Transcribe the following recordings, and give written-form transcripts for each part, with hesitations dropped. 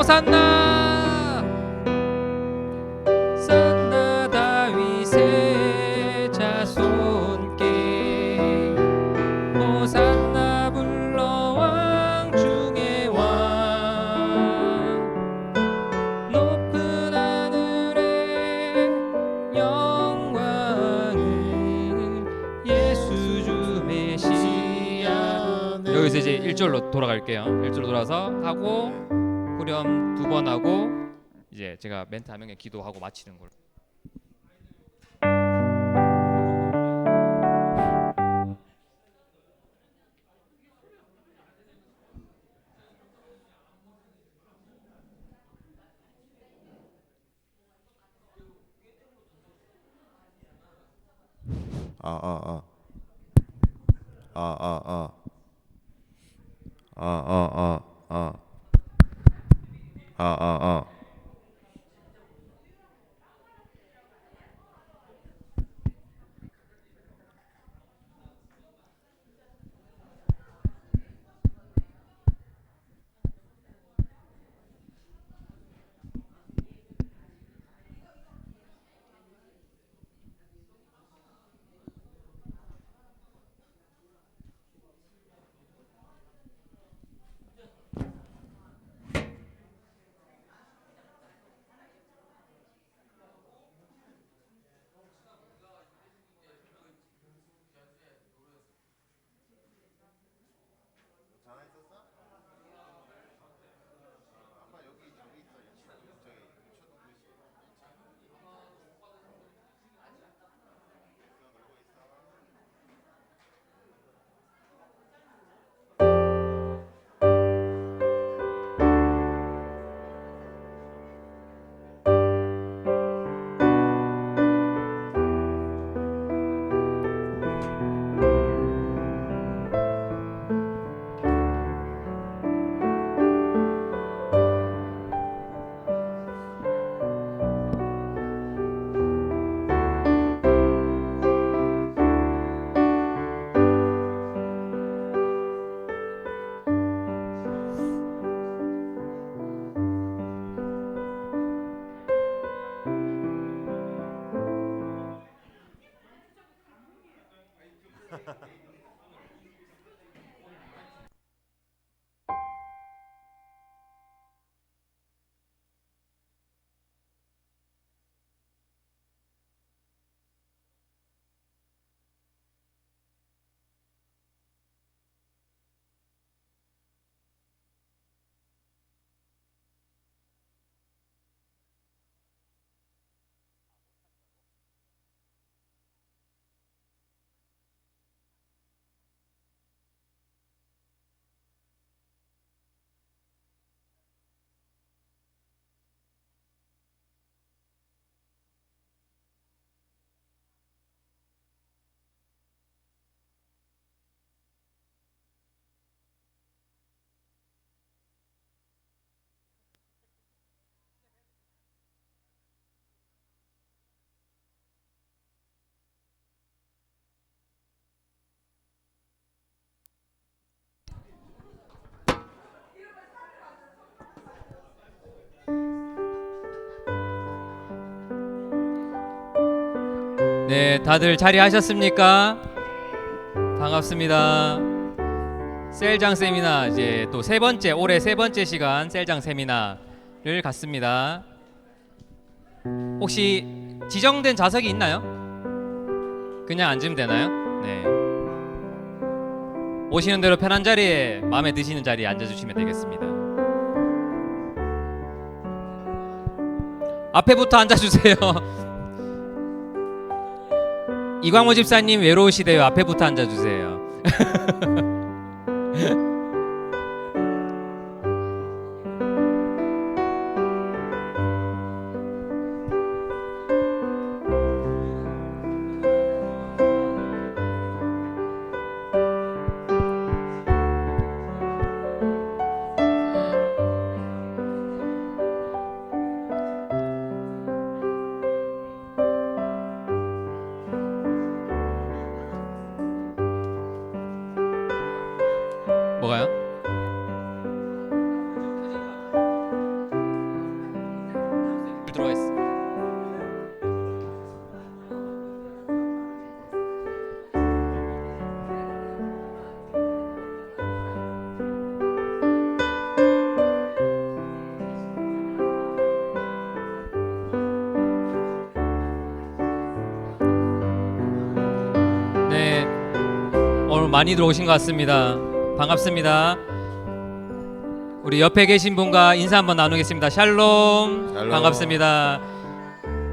호산나 산나 다윗의 자손께 호산나 불러 왕 중의 왕 높은 하늘에 영광을 예수 주 메시아. 여기서 이제 1절로 돌아갈게요. 1절로 돌아서 하고 후렴 2번 하고 이제 제가 멘트 하면 기도하고 마치는 걸로. 네, 다들 자리하셨습니까? 반갑습니다. 셀장 세미나 이제 또 올해 세 번째 시간 셀장 세미나를 갖습니다. 혹시 지정된 좌석이 있나요? 그냥 앉으면 되나요? 네. 오시는 대로 편한 자리에 마음에 드시는 자리에 앉아주시면 되겠습니다. 앞에부터 앉아주세요. 이광호 집사님 외로우시대요. 앞에부터 앉아주세요. 오늘 많이들 오신 것 같습니다. 반갑습니다. 우리 옆에 계신 분과 인사 한번 나누겠습니다. 샬롬. 샬롬. 반갑습니다.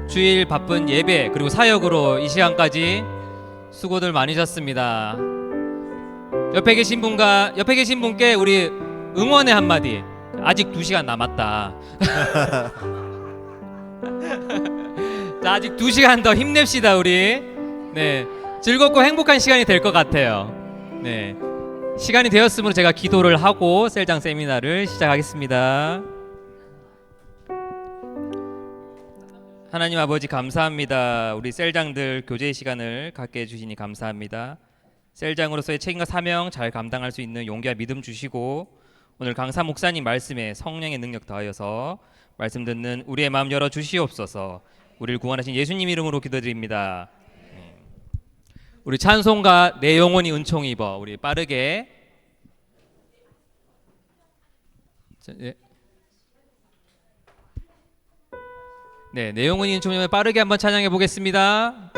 주일 바쁜 예배 그리고 사역으로 이 시간까지 수고들 많으셨습니다. 옆에 계신 분께 우리 응원의 한마디. 아직 2시간 남았다. 자, 아직 2시간 더 힘냅시다 우리. 네, 즐겁고 행복한 시간이 될 것 같아요. 네, 시간이 되었으므로 제가 기도를 하고 셀장 세미나를 시작하겠습니다. 하나님 아버지 감사합니다. 우리 셀장들 교제의 시간을 갖게 해주시니 감사합니다. 셀장으로서의 책임과 사명 잘 감당할 수 있는 용기와 믿음 주시고 오늘 강사 목사님 말씀에 성령의 능력 더하여서 말씀 듣는 우리의 마음 열어 주시옵소서. 우리를 구원하신 예수님 이름으로 기도드립니다. 우리 찬송가 내 영혼이 은총 입어 우리 빠르게 네, 내 영혼이 은총 입어 빠르게 한번 찬양해 보겠습니다.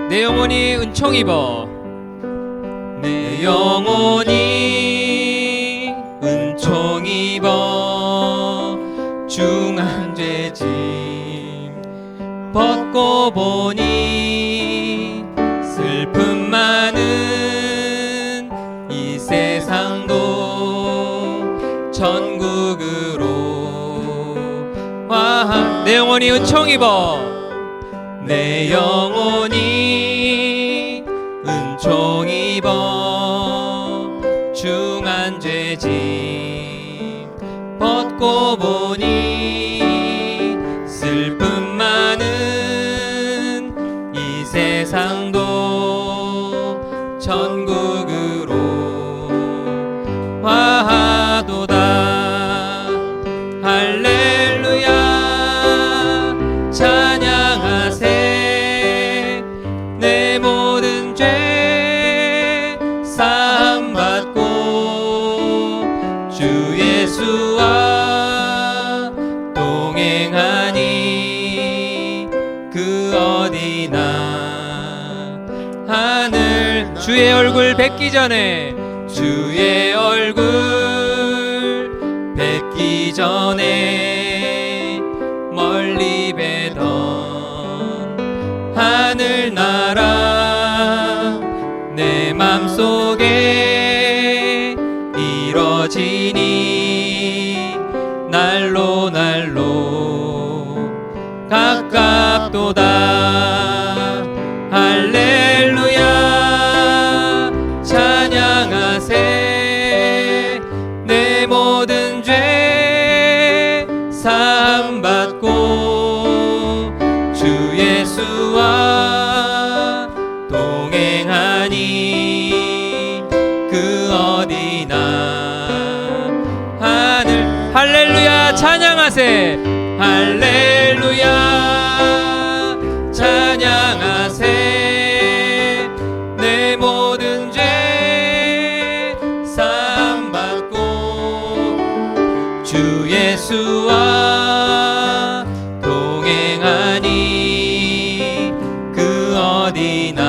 내 영혼이 은총 입어 내 영혼이 은총 입어 중한 죄짐 벗고 보니 슬픔 많은 이 세상도 천국으로 내 영혼이 은총 입어 내 영혼이 은총 입어 중한 죄짐 벗고 보니 슬픔 많은 이 세상도 천국으로 화하도다. 할렐루야 찬양하세 내 모든 죄 사함받고 주 예수와 동행하니 그 어디나 하늘 주의 얼굴 뵙기 전에 주의 얼굴 뵙기 전에 멀리 뵈던 하늘나라 내 맘속에 이뤄지니 날로 가깝도다. 할렐루야 찬양하세 내 모든 죄 사함받고 주 예수와 동행하니 그 어디나 하늘 할렐루야 찬양하세 할렐루야 찬양하세 내 모든 죄 사함받고 주 예수와 동행하니 그 어디나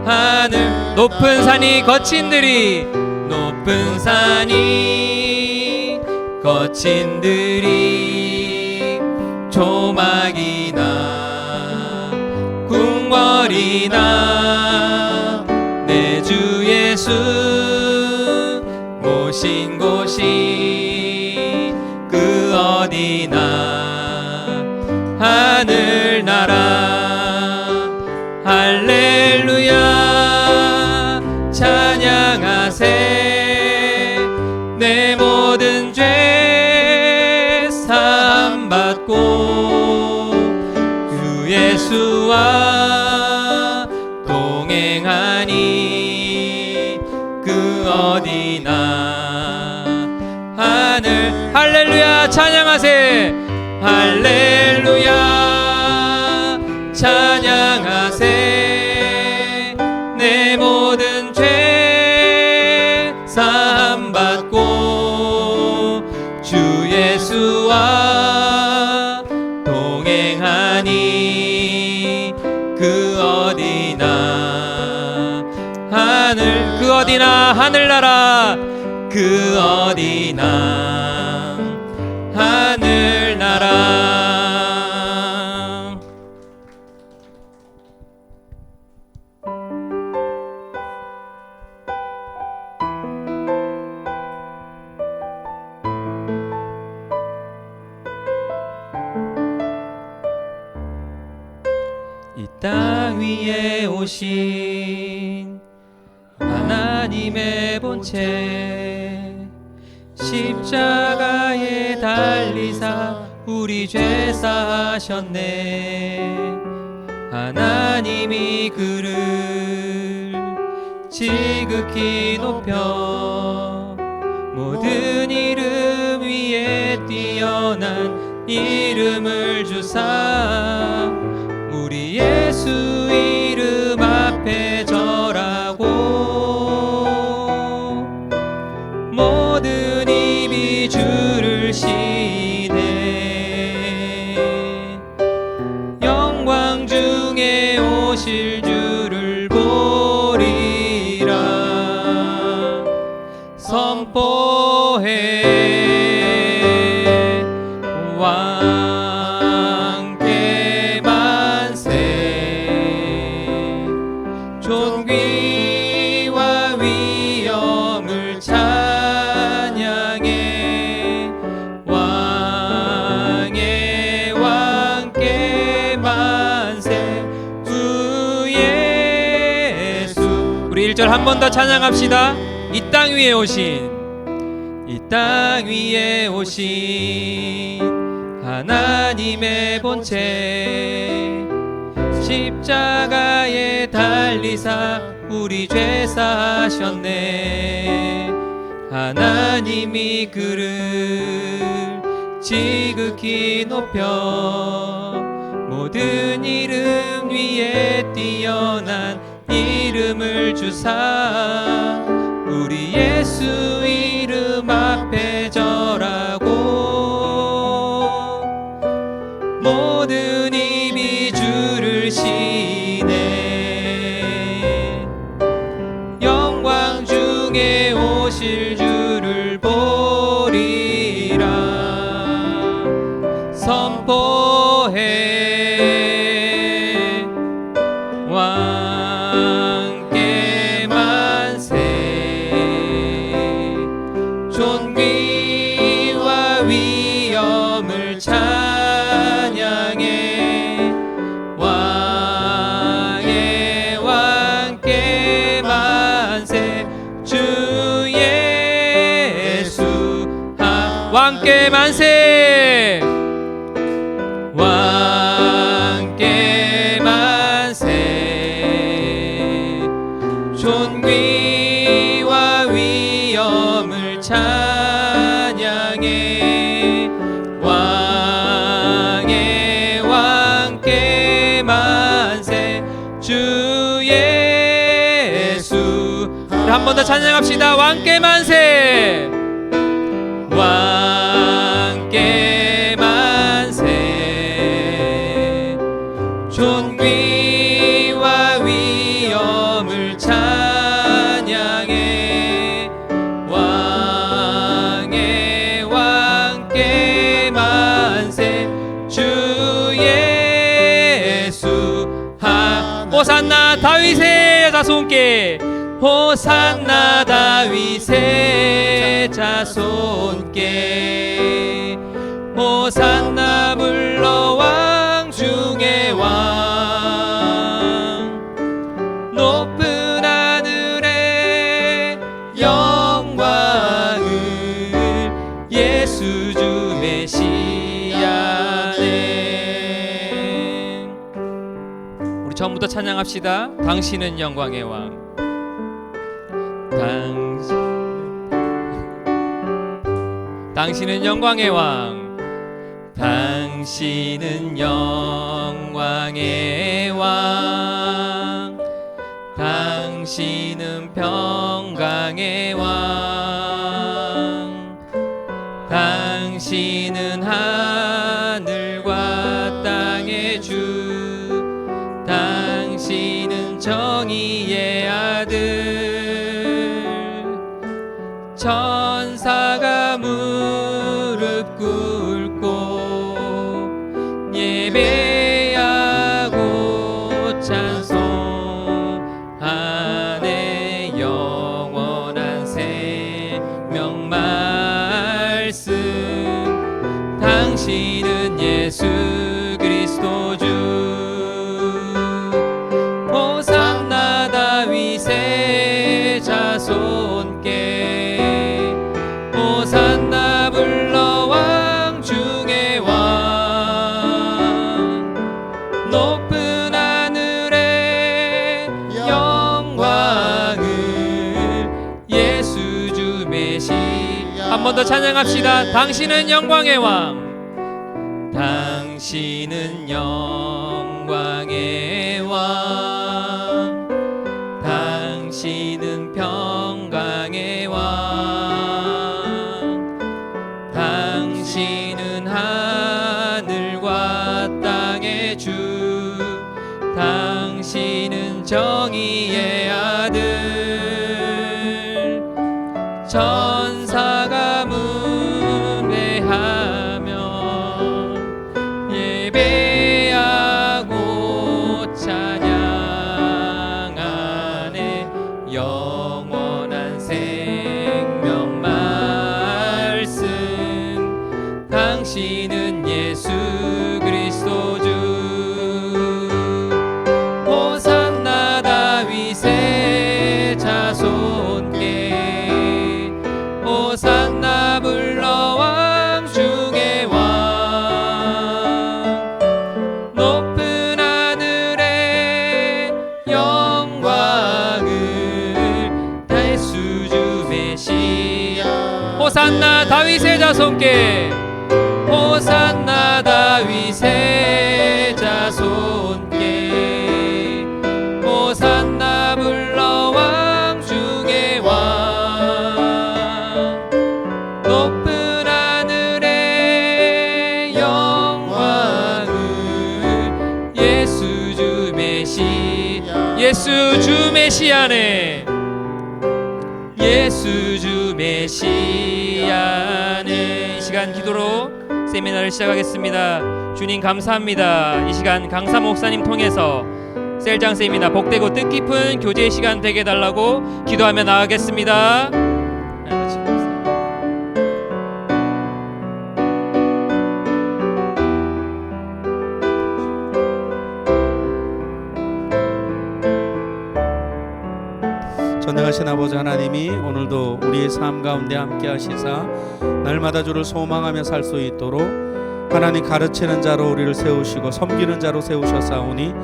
하늘 높은 산이 거친들이 높은 산이 거친들이 조막이나 궁궐이나 내 주 예수 모신 곳이 그 어디나 하늘나라 할렐루야 찬양하세 내 모든 죄 사함받고 주 예수와 동행하니 그 어디나 하늘 할렐루야 찬양하세 할렐루야 찬양하세 내 모든 죄 사함받고 주 예수 그 어디나 하늘 그 어디나 하늘나라 그 어디나 하늘나라. 이 땅 위에 오신 하나님의 본체 십자가에 달리사 우리 죄 사하셨네. 하나님이 그를 지극히 높여 모든 이름 위에 뛰어난 이름을 주사 우리 예수 이름 앞에 절하고 모든 입이 주를 시네. 영광 중에 오실 주를 보리라 선포해. 왕께 만세 존귀와 위엄을 찬양해. 왕의 왕께 만세 주 예수. 우리 1절 한 번 더 찬양합시다. 이 땅 위에 오신 이 땅 위에 오신 하나님의 본체 십자가에 달리사 우리 죄 사하셨네. 하나님이 그를 지극히 높여 모든 이름 위에 뛰어난 이름을 주사 우리 예수 이름 앞에 절하고 모든 입이 주를 시네. 영광 중에 오실 주를 보리라 선포해. 왕께 만세 존귀와 위엄을 찬양해. 왕의 왕께 만세 주 예수. 왕께 만세 왕께 만세 존귀와 위엄을 찬양해. 왕의 왕께 만세 주 예수. 한 번 더 찬양합시다. 왕께 만세 왕께 만세 존귀와 위엄을 찬양해. 왕의 왕께 만세 주 예수. 호산나 다윗의 자손께 호산나 다윗의 자손께 호산나 물러왕 중의 왕 높은 하늘에 영광을 예수 주 메시아네. 우리 처음부터 찬양합시다. 당신은 영광의 왕. 당신은 영광의 왕. 당신은 영광의 왕. 당신은 평강의 왕. 당신은 하늘과 땅의 주. 높은 하늘의 영광을 예수 주 메시아. 한 번 더 찬양합시다. 당신은 영광의 왕, 당신은 영광의 왕, 당신은 평강의 왕, 당신은 하늘과 땅의 주, 당신은 정의의 아들. 천사가 문례하며 예배하고 찬양하네. 영원한 생명 말씀, 당신은 예수 그리스도 주. 호산나 다윗의 자손께, 호산나 불러 왕 중의 왕. 높은 하늘의 영광을 예수 주 메시아. 호산나 다윗의 자손께, 호산나 다윗의 자손께, 호산나 불러 왕 중의 왕. 높은 하늘의 영광을 예수 주 메시아. 예수 주 메시아네. 예수 주 메시아네. 이 시간 기도로 세미나를 시작하겠습니다. 주님 감사합니다. 이 시간 강사 목사님 통해서 셀장 세미나 복되고 뜻깊은 교제 시간 되게 해달라고 기도하며 나가겠습니다. 전능하신 아버지 하나님이 오늘도 우리의 삶 가운데 함께 하시사 날마다 주를 소망하며 살 수 있도록 하나님 가르치는 자로 우리를 세우시고 섬기는 자로 세우셨사오니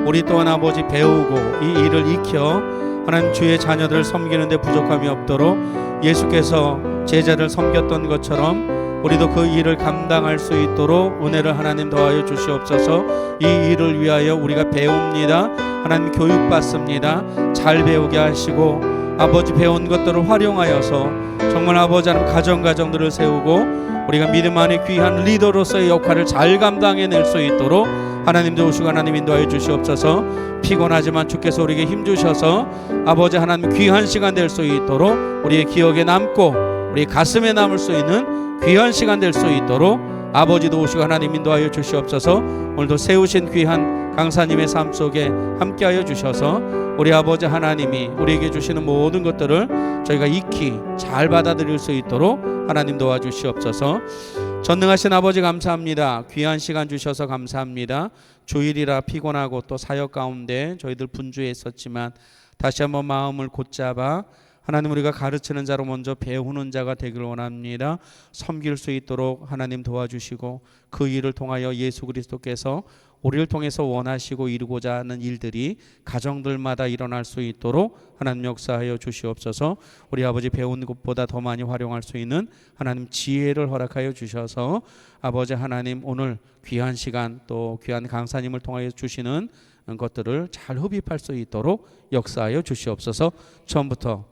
우리 또한 아버지 배우고 이 일을 익혀 하나님 주의 자녀들을 섬기는 데 부족함이 없도록 예수께서 제자를 섬겼던 것처럼 우리도 그 일을 감당할 수 있도록 은혜를 하나님 더하여 주시옵소서. 이 일을 위하여 우리가 배웁니다. 하나님 교육받습니다. 잘 배우게 하시고 아버지 배운 것들을 활용하여서 정말 아버지 하나님 가정들을 세우고 우리가 믿음 안에 귀한 리더로서의 역할을 잘 감당해낼 수 있도록 하나님 도우시고 하나님 인도하여 주시옵소서. 피곤하지만 주께서 우리에게 힘주셔서 아버지 하나님 귀한 시간 될 수 있도록 우리의 기억에 남고 우리 가슴에 남을 수 있는 귀한 시간 될 수 있도록 아버지 도우시고 하나님 인도하여 주시옵소서. 오늘도 세우신 귀한 강사님의 삶 속에 함께하여 주셔서 우리 아버지 하나님이 우리에게 주시는 모든 것들을 저희가 익히 잘 받아들일 수 있도록 하나님 도와주시옵소서. 전능하신 아버지 감사합니다. 귀한 시간 주셔서 감사합니다. 주일이라 피곤하고 또 사역 가운데 저희들 분주했었지만 다시 한번 마음을 곧잡아 하나님 우리가 가르치는 자로 먼저 배우는 자가 되길 원합니다. 섬길 수 있도록 하나님 도와주시고 그 일을 통하여 예수 그리스도께서 우리를 통해서 원하시고 이루고자 하는 일들이 가정들마다 일어날 수 있도록 하나님 역사하여 주시옵소서. 우리 아버지 배운 것보다 더 많이 활용할 수 있는 하나님 지혜를 허락하여 주셔서 아버지 하나님 오늘 귀한 시간 또 귀한 강사님을 통하여 주시는 것들을 잘 흡입할 수 있도록 역사하여 주시옵소서. 처음부터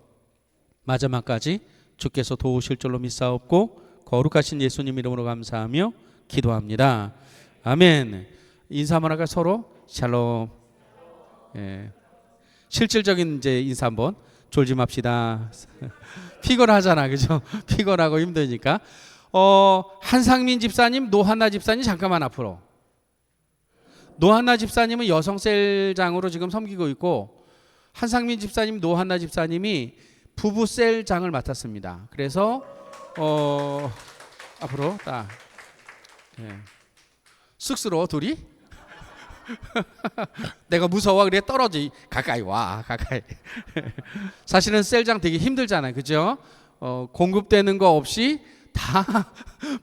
마지막까지 주께서 도우실 줄로 믿사옵고 거룩하신 예수님 이름으로 감사하며 기도합니다. 아멘. 인사 한번 할까요? 서로 샬롬. 예. 실질적인 이제 인사 한번 졸지 맙시다. 피곤하잖아, 그죠? 피곤하고 힘드니까. 한상민 집사님, 노한나 집사님 잠깐만 앞으로. 노한나 집사님은 여성 셀장으로 지금 섬기고 있고 한상민 집사님, 노한나 집사님이 부부 셀장을 맡았습니다. 그래서 앞으로 딱 예. 쑥스러워 둘이? 내가 무서워 그래 떨어지 가까이 와 가까이. 사실은 셀장 되게 힘들잖아요, 그죠? 공급되는 거 없이 다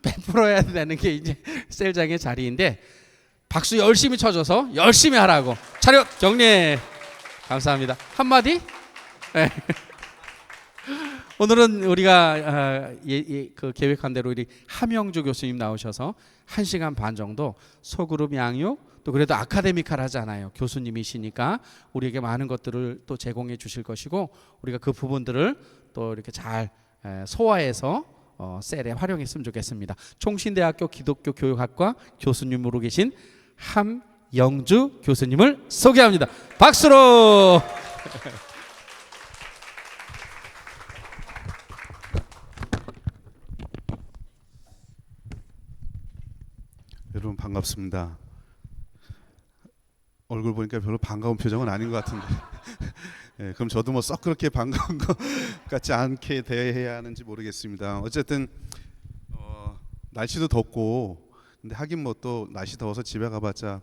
베풀어야 되는 게 이제 셀장의 자리인데 박수 열심히 쳐줘서 열심히 하라고. 차렷 정리. 감사합니다. 한마디? 네. 오늘은 우리가 그 계획한 대로 우리 함영주 교수님 나오셔서 1시간 반 정도 소그룹 양육, 또 그래도 아카데미칼 하잖아요. 교수님이시니까 우리에게 많은 것들을 또 제공해 주실 것이고, 우리가 그 부분들을 또 이렇게 잘 소화해서 셀에 활용했으면 좋겠습니다. 총신대학교 기독교 교육학과 교수님으로 계신 함영주 교수님을 소개합니다. 박수로. 여러분 반갑습니다. 얼굴 보니까 별로 반가운 표정은 아닌 것 같은데 예, 그럼 저도 뭐 썩 그렇게 반가운 것 같지 않게 대해야 하는지 모르겠습니다. 어쨌든 날씨도 덥고, 근데 하긴 뭐 또 날씨 더워서 집에 가봤자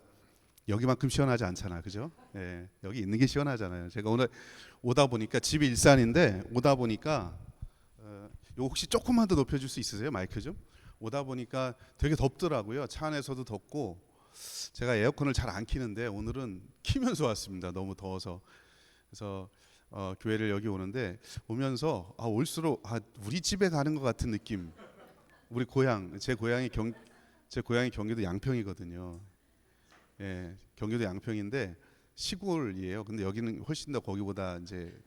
여기만큼 시원하지 않잖아, 그죠? 예, 여기 있는 게 시원하잖아요. 제가 오늘 오다 보니까 집이 일산인데, 오다 보니까 이거 혹시 조금만 더 높여줄 수 있으세요, 마이크 좀? 오다 보니까 되게 덥더라고요. 차 안에서도 덥고, 제가 에어컨을 잘 안 키는데 오늘은 키면서 왔습니다. 너무 더워서. 그래서 교회를 여기 오는데, 오면서 올수록 우리 집에 가는 것 같은 느낌. 우리 고향, 제 고향이 경기도 양평이거든요. 예, 경기도 양평인데 시골이에요. 근데 여기는 훨씬 더 거기보다 이제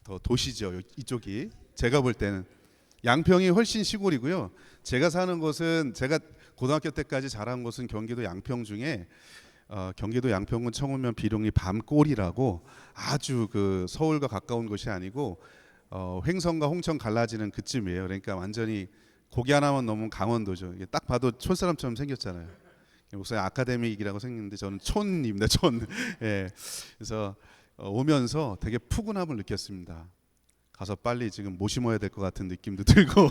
더 도시죠. 이쪽이 제가 볼 때는 양평이 훨씬 시골이고요. 제가 사는 곳은, 제가 고등학교 때까지 자란 곳은 경기도 양평 중에 경기도 양평군 청운면 비룡리 밤골이라고 아주 그 서울과 가까운 곳이 아니고 횡성과 홍천 갈라지는 그쯤이에요. 그러니까 완전히 고개 하나만 넘으면 강원도죠. 이게 딱 봐도 촌사람처럼 생겼잖아요. 목사님 아카데믹이라고 생겼는데 저는 촌입니다. 촌. 예. 그래서 오면서 되게 푸근함을 느꼈습니다. 가서 빨리 지금 모심어야 될 것 같은 느낌도 들고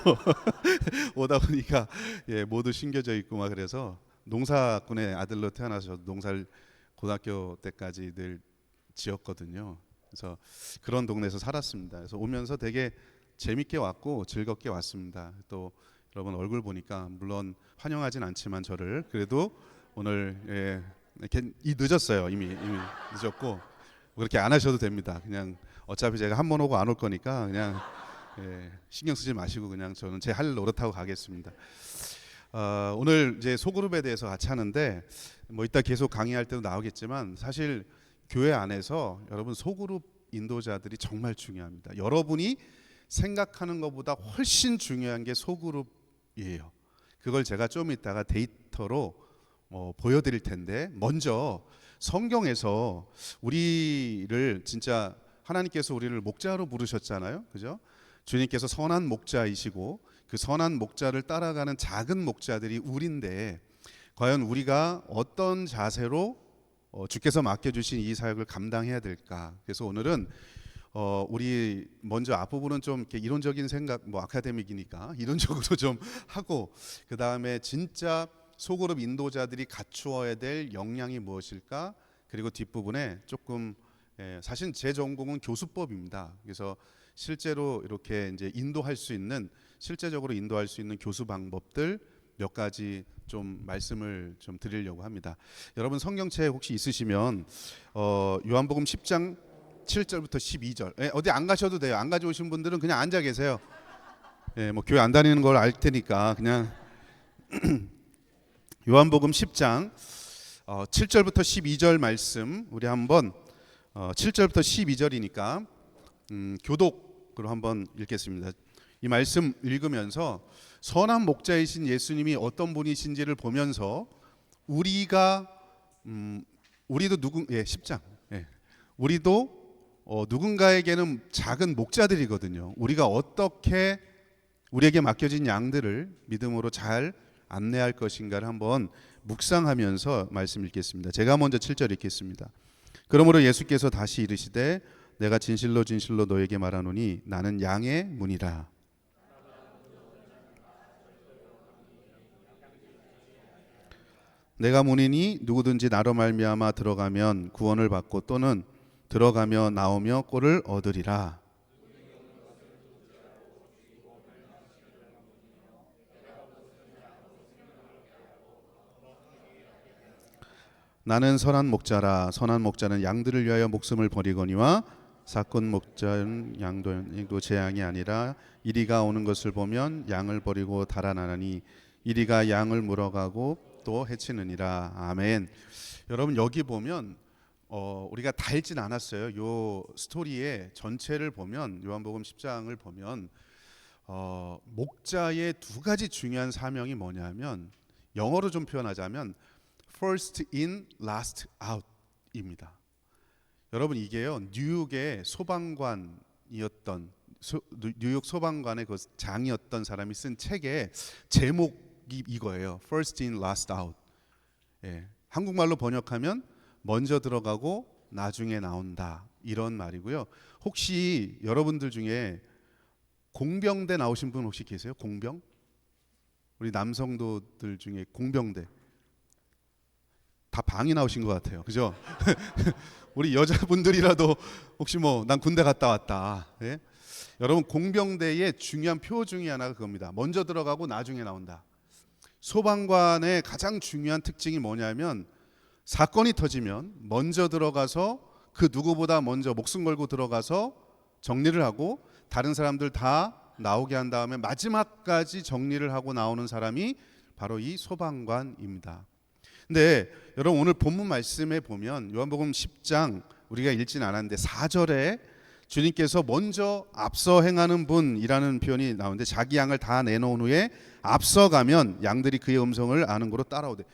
오다 보니까 모두 심겨져 있고 막, 그래서 농사꾼의 아들로 태어나서 농사를 고등학교 때까지 늘 지었거든요. 그래서 그런 동네에서 살았습니다. 그래서 오면서 되게 재밌게 왔고 즐겁게 왔습니다. 또 여러분 얼굴 보니까 물론 환영하진 않지만 저를 그래도 오늘 늦었어요. 이미 늦었고 그렇게 안 하셔도 됩니다. 그냥 어차피 제가 한 번 오고 안 올 거니까 그냥 신경 쓰지 마시고 그냥 저는 제 할 노릇하고 가겠습니다. 오늘 이제 소그룹에 대해서 같이 하는데, 뭐 이따 계속 강의할 때도 나오겠지만 사실 교회 안에서 여러분 소그룹 인도자들이 정말 중요합니다. 여러분이 생각하는 것보다 훨씬 중요한 게 소그룹이에요. 그걸 제가 좀 이따가 데이터로 보여드릴 텐데, 먼저 성경에서 우리를 진짜 하나님께서 우리를 목자로 부르셨잖아요, 그죠? 주님께서 선한 목자이시고 그 선한 목자를 따라가는 작은 목자들이 우리인데, 과연 우리가 어떤 자세로 주께서 맡겨주신 이 사역을 감당해야 될까? 그래서 오늘은 우리 먼저 앞부분은 좀 이렇게 이론적인 생각, 뭐 아카데믹이니까 이론적으로 좀 하고, 그 다음에 진짜 소그룹 인도자들이 갖추어야 될 역량이 무엇일까? 그리고 뒷부분에 조금 사실 제 전공은 교수법입니다. 그래서 실제로 이렇게 이제 인도할 수 있는, 실제적으로 인도할 수 있는 교수 방법들 몇 가지 좀 말씀을 좀 드리려고 합니다. 여러분 성경책 혹시 있으시면 요한복음 10장 7절부터 12절. 어디 안 가셔도 돼요. 안 가져오신 분들은 그냥 앉아 계세요. 뭐 교회 안 다니는 걸 알 테니까 그냥 요한복음 10장 7절부터 12절 말씀 우리 한번 7절부터 12절이니까 교독으로 한번 읽겠습니다. 이 말씀 읽으면서 선한 목자이신 예수님이 어떤 분이신지를 보면서 우리도 10장 우리도 누군가에게는 작은 목자들이거든요. 우리가 어떻게 우리에게 맡겨진 양들을 믿음으로 잘 안내할 것인가를 한번 묵상하면서 말씀 읽겠습니다. 제가 먼저 7절 읽겠습니다. 그러므로 예수께서 다시 이르시되 내가 진실로 진실로 너에게 말하노니 나는 양의 문이라. 내가 문이니 누구든지 나로 말미암아 들어가면 구원을 받고 또는 들어가며 나오며 꼴을 얻으리라. 나는 선한 목자라. 선한 목자는 양들을 위하여 목숨을 버리거니와 사건 목자는 양도 제 양이 아니라 이리가 오는 것을 보면 양을 버리고 달아나니 이리가 양을 물어가고 또 해치느니라. 아멘. 여러분 여기 보면 우리가 다 읽진 않았어요. 요 스토리의 전체를 보면 요한복음 10장을 보면 목자의 두 가지 중요한 사명이 뭐냐면 영어로 좀 표현하자면 first in, last out입니다. 여러분 이게요 뉴욕의 소방관이었던 뉴욕 소방관의 그 장이었던 사람이 쓴 책의 제목이 이거예요. First in, last out. 예, 한국말로 번역하면 먼저 들어가고 나중에 나온다 이런 말이고요. 혹시 여러분들 중에 공병대 나오신 분 혹시 계세요? 공병? 우리 남성도들 중에 공병대 다 방이 나오신 것 같아요. 그죠? 우리 여자분들이라도 혹시 뭐 난 군대 갔다 왔다. 예? 여러분 공병대의 중요한 표 중에 하나가 그겁니다. 먼저 들어가고 나중에 나온다. 소방관의 가장 중요한 특징이 뭐냐면 사건이 터지면 먼저 들어가서 그 누구보다 먼저 목숨 걸고 들어가서 정리를 하고 다른 사람들 다 나오게 한 다음에 마지막까지 정리를 하고 나오는 사람이 바로 이 소방관입니다. 근데 여러분 오늘 본문 말씀에 보면 요한복음 10장 우리가 읽진 않았는데 4절에 주님께서 먼저 앞서 행하는 분이라는 표현이 나오는데 자기 양을 다 내놓은 후에 앞서가면 양들이 그의 음성을 아는 거로 따라오대.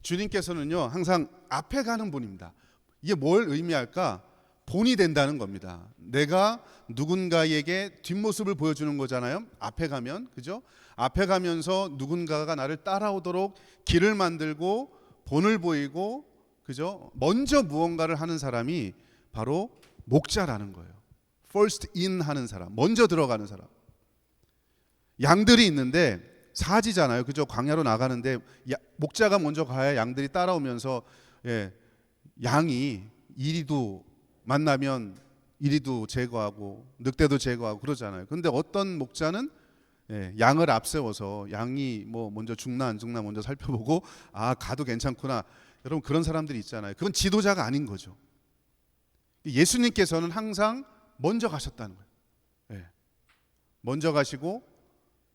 주님께서는요 항상 앞에 가는 분입니다. 이게 뭘 의미할까? 본이 된다는 겁니다. 내가 누군가에게 뒷모습을 보여주는 거잖아요. 앞에 가면, 그죠? 앞에 가면서 누군가가 나를 따라오도록 길을 만들고 본을 보이고, 그죠? 먼저 무언가를 하는 사람이 바로 목자라는 거예요. First in 하는 사람, 먼저 들어가는 사람. 양들이 있는데 사지잖아요, 그죠? 광야로 나가는데 목자가 먼저 가야 양들이 따라오면서 양이 이리도 만나면 이리도 제거하고 늑대도 제거하고 그러잖아요. 그런데 어떤 목자는 양을 앞세워서 양이 뭐 먼저 죽나 안 죽나 먼저 살펴보고 가도 괜찮구나. 여러분 그런 사람들이 있잖아요. 그건 지도자가 아닌 거죠. 예수님께서는 항상 먼저 가셨다는 거예요. 먼저 가시고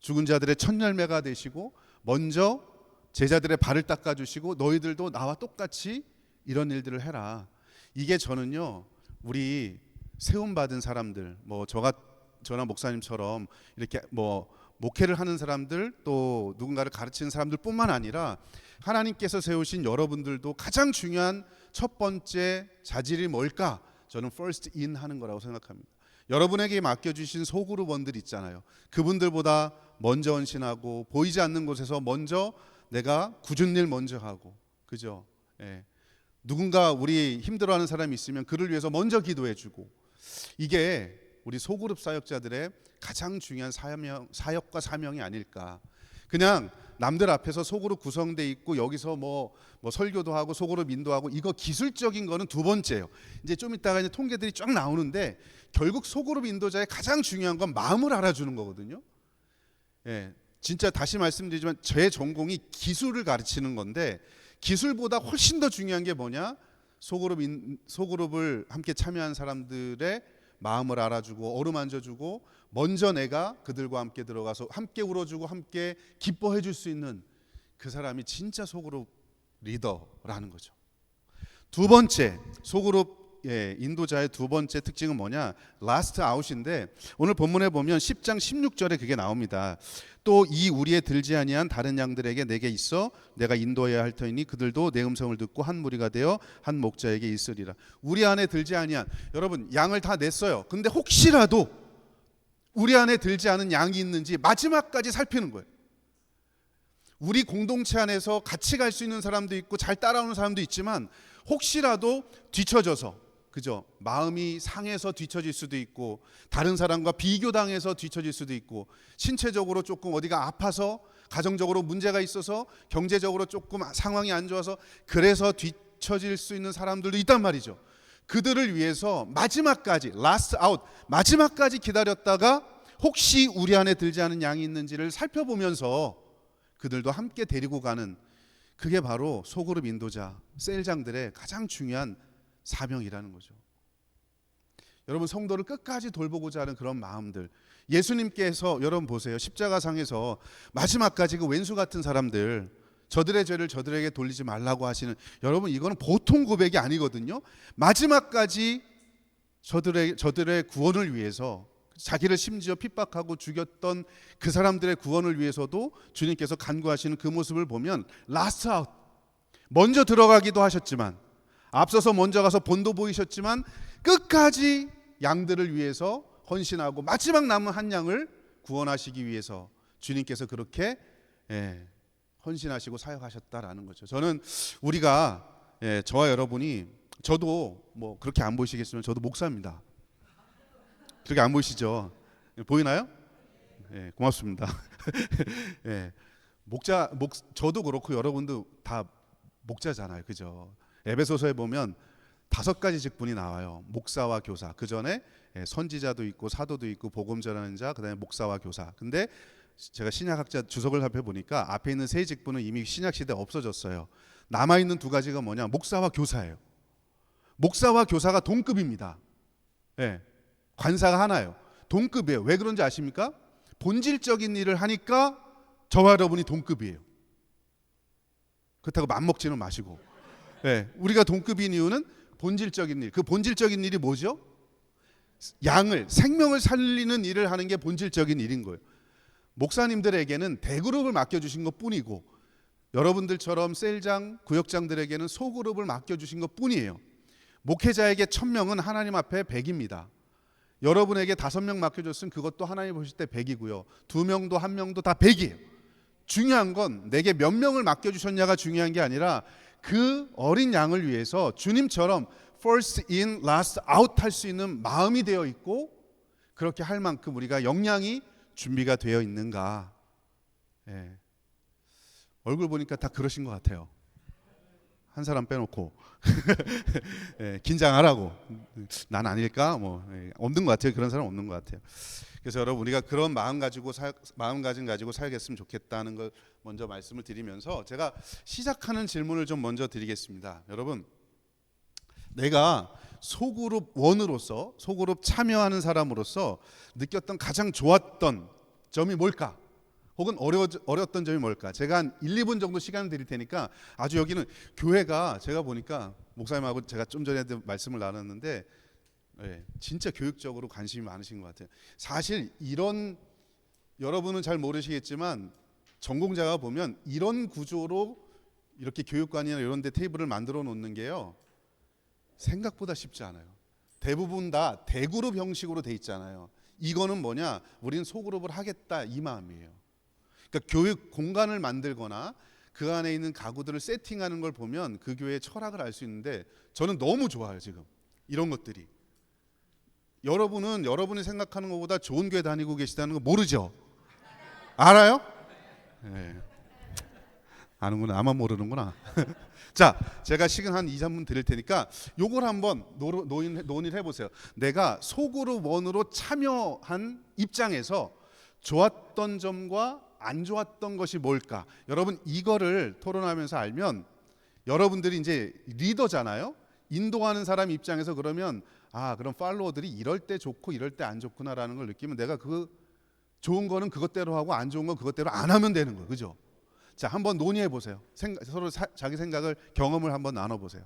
죽은 자들의 첫 열매가 되시고 먼저 제자들의 발을 닦아주시고 너희들도 나와 똑같이 이런 일들을 해라. 이게 저는요 우리 세움받은 사람들 뭐 저나 목사님처럼 이렇게 뭐 목회를 하는 사람들 또 누군가를 가르치는 사람들뿐만 아니라 하나님께서 세우신 여러분들도 가장 중요한 첫 번째 자질이 뭘까? 저는 first in 하는 거라고 생각합니다. 여러분에게 맡겨주신 소그룹원들 있잖아요. 그분들보다 먼저 헌신하고 보이지 않는 곳에서 먼저 내가 굳은 일 먼저 하고, 그죠? 누군가 우리 힘들어하는 사람이 있으면 그를 위해서 먼저 기도해주고, 이게 우리 소그룹 사역자들의 가장 중요한 사역과 사명이 아닐까. 그냥 남들 앞에서 소그룹 구성돼 있고 여기서 뭐 설교도 하고 소그룹 인도하고 이거 기술적인 거는 두 번째예요. 이제 좀 이따가 이제 통계들이 쫙 나오는데 결국 소그룹 인도자의 가장 중요한 건 마음을 알아주는 거거든요. 진짜 다시 말씀드리지만 제 전공이 기술을 가르치는 건데 기술보다 훨씬 더 중요한 게 뭐냐? 소그룹을 함께 참여한 사람들의 마음을 알아주고 어루만져주고 먼저 내가 그들과 함께 들어가서 함께 울어주고 함께 기뻐해 줄 수 있는 그 사람이 진짜 소그룹 리더라는 거죠. 두 번째 소그룹 인도자의 두 번째 특징은 뭐냐? 라스트 아웃인데 오늘 본문에 보면 10장 16절에 그게 나옵니다. 또 이 우리에 들지 아니한 다른 양들에게 내게 있어 내가 인도해야 할 터이니 그들도 내 음성을 듣고 한 무리가 되어 한 목자에게 있으리라. 우리 안에 들지 아니한, 여러분 양을 다 냈어요. 근데 혹시라도 우리 안에 들지 않은 양이 있는지 마지막까지 살피는 거예요. 우리 공동체 안에서 같이 갈 수 있는 사람도 있고 잘 따라오는 사람도 있지만 혹시라도 뒤처져서, 그죠? 마음이 상해서 뒤처질 수도 있고 다른 사람과 비교당해서 뒤처질 수도 있고 신체적으로 조금 어디가 아파서 가정적으로 문제가 있어서 경제적으로 조금 상황이 안 좋아서 그래서 뒤처질 수 있는 사람들도 있단 말이죠. 그들을 위해서 마지막까지 last out, 마지막까지 기다렸다가 혹시 우리 안에 들지 않은 양이 있는지를 살펴보면서 그들도 함께 데리고 가는 그게 바로 소그룹 인도자, 셀장들의 가장 중요한 사명이라는 거죠. 여러분, 성도를 끝까지 돌보고자 하는 그런 마음들, 예수님께서 여러분 보세요. 십자가상에서 마지막까지 그 왼수 같은 사람들, 저들의 죄를 저들에게 돌리지 말라고 하시는, 여러분 이거는 보통 고백이 아니거든요. 마지막까지 저들의 구원을 위해서, 자기를 심지어 핍박하고 죽였던 그 사람들의 구원을 위해서도 주님께서 간구하시는 그 모습을 보면 라스트 아웃, 먼저 들어가기도 하셨지만, 앞서서 먼저 가서 본도 보이셨지만 끝까지 양들을 위해서 헌신하고 마지막 남은 한 양을 구원하시기 위해서 주님께서 그렇게 헌신하시고 사역하셨다라는 거죠. 저는 우리가 저와 여러분이, 저도 뭐 그렇게 안 보이시겠지만 저도 목사입니다. 그렇게 안 보이시죠? 보이나요? 고맙습니다. 저도 그렇고 여러분도 다 목자잖아요, 그죠? 에베소서에 보면 5가지 직분이 나와요. 목사와 교사. 그 전에 선지자도 있고 사도도 있고 복음 전하는 자, 그다음에 목사와 교사. 근데 제가 신약학자 주석을 살펴보니까 앞에 있는 3 직분은 이미 신약 시대에 없어졌어요. 남아 있는 2가지가 뭐냐? 목사와 교사예요. 목사와 교사가 동급입니다. 관사가 하나예요. 동급이에요. 왜 그런지 아십니까? 본질적인 일을 하니까 저와 여러분이 동급이에요. 그렇다고 맘먹지는 마시고. 우리가 동급인 이유는 본질적인 일. 그 본질적인 일이 뭐죠? 생명을 살리는 일을 하는 게 본질적인 일인 거예요. 목사님들에게는 대그룹을 맡겨주신 것 뿐이고, 여러분들처럼 셀장, 구역장들에게는 소그룹을 맡겨주신 것 뿐이에요. 목회자에게 1000명은 하나님 앞에 100입니다. 여러분에게 5명 맡겨줬으면 그것도 하나님 보실 때 100이고요. 2명도 1명도 다 100이에요. 중요한 건 내게 몇 명을 맡겨주셨냐가 중요한 게 아니라 그 어린 양을 위해서 주님처럼 first in, last out 할 수 있는 마음이 되어 있고, 그렇게 할 만큼 우리가 역량이 준비가 되어 있는가. 얼굴 보니까 다 그러신 것 같아요. 한 사람 빼놓고. 긴장하라고. 난 아닐까? 없는 것 같아요. 그런 사람 없는 것 같아요. 그래서 여러분, 우리가 그런 마음가짐 가지고 살겠으면 좋겠다는 걸 먼저 말씀을 드리면서, 제가 시작하는 질문을 좀 먼저 드리겠습니다. 여러분, 내가 소그룹 원으로서, 소그룹 참여하는 사람으로서 느꼈던 가장 좋았던 점이 뭘까? 혹은 어려웠던 점이 뭘까? 제가 한 1, 2분 정도 시간을 드릴 테니까, 아주 여기는 교회가 제가 보니까 목사님하고 제가 좀 전에도 말씀을 나눴는데 진짜 교육적으로 관심이 많으신 것 같아요. 사실 이런, 여러분은 잘 모르시겠지만 전공자가 보면 이런 구조로 이렇게 교육관이나 이런 데 테이블을 만들어 놓는 게요, 생각보다 쉽지 않아요. 대부분 다 대그룹 형식으로 돼 있잖아요. 이거는 뭐냐? 우리는 소그룹을 하겠다, 이 마음이에요. 그러니까 교육 공간을 만들거나 그 안에 있는 가구들을 세팅하는 걸 보면 그 교회의 철학을 알 수 있는데, 저는 너무 좋아요. 지금 이런 것들이. 여러분은 여러분이 생각하는 것보다 좋은 교회 다니고 계시다는 거 모르죠? 알아요? 아는구나. 나만 모르는구나. 자, 제가 시간 한 2, 3분 드릴 테니까 요걸 한번 논의를 해보세요. 내가 소그룹 원으로 참여한 입장에서 좋았던 점과 안 좋았던 것이 뭘까? 여러분, 이거를 토론하면서 알면, 여러분들이 이제 리더잖아요. 인도하는 사람 입장에서 그러면, 그럼 팔로워들이 이럴 때 좋고 이럴 때 안 좋구나라는 걸 느끼면, 내가 그 좋은 거는 그것대로 하고 안 좋은 건 그것대로 안 하면 되는 거예요. 그죠? 자, 한번 논의해 보세요. 서로 자기 생각을, 경험을 한번 나눠 보세요.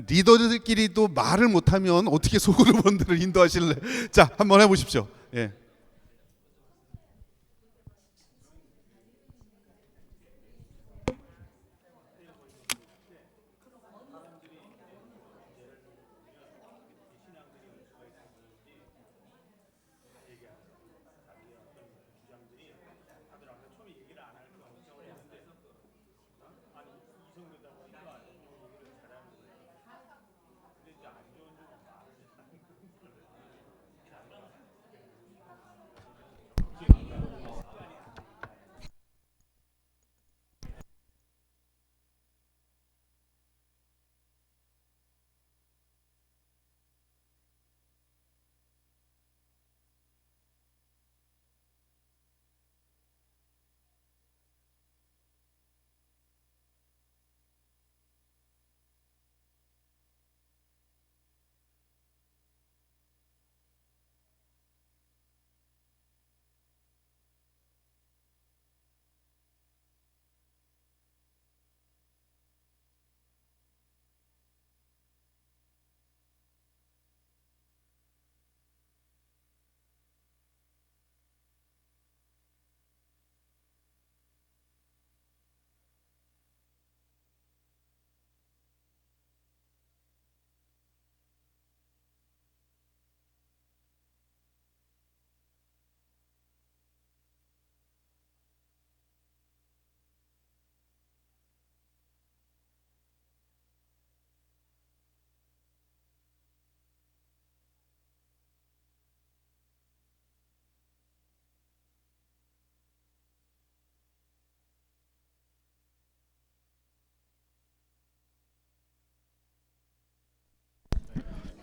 리더들끼리도 말을 못하면 어떻게 소그룹원들을 인도하실래? 자, 한번 해보십시오.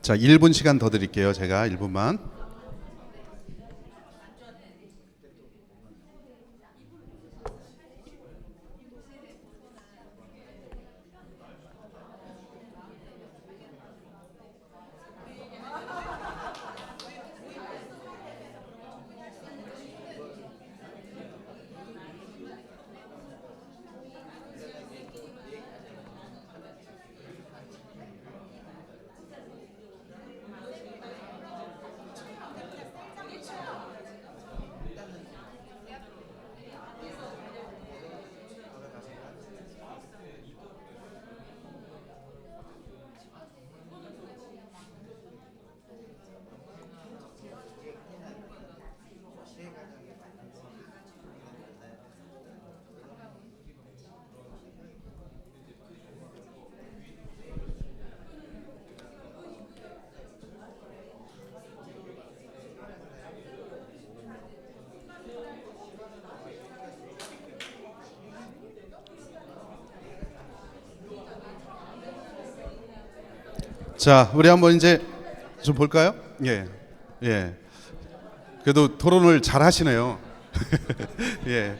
자, 1분 시간 더 드릴게요. 제가 1분만. 자, 우리 한번 이제 좀 볼까요? 예, 예. 그래도 토론을 잘 하시네요. 예.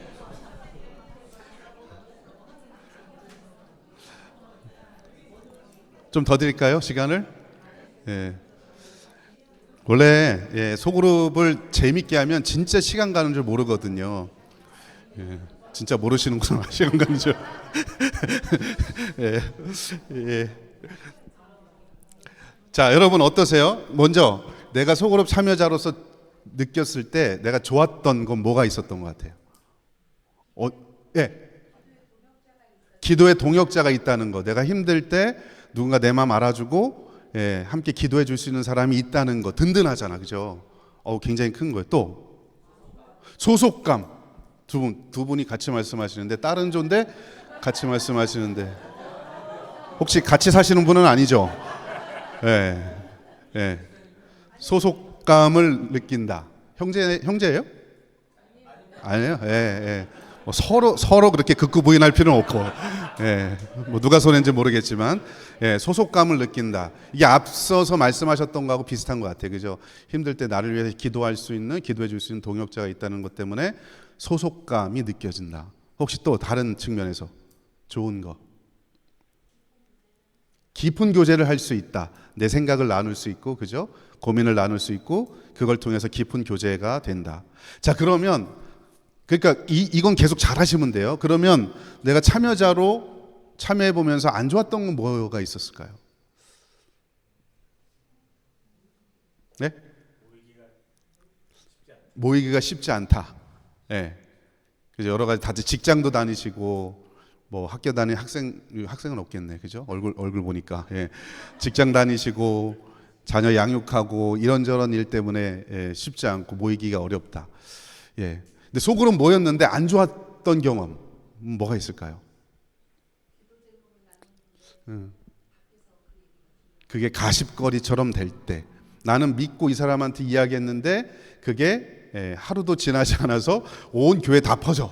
좀 더 드릴까요? 시간을? 예. 원래 소그룹을 재밌게 하면 진짜 시간 가는 줄 모르거든요. 예. 진짜 모르시는구나. 시간 가는 줄. 예. 예. 자, 여러분 어떠세요? 먼저 내가 소그룹 참여자로서 느꼈을 때 내가 좋았던 건 뭐가 있었던 것 같아요? 예. 기도의 동역자가 있다는 거. 내가 힘들 때 누군가 내 마음 알아주고 함께 기도해 줄 수 있는 사람이 있다는 거. 든든하잖아, 그죠? 굉장히 큰 거예요. 또 소속감. 두 분이 같이 말씀하시는데 다른 조인데 같이 말씀하시는데 혹시 같이 사시는 분은 아니죠? 소속감을 느낀다. 형제예요? 아니에요? 뭐 서로 그렇게 극구 부인할 필요는 없고, 뭐 누가 손해인지 모르겠지만, 소속감을 느낀다. 이게 앞서서 말씀하셨던 거하고 비슷한 것 같아요, 그죠? 힘들 때 나를 위해서 기도할 수 있는, 기도해 줄 수 있는 동역자가 있다는 것 때문에 소속감이 느껴진다. 혹시 또 다른 측면에서 좋은 거? 깊은 교제를 할 수 있다. 내 생각을 나눌 수 있고, 그죠? 고민을 나눌 수 있고, 그걸 통해서 깊은 교제가 된다. 자, 그러면 그러니까 이건 계속 잘 하시면 돼요. 그러면 내가 참여자로 참여해 보면서 안 좋았던 건 뭐가 있었을까요? 네? 모이기가 쉽지 않다. 그죠? 여러 가지 다들 직장도 다니시고. 뭐 학교 다니는 학생은 없겠네, 그죠? 얼굴 보니까 직장 다니시고 자녀 양육하고 이런저런 일 때문에 쉽지 않고 모이기가 어렵다. 근데 소그룹 모였는데 안 좋았던 경험 뭐가 있을까요? 그게 가십거리처럼 될 때, 나는 믿고 이 사람한테 이야기했는데 그게 하루도 지나지 않아서 온 교회 다 퍼져.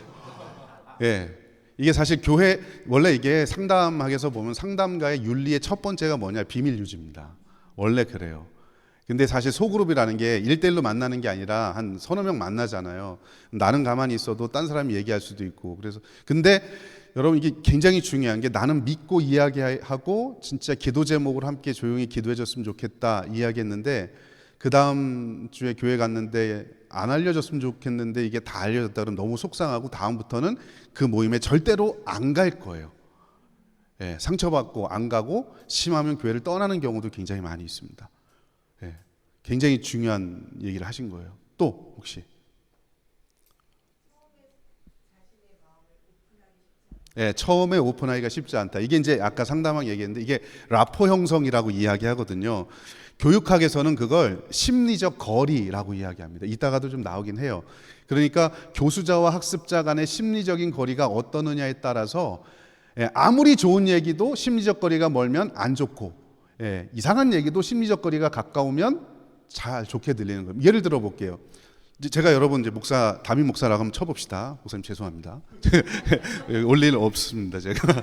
이게 사실 교회 원래 이게 상담학에서 보면 상담가의 윤리의 첫 번째가 뭐냐? 비밀 유지입니다. 원래 그래요. 근데 사실 소그룹이라는 게 1대1로 만나는 게 아니라 한 서너 명 만나잖아요. 나는 가만히 있어도 딴 사람이 얘기할 수도 있고. 그래서 근데 여러분 이게 굉장히 중요한 게 나는 믿고 이야기하고 진짜 기도 제목을 함께 조용히 기도해 줬으면 좋겠다 이야기했는데 그 다음 주에 교회 갔는데 안 알려줬으면 좋겠는데 이게 다 알려졌다 그러면 너무 속상하고 다음부터는 그 모임에 절대로 안 갈 거예요. 상처받고 안 가고 심하면 교회를 떠나는 경우도 굉장히 많이 있습니다. 굉장히 중요한 얘기를 하신 거예요. 또 혹시? 처음에 오픈하기가 쉽지 않다. 이게 이제 아까 상담학 얘기했는데 이게 라포 형성이라고 이야기하거든요. 교육학에서는 그걸 심리적 거리라고 이야기합니다. 이따가도 좀 나오긴 해요. 그러니까 교수자와 학습자 간의 심리적인 거리가 어떠느냐에 따라서 아무리 좋은 얘기도 심리적 거리가 멀면 안 좋고 이상한 얘기도 심리적 거리가 가까우면 잘 좋게 들리는 거예요. 예를 들어 볼게요. 제가 여러분 이제 담임 목사라고 한번 쳐봅시다. 목사님 죄송합니다. 올 일 없습니다 제가.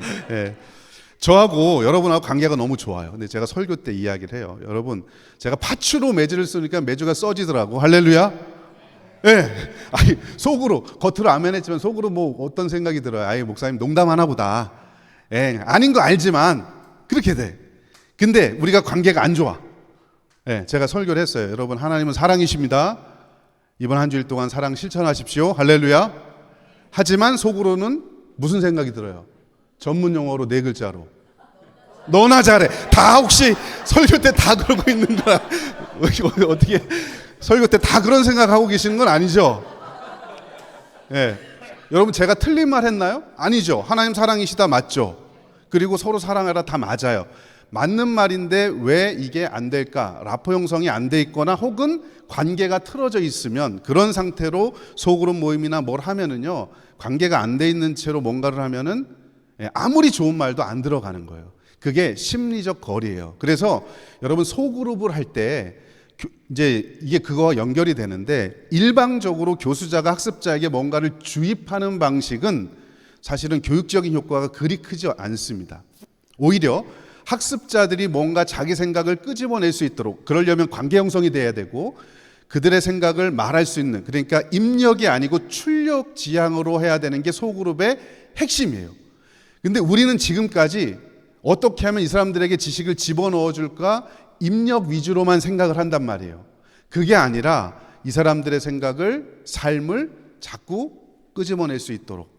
저하고 여러분하고 관계가 너무 좋아요. 근데 제가 설교 때 이야기를 해요. 여러분, 제가 파츠로 매주를 쓰니까 매주가 써지더라고. 할렐루야. 예. 네. 아니, 속으로 겉으로 아멘 했지만 속으로 뭐 어떤 생각이 들어요. 아이, 목사님 농담하나 보다. 예, 아닌 거 알지만 그렇게 돼. 근데 우리가 관계가 안 좋아. 예, 제가 설교를 했어요. 여러분, 하나님은 사랑이십니다. 이번 한 주일 동안 사랑 실천하십시오. 할렐루야. 하지만 속으로는 무슨 생각이 들어요? 전문 용어로 4글자로. 너나 잘해. 다 혹시 설교 때 다 그러고 있는 거야? 어떻게 설교 때 다 그런 생각하고 계시는 건 아니죠? 예. 여러분, 제가 틀린 말 했나요? 아니죠. 하나님 사랑이시다 맞죠? 그리고 서로 사랑하라 다 맞아요. 맞는 말인데 왜 이게 안 될까? 라포 형성이 안 돼 있거나 혹은 관계가 틀어져 있으면 그런 상태로 소그룹 모임이나 뭘 하면은요, 관계가 안 돼 있는 채로 뭔가를 하면은 아무리 좋은 말도 안 들어가는 거예요. 그게 심리적 거리예요. 그래서 여러분, 소그룹을 할 때 이제 이게 그거와 연결이 되는데, 일방적으로 교수자가 학습자에게 뭔가를 주입하는 방식은 사실은 교육적인 효과가 그리 크지 않습니다. 오히려 학습자들이 뭔가 자기 생각을 끄집어낼 수 있도록, 그러려면 관계 형성이 돼야 되고 그들의 생각을 말할 수 있는, 그러니까 입력이 아니고 출력 지향으로 해야 되는 게 소그룹의 핵심이에요. 근데 우리는 지금까지 어떻게 하면 이 사람들에게 지식을 집어넣어 줄까 입력 위주로만 생각을 한단 말이에요. 그게 아니라 이 사람들의 생각을, 삶을 자꾸 끄집어낼 수 있도록,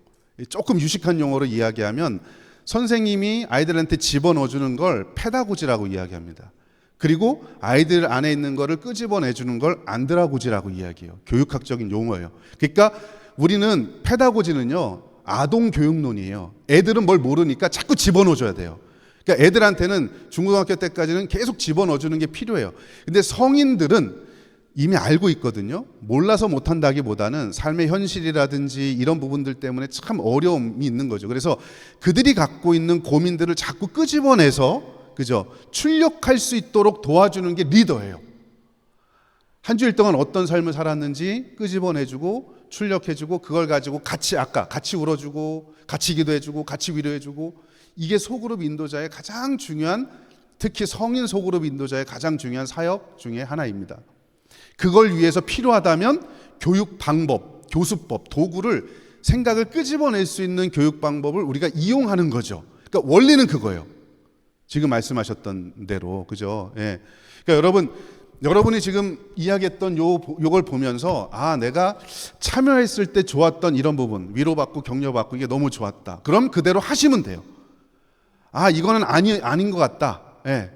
조금 유식한 용어로 이야기하면 선생님이 아이들한테 집어넣어 주는 걸 페다고지라고 이야기합니다. 그리고 아이들 안에 있는 거를 끄집어내 주는 걸 안드라고지라고 이야기해요. 교육학적인 용어예요. 그러니까 우리는 페다고지는요, 아동 교육론이에요. 애들은 뭘 모르니까 자꾸 집어넣어 줘야 돼요. 그러니까 애들한테는 중고등학교 때까지는 계속 집어넣어 주는 게 필요해요. 근데 성인들은 이미 알고 있거든요. 몰라서 못한다기보다는 삶의 현실이라든지 이런 부분들 때문에 참 어려움이 있는 거죠. 그래서 그들이 갖고 있는 고민들을 자꾸 끄집어내서, 그죠, 출력할 수 있도록 도와주는 게 리더예요. 한 주일 동안 어떤 삶을 살았는지 끄집어내주고 출력해주고, 그걸 가지고 같이 울어주고, 같이 기도해주고, 같이 위로해주고, 이게 소그룹 인도자의 가장 중요한, 특히 성인 소그룹 인도자의 가장 중요한 사역 중에 하나입니다. 그걸 위해서 필요하다면 교육 방법, 교수법, 도구를, 생각을 끄집어낼 수 있는 교육 방법을 우리가 이용하는 거죠. 그러니까 원리는 그거예요. 지금 말씀하셨던 대로, 그죠? 예. 그러니까 여러분이 지금 이야기했던 요걸 보면서, 아, 내가 참여했을 때 좋았던 이런 부분, 위로받고 격려받고 이게 너무 좋았다. 그럼 그대로 하시면 돼요. 아, 이거는 아닌 것 같다. 예.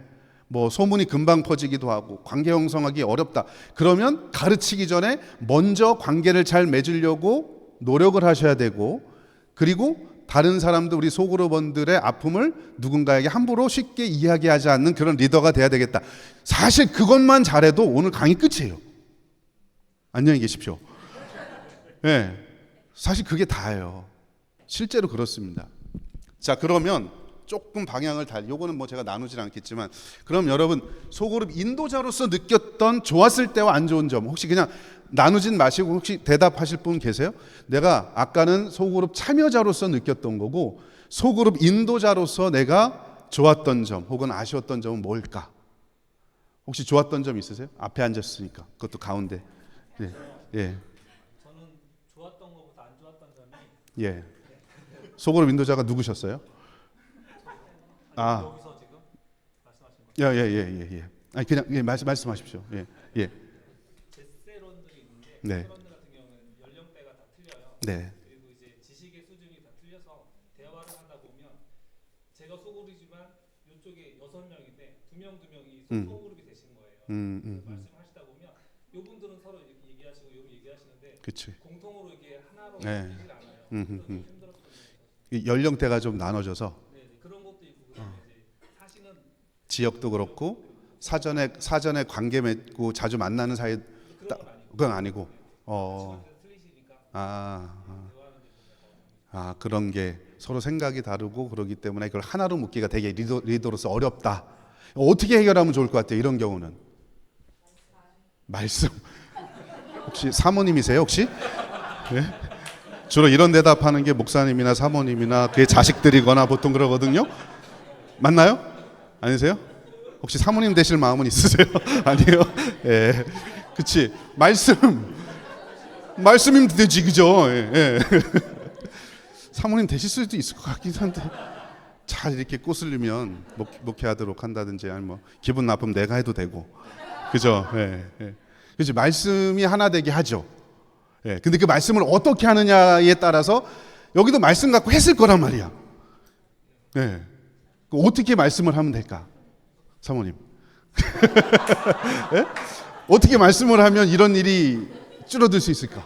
뭐 소문이 금방 퍼지기도 하고 관계 형성하기 어렵다. 그러면 가르치기 전에 먼저 관계를 잘 맺으려고 노력을 하셔야 되고, 그리고 다른 사람들, 우리 소그룹원들의 아픔을 누군가에게 함부로 쉽게 이야기하지 않는 그런 리더가 돼야 되겠다. 사실 그것만 잘해도 오늘 강의 끝이에요. 안녕히 계십시오. 네, 사실 그게 다예요. 실제로 그렇습니다. 자, 그러면 조금 방향을 요거는 뭐 제가 나누진 않겠지만, 그럼 여러분, 소그룹 인도자로서 느꼈던 좋았을 때와 안 좋은 점, 혹시 그냥 나누진 마시고 혹시 대답하실 분 계세요? 내가 아까는 소그룹 참여자로서 느꼈던 거고, 소그룹 인도자로서 내가 좋았던 점 혹은 아쉬웠던 점은 뭘까? 혹시 좋았던 점 있으세요? 앞에 앉았으니까, 그것도 가운데. 예. 예. 저는 좋았던 것보다 안 좋았던 점이, 예. 소그룹 인도자가 누구셨어요? 아, 여기서 지금 말씀하신 거. 예. 아니, 그냥 말씀하십시오. 예. 제세론들이 있는데, 네. 제세론들 같은 경우는 연령대가 다 틀려요. 네. 그리고 이제 지식의 수준이 다 틀려서 대화를 하다 보면, 제가 소그룹이지만 이쪽에 6명인데 2명이 소그룹이 되신 거예요. 말씀하시다 보면 이분들은 서로 이렇게 얘기하시고 여기 얘기하시는데, 그치. 공통으로 이게 하나로 네. 되질 않아요. 그래서 좀 힘들었던 거예요. 연령대가 좀 나눠져서 네, 그런 것도 있고, 그다음에 이제 사실은 지역도 그렇고 사전에 관계 맺고 자주 만나는 사이, 그건 아니고. 그런 게 서로 생각이 다르고 그러기 때문에 그걸 하나로 묶기가 되게 리더로서 어렵다. 어떻게 해결하면 좋을 것 같아요? 이런 경우는 말씀. 혹시 사모님이세요? 혹시? 네? 주로 이런 대답하는 게 목사님이나 사모님이나 그의 자식들이거나 보통 그러거든요. 맞나요? 아니세요? 혹시 사모님 되실 마음은 있으세요? 아니요. 예, 그렇지. 말씀이면 되지, 그죠? 예, 예. 사모님 되실 수도 있을 것 같긴 한데 잘 이렇게 꼬슬리면 목회하도록 한다든지 아니면 뭐 기분 나쁘면 내가 해도 되고, 그죠? 예, 예. 그렇지. 말씀이 하나 되게 하죠. 예. 근데 그 말씀을 어떻게 하느냐에 따라서 여기도 말씀 갖고 했을 거란 말이야. 예. 어떻게 말씀을 하면 될까, 사모님? 예? 어떻게 말씀을 하면 이런 일이 줄어들 수 있을까?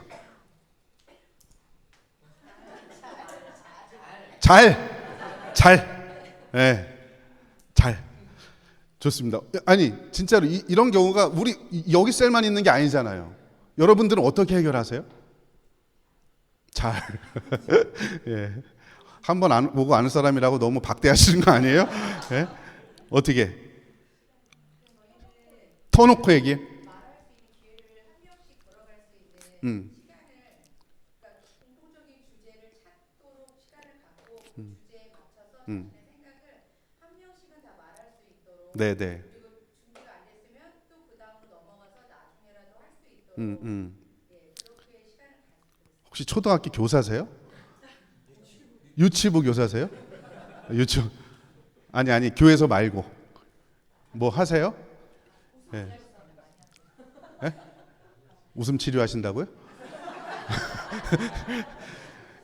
잘. 좋습니다. 아니, 진짜로 이런 경우가 우리 여기 셀만 있는 게 아니잖아요. 여러분들은 어떻게 해결하세요? 잘. 예. 한번 보고 아는 사람이라고 너무 박대하시는 거 아니에요? 예? 어떻게? 터놓고 얘기해. 네네. 혹시 초등학교 교사세요? 유치부 교사세요? 유치부. 아니 교회에서 말고 뭐 하세요? 예. 예? 웃음 치료하신다고요?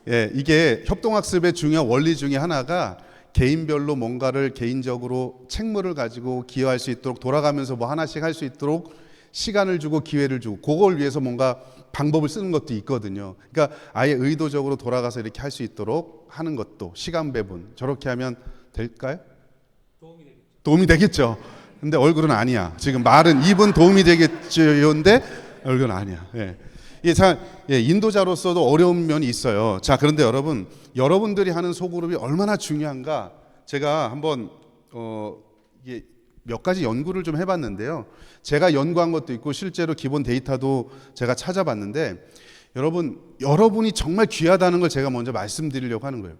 예, 이게 협동학습의 중요한 원리 중에 하나가 개인별로 뭔가를 개인적으로 책무를 가지고 기여할 수 있도록 돌아가면서 뭐 하나씩 할 수 있도록 시간을 주고 기회를 주고 그걸 위해서 뭔가 방법을 쓰는 것도 있거든요. 그러니까 아예 의도적으로 돌아가서 이렇게 할 수 있도록 하는 것도 시간 배분 저렇게 하면 될까요? 도움이 되겠죠. 근데 얼굴은 아니야. 지금 말은 입은 도움이 되겠죠인데 얼굴은 아니야. 예. 인도자로서도 어려운 면이 있어요. 자, 그런데 여러분들이 하는 소그룹이 얼마나 중요한가 제가 한번 이게 몇 가지 연구를 좀 해봤는데요. 제가 연구한 것도 있고 실제로 기본 데이터도 제가 찾아봤는데 여러분이 정말 귀하다는 걸 제가 먼저 말씀드리려고 하는 거예요.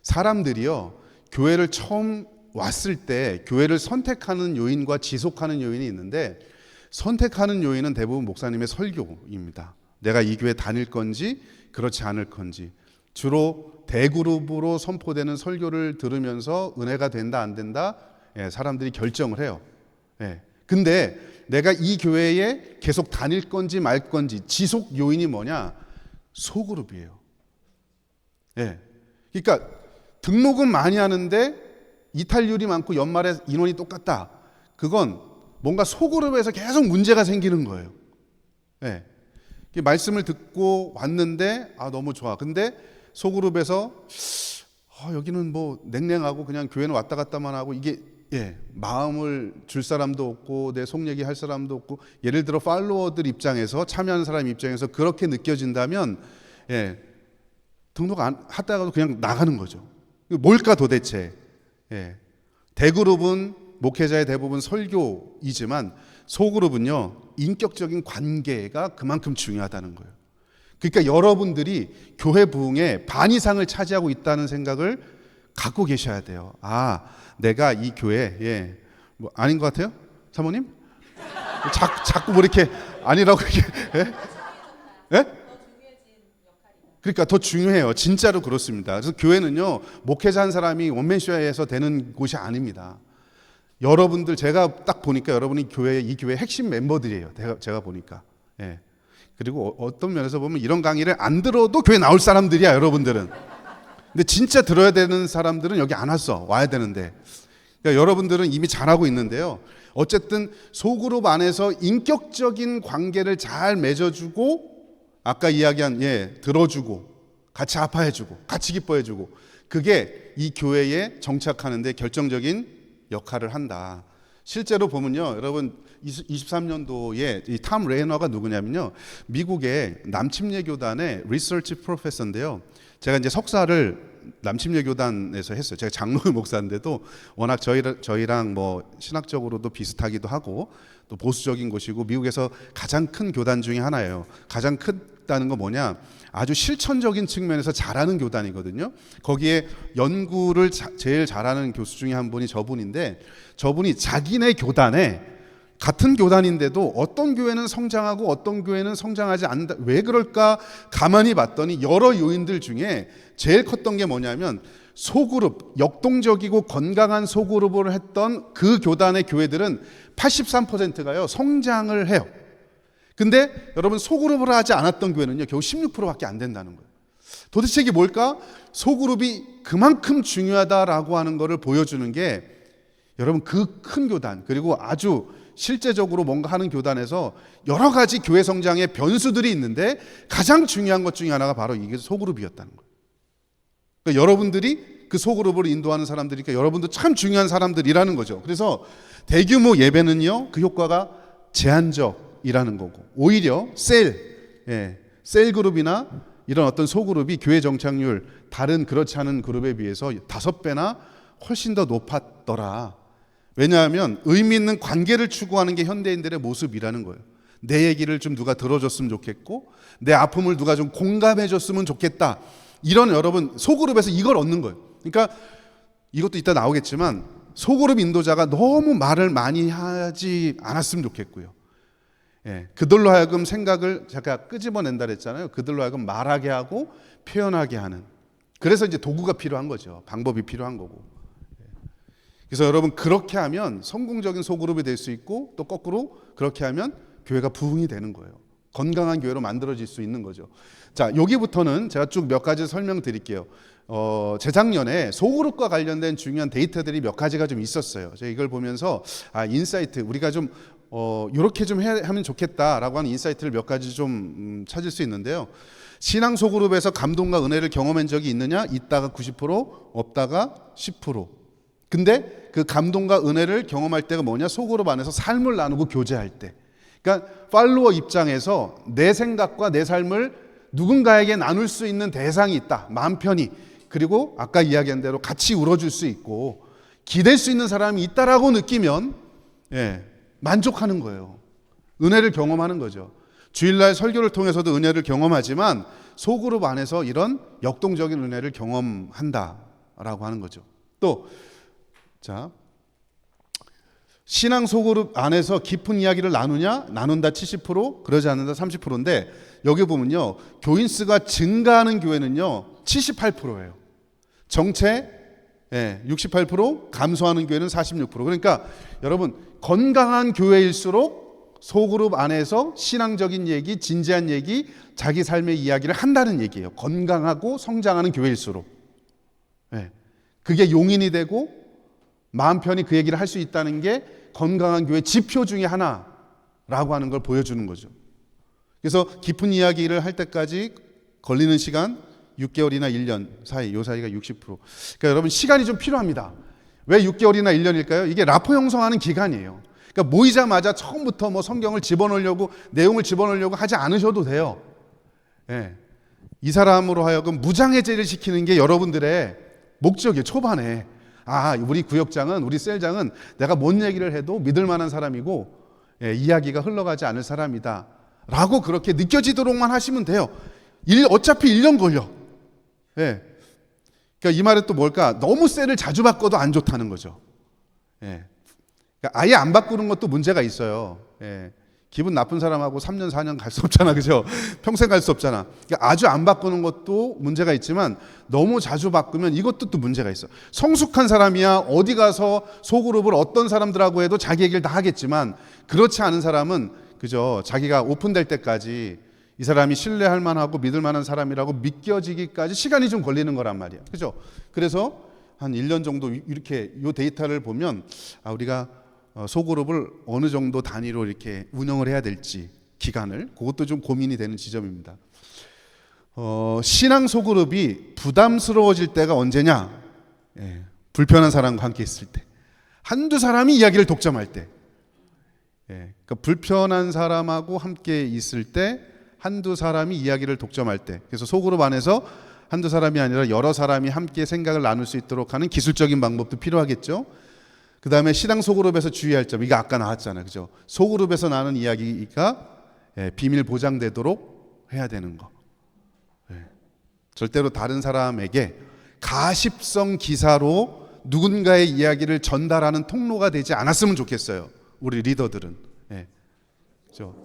사람들이요, 교회를 처음 왔을 때 교회를 선택하는 요인과 지속하는 요인이 있는데 선택하는 요인은 대부분 목사님의 설교입니다. 내가 이 교회 다닐 건지 그렇지 않을 건지 주로 대그룹으로 선포되는 설교를 들으면서 은혜가 된다 안 된다 사람들이 결정을 해요. 근데 내가 이 교회에 계속 다닐 건지 말 건지 지속 요인이 뭐냐? 소그룹이에요. 그러니까 등록은 많이 하는데 이탈률이 많고 연말에 인원이 똑같다. 그건 뭔가 소그룹에서 계속 문제가 생기는 거예요. 말씀을 듣고 왔는데 너무 좋아. 근데 소그룹에서 여기는 뭐 냉랭하고 그냥 교회는 왔다 갔다만 하고 이게 마음을 줄 사람도 없고 내 속 얘기 할 사람도 없고 예를 들어 팔로워들 입장에서 참여하는 사람 입장에서 그렇게 느껴진다면 등록 안 하다가도 그냥 나가는 거죠. 뭘까 도대체? 대그룹은 목회자의 대부분 설교이지만 소그룹은요 인격적인 관계가 그만큼 중요하다는 거예요. 그러니까 여러분들이 교회 부흥의 반 이상을 차지하고 있다는 생각을 갖고 계셔야 돼요. 내가 이 교회 뭐 아닌 것 같아요, 사모님? 자꾸 뭐 이렇게 아니라고 이렇게 그러니까 더 중요해요. 진짜로 그렇습니다. 그래서 교회는요 목회자 한 사람이 원맨쇼에서 되는 곳이 아닙니다. 여러분들 제가 딱 보니까 여러분이 이 교회 핵심 멤버들이에요. 제가 보니까. 그리고 어떤 면에서 보면 이런 강의를 안 들어도 교회 나올 사람들이야, 여러분들은. 근데 진짜 들어야 되는 사람들은 여기 안 왔어. 와야 되는데. 그러니까 여러분들은 이미 잘하고 있는데요. 어쨌든 소그룹 안에서 인격적인 관계를 잘 맺어주고 아까 이야기한 들어주고 같이 아파해주고 같이 기뻐해주고 그게 이 교회에 정착하는데 결정적인 역할을 한다. 실제로 보면요, 여러분 23년도에 이 탐 레이너가 누구냐면요, 미국의 남침례 교단의 리서치 프로페서인데요. 제가 이제 석사를 남침례 교단에서 했어요. 제가 장로의 목사인데도 워낙 저희랑 뭐 신학적으로도 비슷하기도 하고 또 보수적인 곳이고 미국에서 가장 큰 교단 중에 하나예요. 가장 큰 있다는 거 뭐냐? 아주 실천적인 측면에서 잘하는 교단이거든요. 거기에 연구를 제일 잘하는 교수 중에 한 분이 저분인데, 저분이 자기네 교단에, 같은 교단인데도 어떤 교회는 성장하고 어떤 교회는 성장하지 않는다. 왜 그럴까 가만히 봤더니 여러 요인들 중에 제일 컸던 게 뭐냐면, 소그룹, 역동적이고 건강한 소그룹을 했던 그 교단의 교회들은 83%가요 성장을 해요. 근데 여러분, 소그룹을 하지 않았던 교회는요 겨우 16%밖에 안 된다는 거예요. 도대체 이게 뭘까? 소그룹이 그만큼 중요하다라고 하는 것을 보여주는 게, 여러분, 그 큰 교단, 그리고 아주 실제적으로 뭔가 하는 교단에서 여러 가지 교회 성장의 변수들이 있는데 가장 중요한 것 중에 하나가 바로 이게 소그룹이었다는 거예요. 그러니까 여러분들이 그 소그룹을 인도하는 사람들이니까 여러분도 참 중요한 사람들이라는 거죠. 그래서 대규모 예배는요 그 효과가 제한적이라는 거고, 오히려 셀 그룹이나 이런 어떤 소그룹이 교회 정착률 다른 그렇지 않은 그룹에 비해서 5배나 훨씬 더 높았더라. 왜냐하면 의미 있는 관계를 추구하는 게 현대인들의 모습이라는 거예요. 내 얘기를 좀 누가 들어줬으면 좋겠고, 내 아픔을 누가 좀 공감해줬으면 좋겠다. 이런, 여러분, 소그룹에서 이걸 얻는 거예요. 그러니까 이것도 이따 나오겠지만 소그룹 인도자가 너무 말을 많이 하지 않았으면 좋겠고요. 그들로 하여금 생각을 제가 끄집어낸다 그랬잖아요. 그들로 하여금 말하게 하고 표현하게 하는. 그래서 이제 도구가 필요한 거죠. 방법이 필요한 거고. 그래서 여러분, 그렇게 하면 성공적인 소그룹이 될 수 있고, 또 거꾸로 그렇게 하면 교회가 부흥이 되는 거예요. 건강한 교회로 만들어질 수 있는 거죠. 자, 여기부터는 제가 쭉 몇 가지 설명드릴게요. 재작년에 소그룹과 관련된 중요한 데이터들이 몇 가지가 좀 있었어요. 제가 이걸 보면서 인사이트, 우리가 좀 이렇게 좀 하면 좋겠다라고 하는 인사이트를 몇 가지 좀 찾을 수 있는데요. 신앙 소그룹에서 감동과 은혜를 경험한 적이 있느냐? 있다가 90%, 없다가 10%. 근데 그 감동과 은혜를 경험할 때가 뭐냐? 소그룹 안에서 삶을 나누고 교제할 때. 그러니까 팔로워 입장에서 내 생각과 내 삶을 누군가에게 나눌 수 있는 대상이 있다. 마음 편히. 그리고 아까 이야기한 대로 같이 울어줄 수 있고 기댈 수 있는 사람이 있다라고 느끼면 만족하는 거예요. 은혜를 경험하는 거죠. 주일날 설교를 통해서도 은혜를 경험하지만 소그룹 안에서 이런 역동적인 은혜를 경험한다라고 하는 거죠. 또 자, 신앙 소그룹 안에서 깊은 이야기를 나눈다 70%, 그러지 않는다 30%인데 여기 보면요, 교인 수가 증가하는 교회는요 78%예요. 정체 68%, 감소하는 교회는 46%. 그러니까 여러분, 건강한 교회일수록 소그룹 안에서 신앙적인 얘기, 진지한 얘기, 자기 삶의 이야기를 한다는 얘기예요. 건강하고 성장하는 교회일수록. 그게 용인이 되고 마음 편히 그 얘기를 할 수 있다는 게 건강한 교회 지표 중에 하나라고 하는 걸 보여주는 거죠. 그래서 깊은 이야기를 할 때까지 걸리는 시간 6개월이나 1년 사이, 요 사이가 60%. 그러니까 여러분, 시간이 좀 필요합니다. 왜 6개월이나 1년일까요? 이게 라포 형성하는 기간이에요. 그러니까 모이자마자 처음부터 뭐 성경을 집어넣으려고, 내용을 집어넣으려고 하지 않으셔도 돼요. 이 사람으로 하여금 무장해제를 시키는 게 여러분들의 목적이에요. 초반에. 우리 구역장은, 우리 셀장은 내가 뭔 얘기를 해도 믿을 만한 사람이고 이야기가 흘러가지 않을 사람이다 라고 그렇게 느껴지도록만 하시면 돼요. 어차피 1년 걸려. 그러니까 이 말은 또 뭘까? 너무 셀을 자주 바꿔도 안 좋다는 거죠. 그러니까 아예 안 바꾸는 것도 문제가 있어요. 기분 나쁜 사람하고 3년 4년 갈 수 없잖아, 그죠? 평생 갈 수 없잖아. 그러니까 아주 안 바꾸는 것도 문제가 있지만 너무 자주 바꾸면 이것도 또 문제가 있어. 성숙한 사람이야 어디 가서 소그룹을 어떤 사람들하고 해도 자기 얘기를 다 하겠지만, 그렇지 않은 사람은 그죠, 자기가 오픈될 때까지 이 사람이 신뢰할 만하고 믿을 만한 사람이라고 믿겨지기까지 시간이 좀 걸리는 거란 말이야, 그죠? 그래서 한 1년 정도 이렇게 이 데이터를 보면 우리가 소그룹을 어느 정도 단위로 이렇게 운영을 해야 될지, 기간을, 그것도 좀 고민이 되는 지점입니다. 신앙 소그룹이 부담스러워질 때가 언제냐? 불편한 사람과 함께 있을 때, 한두 사람이 이야기를 독점할 때. 그러니까 불편한 사람하고 함께 있을 때, 한두 사람이 이야기를 독점할 때. 그래서 소그룹 안에서 한두 사람이 아니라 여러 사람이 함께 생각을 나눌 수 있도록 하는 기술적인 방법도 필요하겠죠. 그 다음에 신앙 소그룹에서 주의할 점, 이거 아까 나왔잖아요, 그죠? 소그룹에서 나눈 이야기가 비밀 보장되도록 해야 되는 거. 예. 절대로 다른 사람에게 가십성 기사로 누군가의 이야기를 전달하는 통로가 되지 않았으면 좋겠어요. 우리 리더들은. 예. 그렇죠?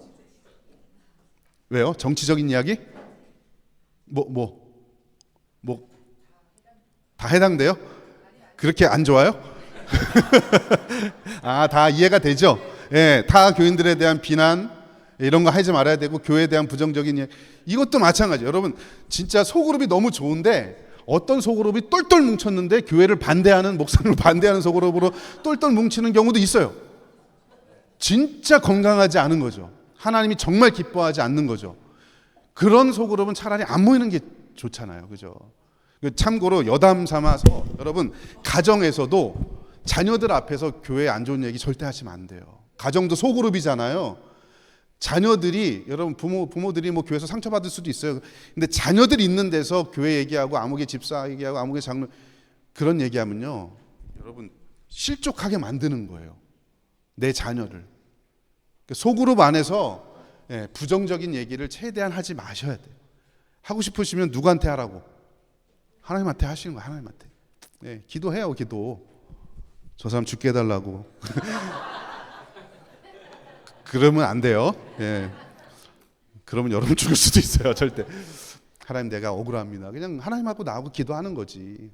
왜요? 정치적인 이야기? 다 해당돼요? 그렇게 안 좋아요? 다 이해가 되죠? 예, 타 교인들에 대한 비난 이런 거 하지 말아야 되고 교회에 대한 부정적인 이야기 이것도 마찬가지예요. 여러분 진짜 소그룹이 너무 좋은데 어떤 소그룹이 똘똘 뭉쳤는데 교회를 반대하는 목사님을 반대하는 소그룹으로 똘똘 뭉치는 경우도 있어요. 진짜 건강하지 않은 거죠. 하나님이 정말 기뻐하지 않는 거죠. 그런 소그룹은 차라리 안 모이는 게 좋잖아요. 그죠? 참고로 여담 삼아서 여러분 가정에서도 자녀들 앞에서 교회 안 좋은 얘기 절대 하시면 안 돼요. 가정도 소그룹이잖아요. 자녀들이 여러분 부모들이 뭐 교회에서 상처받을 수도 있어요. 근데 자녀들이 있는 데서 교회 얘기하고 아무개 집사 얘기하고 아무개 장로 그런 얘기하면요. 여러분 실족하게 만드는 거예요. 내 자녀를. 소그룹 안에서 부정적인 얘기를 최대한 하지 마셔야 돼요. 하고 싶으시면 누구한테 하라고? 하나님한테 하시는 거예요. 하나님한테. 기도해요. 기도. 저 사람 죽게 해달라고. 그러면 안 돼요. 그러면 여러분 죽을 수도 있어요. 절대. 하나님 내가 억울합니다. 그냥 하나님하고 나하고 기도하는 거지.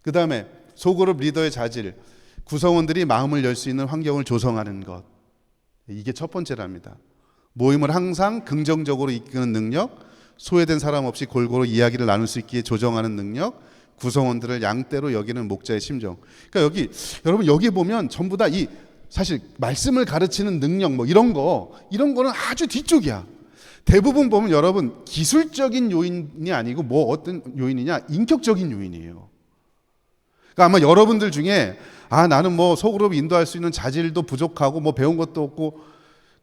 그 다음에 소그룹 리더의 자질. 구성원들이 마음을 열 수 있는 환경을 조성하는 것. 이게 첫 번째랍니다. 모임을 항상 긍정적으로 이끄는 능력, 소외된 사람 없이 골고루 이야기를 나눌 수 있게 조정하는 능력, 구성원들을 양떼로 여기는 목자의 심정. 그러니까 여러분 여기 보면 전부 다 이 사실 말씀을 가르치는 능력 뭐 이런 거는 아주 뒤쪽이야. 대부분 보면 여러분 기술적인 요인이 아니고 뭐 어떤 요인이냐? 인격적인 요인이에요. 그러니까 아마 여러분들 중에 나는 뭐 소그룹 인도할 수 있는 자질도 부족하고 뭐 배운 것도 없고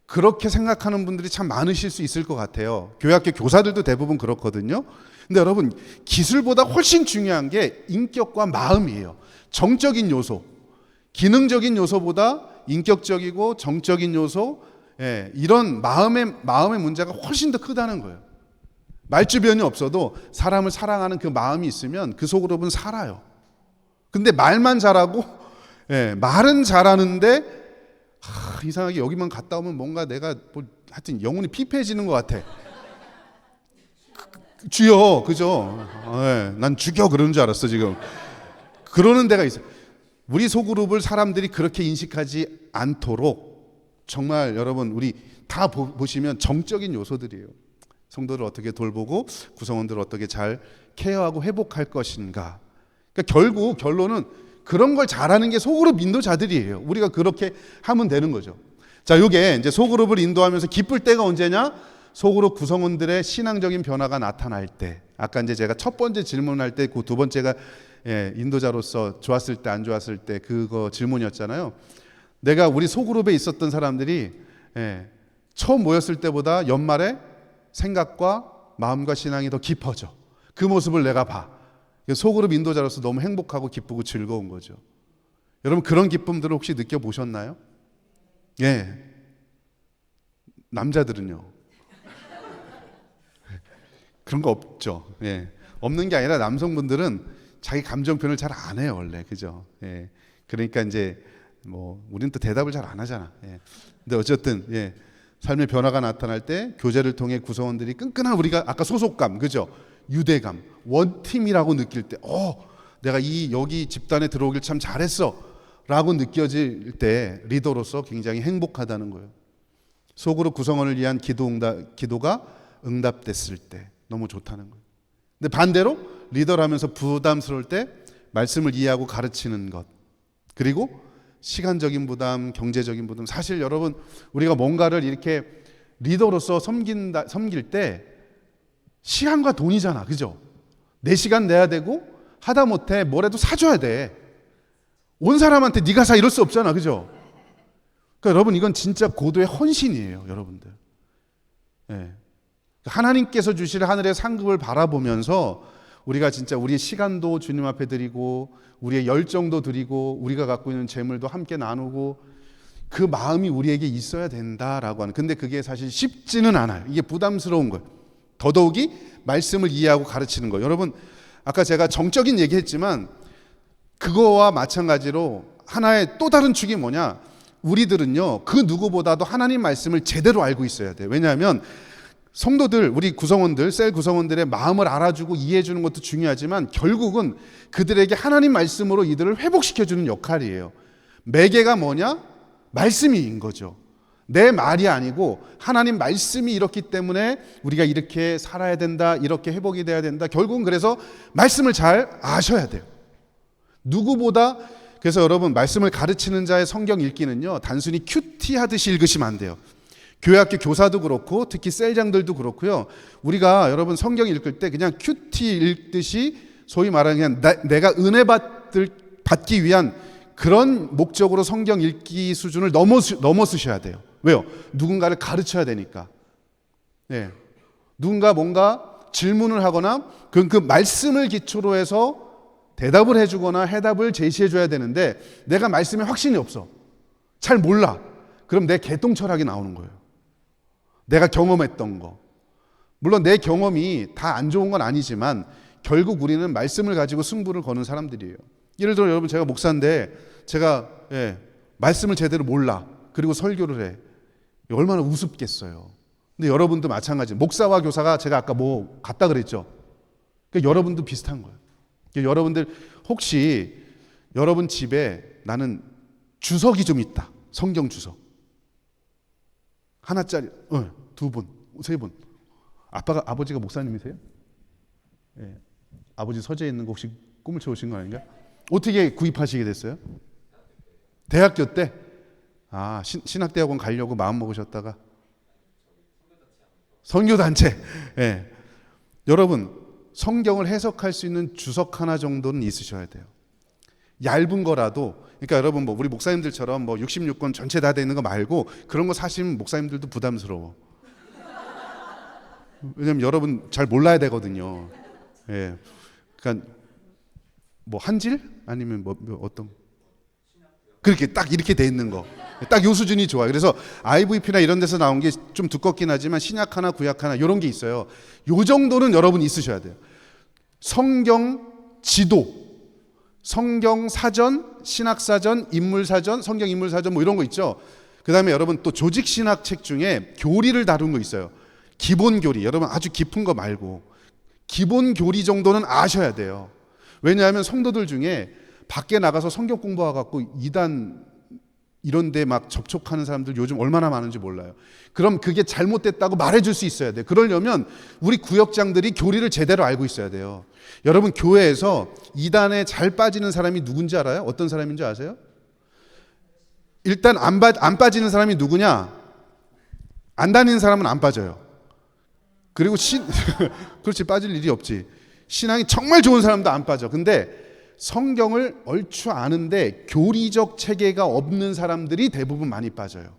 그렇게 생각하는 분들이 참 많으실 수 있을 것 같아요. 교회학교 교사들도 대부분 그렇거든요. 근데 여러분 기술보다 훨씬 중요한 게 인격과 마음이에요. 정적인 요소, 기능적인 요소보다 인격적이고 정적인 요소, 이런 마음의 문제가 훨씬 더 크다는 거예요. 말주변이 없어도 사람을 사랑하는 그 마음이 있으면 그 소그룹은 살아요. 근데 말만 잘하고 말은 잘하는데 이상하게 여기만 갔다 오면 뭔가 내가 하여튼 영혼이 피폐해지는 것 같아. 주여, 그죠? 난 죽여 그러는 줄 알았어 지금. 그러는 데가 있어요. 우리 소그룹을 사람들이 그렇게 인식하지 않도록 정말 여러분 우리 다 보시면 정적인 요소들이에요. 성도를 어떻게 돌보고 구성원들을 어떻게 잘 케어하고 회복할 것인가. 그러니까 결국 결론은 그런 걸 잘하는 게 소그룹 인도자들이에요. 우리가 그렇게 하면 되는 거죠. 자, 이게 이제 소그룹을 인도하면서 기쁠 때가 언제냐? 소그룹 구성원들의 신앙적인 변화가 나타날 때. 아까 이제 제가 첫 번째 질문할 때 그 두 번째가 인도자로서 좋았을 때 안 좋았을 때 그거 질문이었잖아요. 내가 우리 소그룹에 있었던 사람들이 처음 모였을 때보다 연말에 생각과 마음과 신앙이 더 깊어져. 그 모습을 내가 봐. 소그룹 인도자로서 너무 행복하고 기쁘고 즐거운 거죠. 여러분 그런 기쁨들을 혹시 느껴보셨나요? 남자들은요? 그런 거 없죠. 없는 게 아니라 남성분들은 자기 감정 표현을 잘 안 해요 원래. 그죠? 그러니까 이제 뭐 우리는 또 대답을 잘 안 하잖아. 근데 어쨌든 삶의 변화가 나타날 때 교제를 통해 구성원들이 끈끈한 우리가 아까 소속감, 그죠? 유대감, 원팀이라고 느낄 때, 내가 여기 집단에 들어오길 참 잘했어라고 느껴질 때 리더로서 굉장히 행복하다는 거예요. 소그룹 구성원을 위한 기도가 응답됐을 때 너무 좋다는 거예요. 근데 반대로 리더라면서 부담스러울 때 말씀을 이해하고 가르치는 것, 그리고 시간적인 부담, 경제적인 부담. 사실 여러분 우리가 뭔가를 이렇게 리더로서 섬길 때 시간과 돈이잖아. 그죠? 내 시간 내야 되고 하다못해 뭐라도 사줘야 돼. 온 사람한테 네가 사 이럴 수 없잖아. 그죠? 그러니까 여러분 이건 진짜 고도의 헌신이에요. 여러분들. 하나님께서 주실 하늘의 상급을 바라보면서 우리가 진짜 우리의 시간도 주님 앞에 드리고 우리의 열정도 드리고 우리가 갖고 있는 재물도 함께 나누고 그 마음이 우리에게 있어야 된다라고 하는. 근데 그게 사실 쉽지는 않아요. 이게 부담스러운 거예요. 더더욱이 말씀을 이해하고 가르치는 거예요. 여러분, 아까 제가 정적인 얘기했지만 그거와 마찬가지로 하나의 또 다른 축이 뭐냐, 우리들은요 그 누구보다도 하나님 말씀을 제대로 알고 있어야 돼요. 왜냐하면 성도들, 우리 구성원들, 셀 구성원들의 마음을 알아주고 이해해주는 것도 중요하지만 결국은 그들에게 하나님 말씀으로 이들을 회복시켜주는 역할이에요. 매개가 뭐냐? 말씀인 거죠. 내 말이 아니고 하나님 말씀이 이렇기 때문에 우리가 이렇게 살아야 된다, 이렇게 회복이 돼야 된다. 결국은 그래서 말씀을 잘 아셔야 돼요. 누구보다. 그래서 여러분, 말씀을 가르치는 자의 성경 읽기는요 단순히 큐티 하듯이 읽으시면 안 돼요. 교회학교 교사도 그렇고 특히 셀장들도 그렇고요, 우리가 여러분 성경 읽을 때 그냥 큐티 읽듯이 소위 말하는 그냥 내가 은혜 받기 위한 그런 목적으로 성경 읽기 수준을 넘어서셔야 돼요. 왜요? 누군가를 가르쳐야 되니까. 네. 누군가 뭔가 질문을 하거나 그 말씀을 기초로 해서 대답을 해주거나 해답을 제시해줘야 되는데 내가 말씀에 확신이 없어, 잘 몰라. 그럼 내 개똥철학이 나오는 거예요. 내가 경험했던 거. 물론 내 경험이 다 안 좋은 건 아니지만 결국 우리는 말씀을 가지고 승부를 거는 사람들이에요. 예를 들어 여러분, 제가 목사인데 제가 말씀을 제대로 몰라. 그리고 설교를 해. 얼마나 우습겠어요. 근데 여러분도 마찬가지. 목사와 교사가 제가 아까 뭐 같다 그랬죠. 그러니까 여러분도 비슷한 거예요. 그러니까 여러분들 혹시 여러분 집에 나는 주석이 좀 있다. 성경 주석. 하나짜리, 두 분, 세 분. 아버지가 목사님이세요? 예. 아버지 서재에 있는 거 혹시 꿈을 채우신 거 아닌가? 어떻게 구입하시게 됐어요? 대학교 때? 신학대학원 가려고 마음 먹으셨다가 선교단체. 예. 여러분, 성경을 해석할 수 있는 주석 하나 정도는 있으셔야 돼요. 얇은 거라도. 그러니까 여러분, 뭐 우리 목사님들처럼 뭐 66권 전체 다 돼 있는 거 말고 그런 거 사시면 목사님들도 부담스러워. 왜냐면 여러분 잘 몰라야 되거든요. 예. 그러니까 뭐 한질 아니면 뭐 어떤 그렇게 딱 이렇게 돼 있는 거. 딱 요 수준이 좋아요. 그래서 IVP나 이런 데서 나온 게 좀 두껍긴 하지만 신약 하나 구약 하나 이런 게 있어요. 요 정도는 여러분 있으셔야 돼요. 성경 지도, 성경 사전, 신학 사전, 인물 사전, 성경 인물 사전 뭐 이런 거 있죠. 그다음에 여러분 또 조직 신학 책 중에 교리를 다룬 거 있어요. 기본 교리. 여러분 아주 깊은 거 말고 기본 교리 정도는 아셔야 돼요. 왜냐하면 성도들 중에 밖에 나가서 성경 공부하 갖고 이단 이런 데 막 접촉하는 사람들 요즘 얼마나 많은지 몰라요. 그럼 그게 잘못됐다고 말해줄 수 있어야 돼요. 그러려면 우리 구역장들이 교리를 제대로 알고 있어야 돼요. 여러분, 교회에서 이단에 잘 빠지는 사람이 누군지 알아요? 어떤 사람인지 아세요? 일단 안 빠지는 사람이 누구냐? 안 다니는 사람은 안 빠져요. 그리고 그렇지, 빠질 일이 없지. 신앙이 정말 좋은 사람도 안 빠져. 근데 성경을 얼추 아는데 교리적 체계가 없는 사람들이 대부분 많이 빠져요.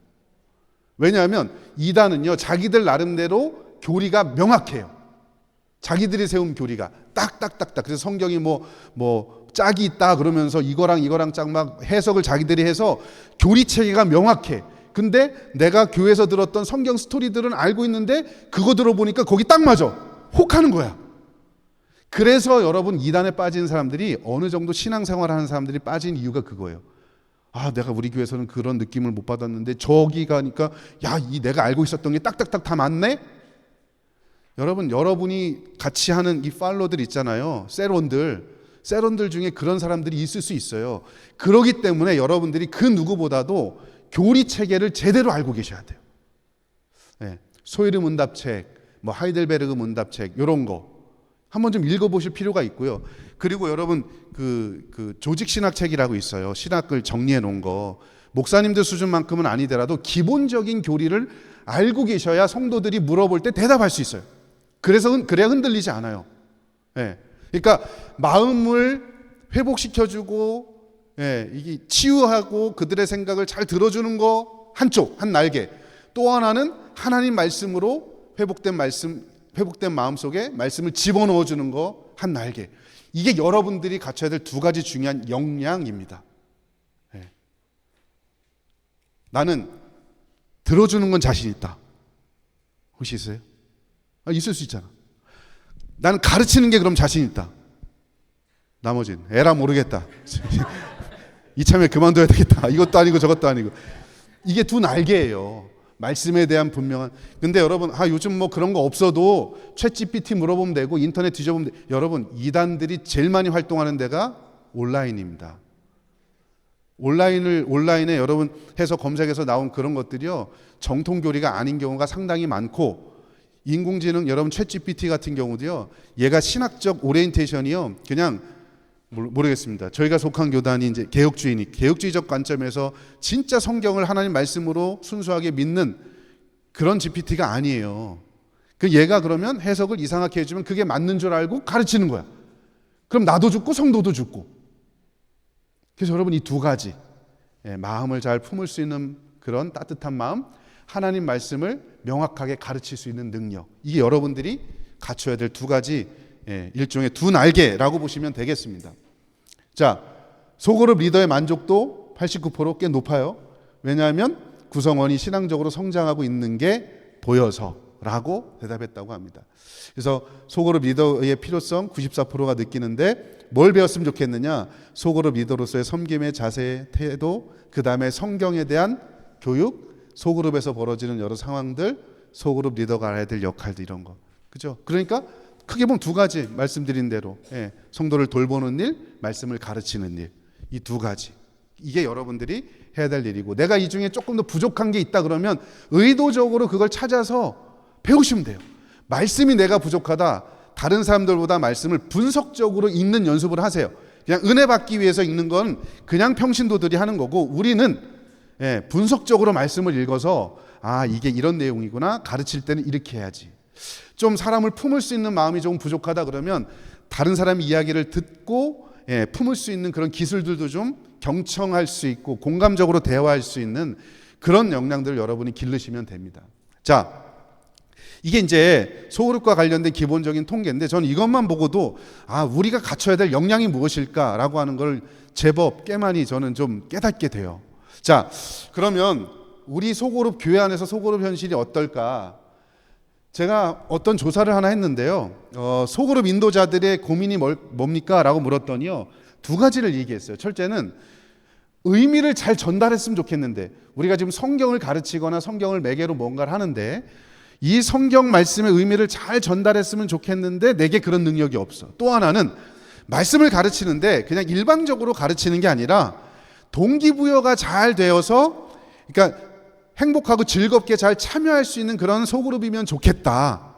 왜냐하면 이단은요 자기들 나름대로 교리가 명확해요. 자기들이 세운 교리가 딱딱딱딱. 그래서 성경이 뭐 짝이 있다 그러면서 이거랑 짝 막 해석을 자기들이 해서 교리 체계가 명확해. 근데 내가 교회에서 들었던 성경 스토리들은 알고 있는데 그거 들어보니까 거기 딱 맞아. 혹하는 거야. 그래서 여러분, 이단에 빠진 사람들이 어느 정도 신앙생활하는 사람들이 빠진 이유가 그거예요. 내가 우리 교회에서는 그런 느낌을 못 받았는데 저기 가니까 이 내가 알고 있었던 게 딱딱딱 다 맞네? 여러분이 같이 하는 이 팔로들 있잖아요. 세론들 중에 그런 사람들이 있을 수 있어요. 그러기 때문에 여러분들이 그 누구보다도 교리 체계를 제대로 알고 계셔야 돼요. 네. 소이르 문답책, 뭐 하이델베르그 문답책 이런 거 한번 좀 읽어보실 필요가 있고요. 그리고 여러분 그 조직 신학 책이라고 있어요. 신학을 정리해 놓은 거. 목사님들 수준만큼은 아니더라도 기본적인 교리를 알고 계셔야 성도들이 물어볼 때 대답할 수 있어요. 그래야 흔들리지 않아요. 예. 그러니까 마음을 회복시켜주고, 이게 치유하고 그들의 생각을 잘 들어주는 거 한쪽, 한 날개. 또 하나는 하나님 말씀으로 회복된 마음 속에 말씀을 집어넣어 주는 거 한 날개. 이게 여러분들이 갖춰야 될 두 가지 중요한 역량입니다. 나는 들어주는 건 자신 있다. 혹시 있어요? 있을 수 있잖아. 나는 가르치는 게 그럼 자신 있다. 나머지는 에라 모르겠다. 이참에 그만둬야 되겠다. 이것도 아니고 저것도 아니고. 이게 두 날개예요. 말씀에 대한 분명한. 근데 여러분, 요즘 뭐 그런 거 없어도 챗GPT 물어보면 되고 인터넷 뒤져보면 돼. 여러분, 이단들이 제일 많이 활동하는 데가 온라인입니다. 온라인에 여러분 해서 검색해서 나온 그런 것들이요, 정통 교리가 아닌 경우가 상당히 많고, 인공지능 여러분 챗GPT 같은 경우도요, 얘가 신학적 오리엔테이션이요, 그냥 모르겠습니다. 저희가 속한 교단이 이제 개혁주의적 관점에서 진짜 성경을 하나님 말씀으로 순수하게 믿는 그런 GPT가 아니에요. 그 얘가 그러면 해석을 이상하게 해주면 그게 맞는 줄 알고 가르치는 거야. 그럼 나도 죽고 성도도 죽고. 그래서 여러분, 이 두 가지, 마음을 잘 품을 수 있는 그런 따뜻한 마음, 하나님 말씀을 명확하게 가르칠 수 있는 능력, 이게 여러분들이 갖춰야 될 두 가지, 일종의 두 날개라고 보시면 되겠습니다. 자, 소그룹 리더의 만족도 89% 꽤 높아요. 왜냐하면 구성원이 신앙적으로 성장하고 있는 게 보여서라고 대답했다고 합니다. 그래서 소그룹 리더의 필요성 94%가 느끼는데, 뭘 배웠으면 좋겠느냐? 소그룹 리더로서의 섬김의 자세, 태도, 그 다음에 성경에 대한 교육, 소그룹에서 벌어지는 여러 상황들, 소그룹 리더가 알아야 될 역할들, 이런 거. 그죠? 그러니까 크게 보면 두 가지, 말씀드린 대로 성도를 돌보는 일, 말씀을 가르치는 일, 이 두 가지, 이게 여러분들이 해야 될 일이고, 내가 이 중에 조금 더 부족한 게 있다 그러면 의도적으로 그걸 찾아서 배우시면 돼요. 말씀이 내가 부족하다, 다른 사람들보다 말씀을 분석적으로 읽는 연습을 하세요. 그냥 은혜 받기 위해서 읽는 건 그냥 평신도들이 하는 거고, 우리는 분석적으로 말씀을 읽어서 이게 이런 내용이구나, 가르칠 때는 이렇게 해야지. 좀 사람을 품을 수 있는 마음이 조금 부족하다 그러면 다른 사람 이야기를 듣고 품을 수 있는 그런 기술들도 좀 경청할 수 있고 공감적으로 대화할 수 있는 그런 역량들을 여러분이 기르시면 됩니다. 자, 이게 이제 소그룹과 관련된 기본적인 통계인데, 저는 이것만 보고도 우리가 갖춰야 될 역량이 무엇일까라고 하는 걸 제법 꽤 많이 저는 좀 깨닫게 돼요. 자, 그러면 우리 소그룹, 교회 안에서 소그룹 현실이 어떨까? 제가 어떤 조사를 하나 했는데요, 소그룹 인도자들의 고민이 뭡니까? 라고 물었더니요, 두 가지를 얘기했어요. 첫째는 의미를 잘 전달했으면 좋겠는데, 우리가 지금 성경을 가르치거나 성경을 매개로 뭔가를 하는데 이 성경 말씀의 의미를 잘 전달했으면 좋겠는데 내게 그런 능력이 없어. 또 하나는 말씀을 가르치는데 그냥 일방적으로 가르치는 게 아니라 동기부여가 잘 되어서, 그러니까 행복하고 즐겁게 잘 참여할 수 있는 그런 소그룹이면 좋겠다.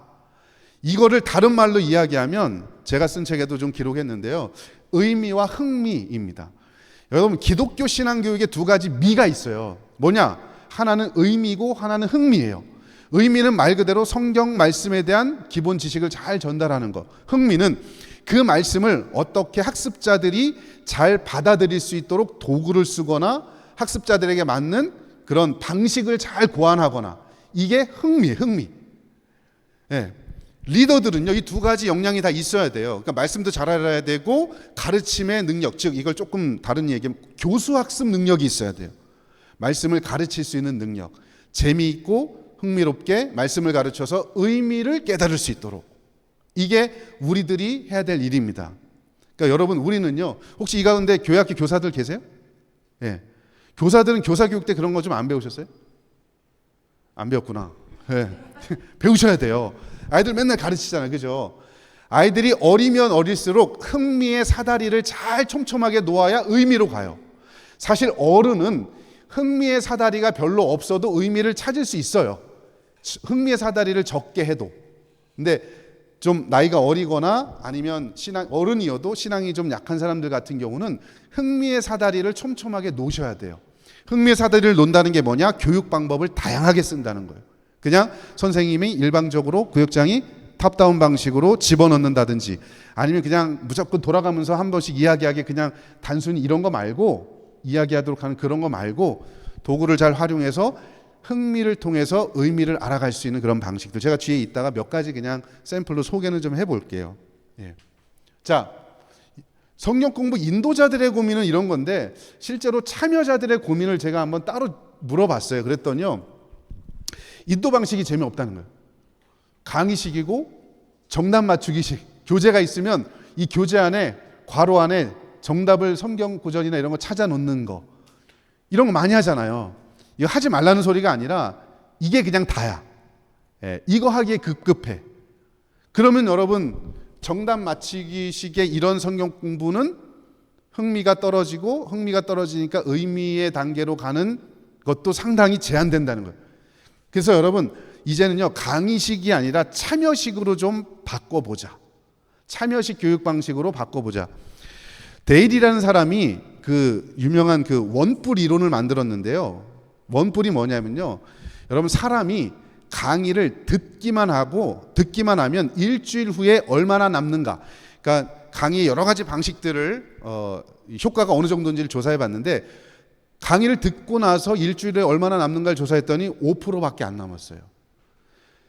이거를 다른 말로 이야기하면, 제가 쓴 책에도 좀 기록했는데요, 의미와 흥미입니다. 여러분, 기독교 신앙교육에 두 가지 미가 있어요. 뭐냐? 하나는 의미고 하나는 흥미예요. 의미는 말 그대로 성경 말씀에 대한 기본 지식을 잘 전달하는 것. 흥미는 그 말씀을 어떻게 학습자들이 잘 받아들일 수 있도록 도구를 쓰거나 학습자들에게 맞는 그런 방식을 잘 고안하거나, 이게 흥미. 리더들은요, 이 두 가지 역량이 다 있어야 돼요. 그러니까 말씀도 잘 알아야 되고, 가르침의 능력, 즉 이걸 조금 다른 얘기하면 교수학습 능력이 있어야 돼요. 말씀을 가르칠 수 있는 능력, 재미있고 흥미롭게 말씀을 가르쳐서 의미를 깨달을 수 있도록, 이게 우리들이 해야 될 일입니다. 그러니까 여러분, 우리는요, 혹시 이 가운데 교회학교 교사들 계세요? 교사들은 교사교육 때 그런 거 좀 안 배우셨어요? 안 배웠구나. 배우셔야 돼요. 아이들 맨날 가르치잖아요, 그죠? 아이들이 어리면 어릴수록 흥미의 사다리를 잘 촘촘하게 놓아야 의미로 가요. 사실 어른은 흥미의 사다리가 별로 없어도 의미를 찾을 수 있어요. 흥미의 사다리를 적게 해도. 근데 좀 나이가 어리거나 아니면 어른이어도 신앙이 좀 약한 사람들 같은 경우는 흥미의 사다리를 촘촘하게 놓으셔야 돼요. 흥미의 사다리를 놓는다는 게 뭐냐? 교육 방법을 다양하게 쓴다는 거예요. 그냥 선생님이 일방적으로 구역장이 탑다운 방식으로 집어넣는다든지, 아니면 그냥 무조건 돌아가면서 한 번씩 이야기하게 그냥 단순히 이런 거 말고, 이야기하도록 하는 그런 거 말고, 도구를 잘 활용해서 흥미를 통해서 의미를 알아갈 수 있는 그런 방식들, 제가 뒤에 있다가 몇 가지 그냥 샘플로 소개는 좀 해볼게요. 자, 성경 공부 인도자들의 고민은 이런 건데 실제로 참여자들의 고민을 제가 한번 따로 물어봤어요. 그랬더니요, 인도 방식이 재미없다는 거예요. 강의식이고 정답 맞추기식, 교재가 있으면 이 교재 안에 괄호 안에 정답을 성경 구절이나 이런 거 찾아 놓는 거, 이런 거 많이 하잖아요. 이거 하지 말라는 소리가 아니라 이게 그냥 다야. 이거 하기에 급급해. 그러면 여러분, 정답 맞히기식의 이런 성경 공부는 흥미가 떨어지니까 의미의 단계로 가는 것도 상당히 제한된다는 거예요. 그래서 여러분, 이제는요, 강의식이 아니라 참여식으로 좀 바꿔보자. 참여식 교육 방식으로 바꿔보자. 데일이라는 사람이 그 유명한 그 원뿔 이론을 만들었는데요. 원뿔이 뭐냐면요, 여러분, 사람이 강의를 듣기만 하면 일주일 후에 얼마나 남는가. 그러니까 강의의 여러 가지 방식들을 효과가 어느 정도인지를 조사해 봤는데, 강의를 듣고 나서 일주일에 얼마나 남는가를 조사했더니 5%밖에 안 남았어요.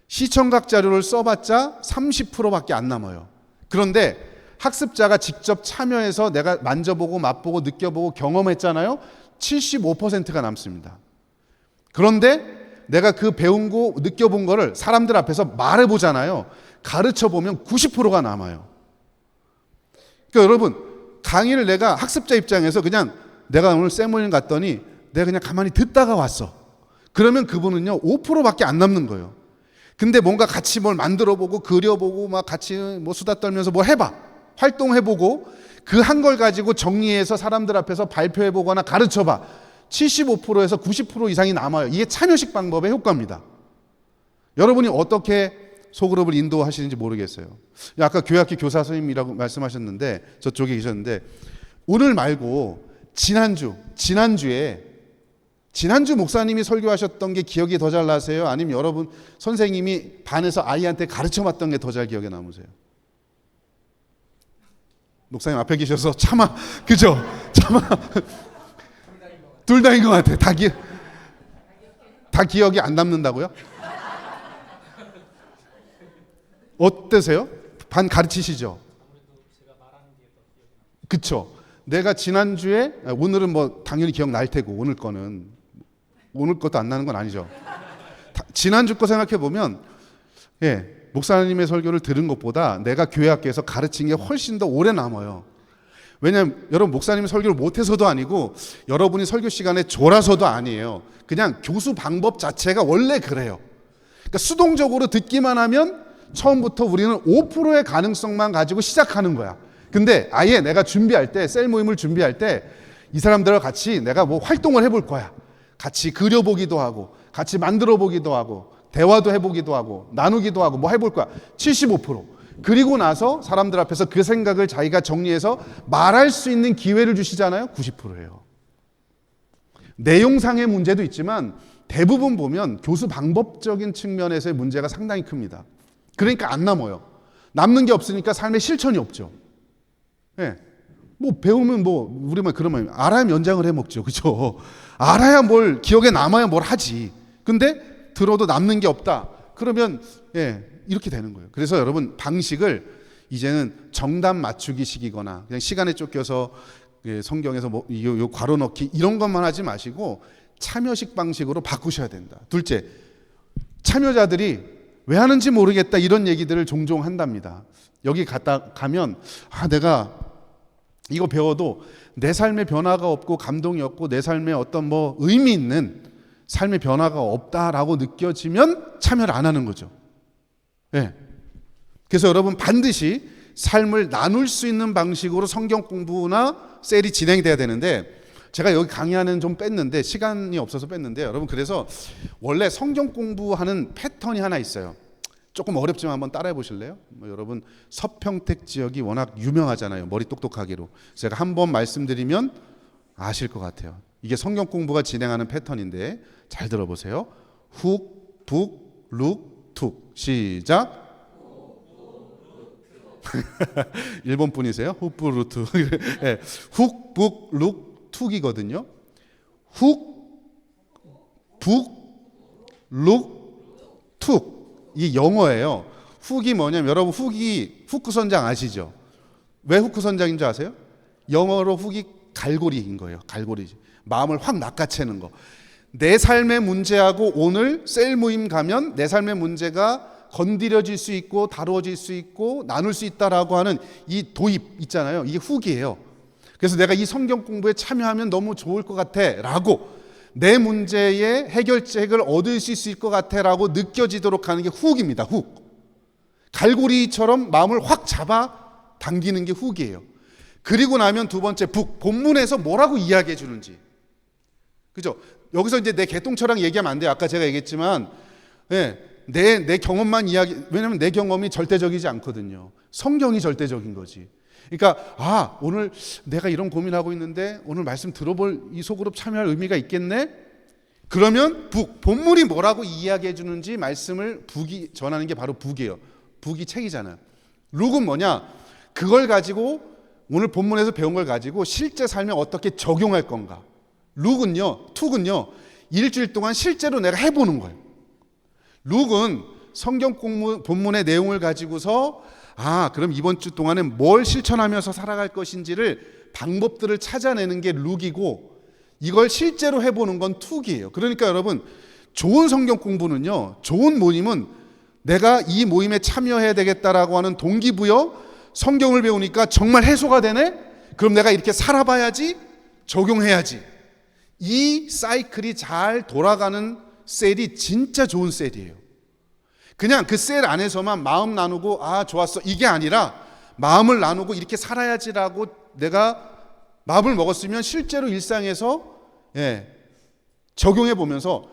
시청각 자료를 써봤자 30%밖에 안 남아요. 그런데 학습자가 직접 참여해서 내가 만져보고 맛보고 느껴보고 경험했잖아요. 75%가 남습니다. 그런데 내가 그 배운 거 느껴본 거를 사람들 앞에서 말해보잖아요. 가르쳐보면 90%가 남아요. 그러니까 여러분, 강의를 내가 학습자 입장에서 그냥 내가 오늘 세모님 갔더니 내가 그냥 가만히 듣다가 왔어. 그러면 그분은요 5%밖에 안 남는 거예요. 근데 뭔가 같이 뭘 만들어보고 그려보고 막 같이 뭐 수다 떨면서 뭐 해봐, 활동해보고 그 한 걸 가지고 정리해서 사람들 앞에서 발표해보거나 가르쳐봐. 75%에서 90% 이상이 남아요. 이게 참여식 방법의 효과입니다. 여러분이 어떻게 소그룹을 인도하시는지 모르겠어요. 아까 교회학교 교사 선생님이라고 말씀하셨는데 저쪽에 계셨는데, 오늘 말고 지난주에 목사님이 설교하셨던 게 기억이 더 잘 나세요? 아니면 여러분 선생님이 반에서 아이한테 가르쳐봤던 게 더 잘 기억에 남으세요? 목사님 앞에 계셔서 차마, 그죠? 차마 둘 다인 것 같아요. 다 기억이 안 남는다고요? 어떠세요? 반 가르치시죠? 그쵸? 내가 지난주에, 오늘은 뭐 당연히 기억날 테고, 오늘 것도 안 나는 건 아니죠. 지난주 거 생각해 보면, 목사님의 설교를 들은 것보다 내가 교회 학교에서 가르친 게 훨씬 더 오래 남아요. 왜냐하면 여러분, 목사님이 설교를 못해서도 아니고 여러분이 설교 시간에 졸아서도 아니에요. 그냥 교수 방법 자체가 원래 그래요. 그러니까 수동적으로 듣기만 하면 처음부터 우리는 5%의 가능성만 가지고 시작하는 거야. 근데 아예 내가 준비할 때, 셀 모임을 준비할 때 이 사람들과 같이 내가 뭐 활동을 해볼 거야. 같이 그려보기도 하고, 같이 만들어보기도 하고, 대화도 해보기도 하고, 나누기도 하고, 뭐 해볼 거야. 75%. 그리고 나서 사람들 앞에서 그 생각을 자기가 정리해서 말할 수 있는 기회를 주시잖아요. 90%예요. 내용상의 문제도 있지만 대부분 보면 교수 방법적인 측면에서의 문제가 상당히 큽니다. 그러니까 안 남아요. 남는 게 없으니까 삶의 실천이 없죠. 뭐 배우면 뭐 우리만 그러면 알아야 연장을 해 먹죠. 그죠? 알아야 뭘 기억에 남아야 뭘 하지. 근데 들어도 남는 게 없다. 그러면 이렇게 되는 거예요. 그래서 여러분, 방식을 이제는 정답 맞추기식이거나 그냥 시간에 쫓겨서 성경에서 뭐 요 괄호 넣기 이런 것만 하지 마시고 참여식 방식으로 바꾸셔야 된다. 둘째, 참여자들이 왜 하는지 모르겠다 이런 얘기들을 종종 한답니다. 여기 가면 내가 이거 배워도 내 삶의 변화가 없고 감동이 없고 내 삶에 어떤 뭐 의미 있는 삶의 변화가 없다라고 느껴지면 참여를 안 하는 거죠. 그래서 여러분, 반드시 삶을 나눌 수 있는 방식으로 성경 공부나 셀이 진행이 돼야 되는데, 제가 여기 강의하는 좀 뺐는데 시간이 없어서 뺐는데, 여러분, 그래서 원래 성경 공부하는 패턴이 하나 있어요. 조금 어렵지만 한번 따라해 보실래요? 여러분, 서평택 지역이 워낙 유명하잖아요. 머리 똑똑하기로. 제가 한번 말씀드리면 아실 것 같아요. 이게 성경 공부가 진행하는 패턴인데 잘 들어보세요. 훅, 북, 룩, 툭. 시작. 일본 분이세요? 훅북루투. 훅북룩 툭이거든요. 훅, 북, 룩, 툭. 이게 영어예요. 훅이 뭐냐면, 여러분, 후크 선장 아시죠? 왜 후크 선장인 줄 아세요? 영어로 훅이 갈고리인 거예요. 갈고리. 마음을 확 낚아채는 거. 내 삶의 문제하고 오늘 셀 모임 가면 내 삶의 문제가 건드려질 수 있고 다루어질 수 있고 나눌 수 있다라고 하는 이 도입 있잖아요. 이게 훅이에요. 그래서 내가 이 성경 공부에 참여하면 너무 좋을 것 같아 라고, 내 문제의 해결책을 얻을 수 있을 것 같아 라고 느껴지도록 하는 게 훅입니다. 훅. 갈고리처럼 마음을 확 잡아 당기는 게 훅이에요. 그리고 나면 두 번째 북, 본문에서 뭐라고 이야기해 주는지. 그죠? 여기서 이제 내 개똥처럼 얘기하면 안 돼요. 아까 제가 얘기했지만, 내 경험만 왜냐면 내 경험이 절대적이지 않거든요. 성경이 절대적인 거지. 그러니까 오늘 내가 이런 고민하고 있는데 오늘 말씀 들어볼 이 소그룹 참여할 의미가 있겠네. 그러면 본문이 뭐라고 이야기해 주는지 말씀을 북이 전하는 게 바로 북이에요. 북이 책이잖아요. 룩은 뭐냐? 그걸 가지고 오늘 본문에서 배운 걸 가지고 실제 삶에 어떻게 적용할 건가. 툭은요 일주일 동안 실제로 내가 해보는 거예요. 룩은 성경 본문의 내용을 가지고서 그럼 이번 주 동안은 뭘 실천하면서 살아갈 것인지를 방법들을 찾아내는 게 룩이고, 이걸 실제로 해보는 건 툭이에요. 그러니까 여러분, 좋은 성경 공부는요, 좋은 모임은 내가 이 모임에 참여해야 되겠다라고 하는 동기부여, 성경을 배우니까 정말 해소가 되네? 그럼 내가 이렇게 살아봐야지, 적용해야지. 이 사이클이 잘 돌아가는 셀이 진짜 좋은 셀이에요. 그냥 그 셀 안에서만 마음 나누고 좋았어 이게 아니라, 마음을 나누고 이렇게 살아야지라고 내가 마음을 먹었으면 실제로 일상에서 적용해 보면서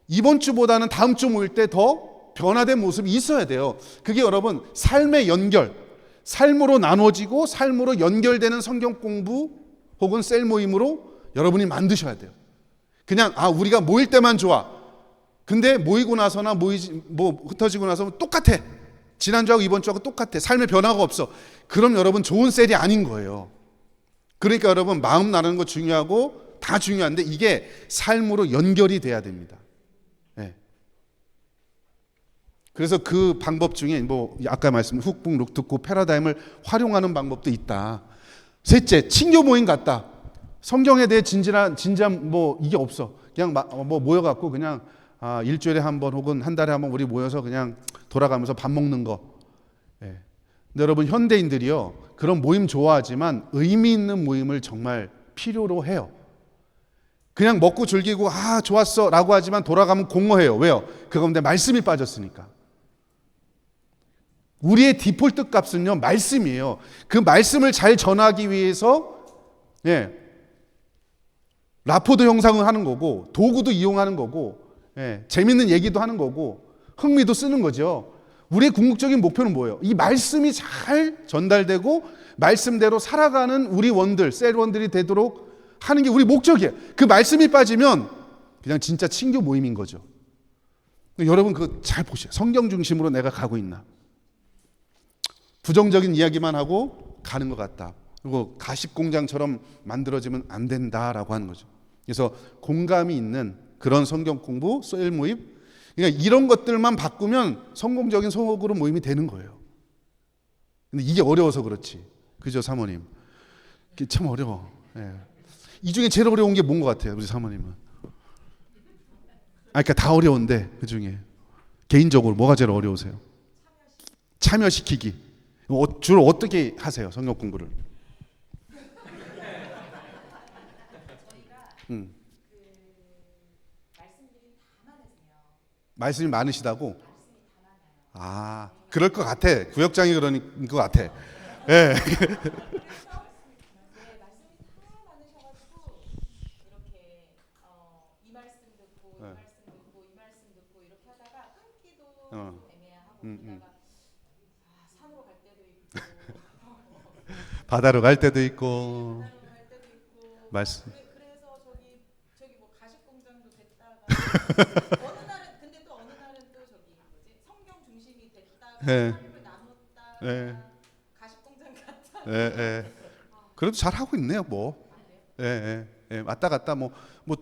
이번 주보다는 다음 주 모일 때 더 변화된 모습이 있어야 돼요. 그게 여러분 삶의 연결, 삶으로 나눠지고 삶으로 연결되는 성경 공부 혹은 셀 모임으로 여러분이 만드셔야 돼요. 그냥 우리가 모일 때만 좋아. 근데 모이고 나서나 흩어지고 나서 똑같아. 지난주하고 이번 주하고 똑같아. 삶의 변화가 없어. 그럼 여러분 좋은 셀이 아닌 거예요. 그러니까 여러분 마음 나누는 거 중요하고 다 중요한데 이게 삶으로 연결이 돼야 됩니다. 그래서 그 방법 중에 아까 말씀 훅북 룩 듣고 패러다임을 활용하는 방법도 있다. 셋째, 친교 모임 같다. 성경에 대해 진지한 이게 없어. 그냥 모여갖고 그냥 일주일에 한 번 혹은 한 달에 한 번 우리 모여서 그냥 돌아가면서 밥 먹는 거. 근데 여러분 현대인들이요 그런 모임 좋아하지만 의미 있는 모임을 정말 필요로 해요. 그냥 먹고 즐기고 좋았어 라고 하지만 돌아가면 공허해요. 왜요? 그 가운데 말씀이 빠졌으니까. 우리의 디폴트 값은요 말씀이에요. 그 말씀을 잘 전하기 위해서 라포도 형상을 하는 거고, 도구도 이용하는 거고, 재밌는 얘기도 하는 거고, 흥미도 쓰는 거죠. 우리의 궁극적인 목표는 뭐예요? 이 말씀이 잘 전달되고 말씀대로 살아가는 우리 셀원들이 되도록 하는 게 우리 목적이에요. 그 말씀이 빠지면 그냥 진짜 친교 모임인 거죠. 여러분 그거 잘 보세요. 성경 중심으로 내가 가고 있나? 부정적인 이야기만 하고 가는 것 같다. 그리고 가십공장처럼 만들어지면 안 된다라고 하는 거죠. 그래서 공감이 있는 그런 성경 공부, 셀 모임, 그러니까 이런 것들만 바꾸면 성공적인 소그룹 모임이 되는 거예요. 근데 이게 어려워서 그렇지. 그죠, 사모님? 이게 참 어려워. 이 중에 제일 어려운 게 뭔 것 같아요, 우리 사모님은? 그러니까 다 어려운데 그 중에 개인적으로 뭐가 제일 어려우세요? 참여시키기. 주로 어떻게 하세요, 성경 공부를? 말씀이 많으시다고? 그럴 것 같아. 구역장이 그러는 것 같아. 말씀이 다 많으셔가지고 이렇게 이 말씀 듣고 이 말씀 듣고 이 말씀 듣고 이렇게 하다가 끊기도 좀 애매하고 그러다가 산으로 갈 때도 있고 바다로 갈 때도 있고 말씀. 그래서 저기 뭐 가십공장도 됐다가 어느 날은 또 저기 성경 중심이 됐다가 삶을 나눴다가 가십공장 갔다. 그래도 잘 하고 있네요, 뭐. 왔다 갔다 뭐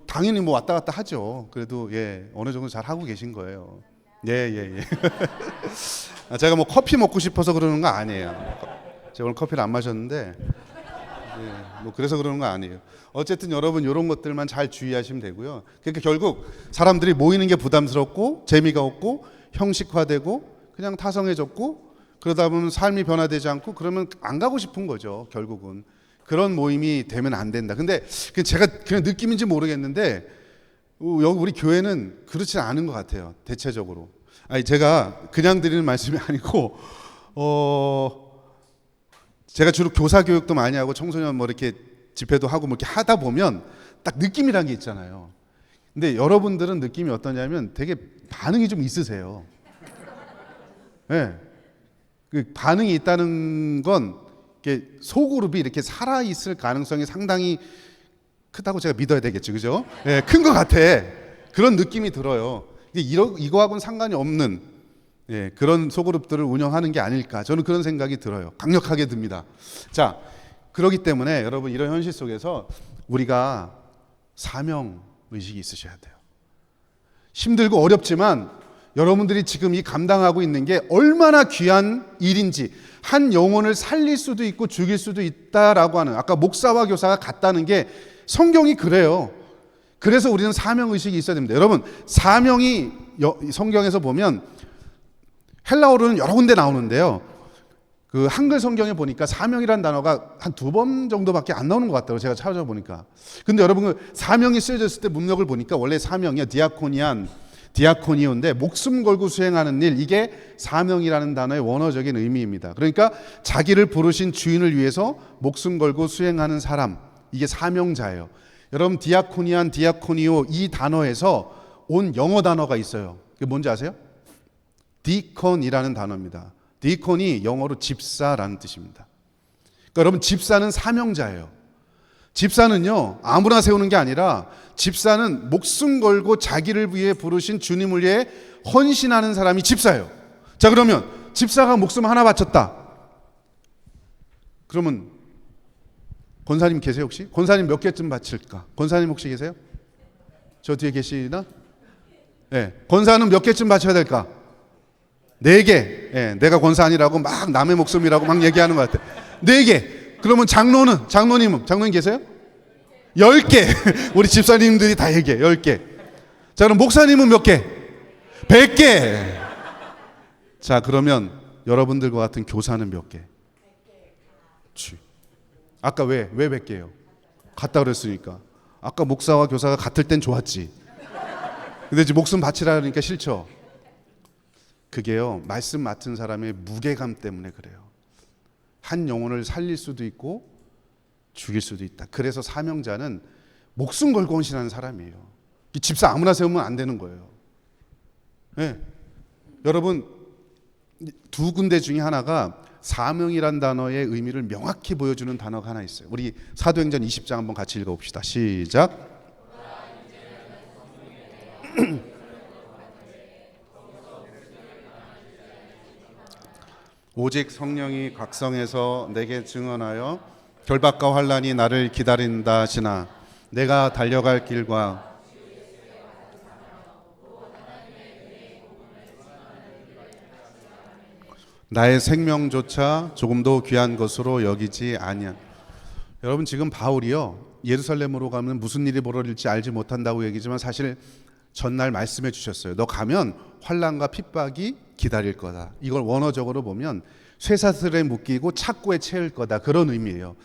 당연히 왔다 갔다 하죠. 그래도 어느 정도 잘 하고 계신 거예요. 제가 커피 먹고 싶어서 그러는 거 아니에요. 제가 오늘 커피를 안 마셨는데 뭐 그래서 그러는 거 아니에요. 어쨌든 여러분 이런 것들만 잘 주의하시면 되고요. 그러니까 결국 사람들이 모이는 게 부담스럽고 재미가 없고 형식화되고 그냥 타성해졌고 그러다 보면 삶이 변화되지 않고 그러면 안 가고 싶은 거죠. 결국은 그런 모임이 되면 안 된다. 근데 제가 그냥 느낌인지 모르겠는데 여기 우리 교회는 그렇지 않은 것 같아요. 대체적으로. 아니 제가 그냥 드리는 말씀이 아니고 제가 주로 교사 교육도 많이 하고 청소년 뭐 이렇게 집회도 하고 뭐 이렇게 하다 보면 딱 느낌이란 게 있잖아요. 근데 여러분들은 느낌이 어떠냐면 되게 반응이 좀 있으세요. 네. 그 반응이 있다는 건 이렇게 소그룹이 이렇게 살아 있을 가능성이 상당히 크다고 제가 믿어야 되겠죠, 그죠? 네, 큰 것 같아. 그런 느낌이 들어요. 이거하고는 상관이 없는 그런 소그룹들을 운영하는 게 아닐까. 저는 그런 생각이 들어요. 강력하게 듭니다. 자, 그렇기 때문에 여러분 이런 현실 속에서 우리가 사명 의식이 있으셔야 돼요. 힘들고 어렵지만 여러분들이 지금 이 감당하고 있는 게 얼마나 귀한 일인지, 한 영혼을 살릴 수도 있고 죽일 수도 있다라고 하는, 아까 목사와 교사가 같다는 게 성경이 그래요. 그래서 우리는 사명 의식이 있어야 됩니다. 여러분, 사명이 성경에서 보면 헬라어로는 여러 군데 나오는데요. 그 한글 성경에 보니까 사명이라는 단어가 한 2번 정도밖에 안 나오는 것 같더라고요. 제가 찾아보니까. 근데 여러분 그 사명이 쓰여졌을 때 문맥을 보니까 원래 사명이요, 디아코니오인데 목숨 걸고 수행하는 일, 이게 사명이라는 단어의 원어적인 의미입니다. 그러니까 자기를 부르신 주인을 위해서 목숨 걸고 수행하는 사람, 이게 사명자예요. 여러분 디아코니오 이 단어에서 온 영어 단어가 있어요. 그게 뭔지 아세요? 디컨이라는 단어입니다. 디컨이 영어로 집사라는 뜻입니다. 그러니까 여러분 집사는 사명자예요. 집사는요 아무나 세우는 게 아니라 집사는 목숨 걸고 자기를 위해 부르신 주님을 위해 헌신하는 사람이 집사예요. 자, 그러면 집사가 목숨 하나 바쳤다. 그러면 권사님 계세요 혹시? 권사님 몇 개쯤 바칠까? 권사님 혹시 계세요? 저 뒤에 계시나? 네. 권사는 몇 개쯤 바쳐야 될까? 4개. 네. 내가 권사 아니라고 막 남의 목숨이라고 막 얘기하는 것 같아. 4개. 그러면 장로님 계세요? 10개. 우리 집사님들이 다 얘기해. 10개. 자, 그럼 목사님은 몇 개? 100개. 자, 그러면 여러분들과 같은 교사는 몇 개? 아까 왜 100개예요? 같다 그랬으니까. 아까 목사와 교사가 같을 땐 좋았지. 근데 이제 목숨 바치라니까 싫죠. 그게요, 말씀 맡은 사람의 무게감 때문에 그래요. 한 영혼을 살릴 수도 있고 죽일 수도 있다. 그래서 사명자는 목숨 걸고 헌신하는 사람이에요. 집사 아무나 세우면 안 되는 거예요. 네. 여러분, 2군데 중에 하나가 사명이란 단어의 의미를 명확히 보여주는 단어가 하나 있어요. 우리 사도행전 20장 한번 같이 읽어봅시다. 시작. 오직 성령이 각성해서 내게 증언하여 결박과 환난이 나를 기다린다 하시나 내가 달려갈 길과 나의 생명조차 조금도 귀한 것으로 여기지 아니야. 여러분, 지금 바울이요 예루살렘으로 가면 무슨 일이 벌어질지 알지 못한다고 얘기지만 사실 전날 말씀해 주셨어요. 너 가면 환난과 핍박이 기다릴 거다. 이걸 원어적으로 보면 쇠사슬에 묶이고 착고에 채울 거다, 그런 의미예요.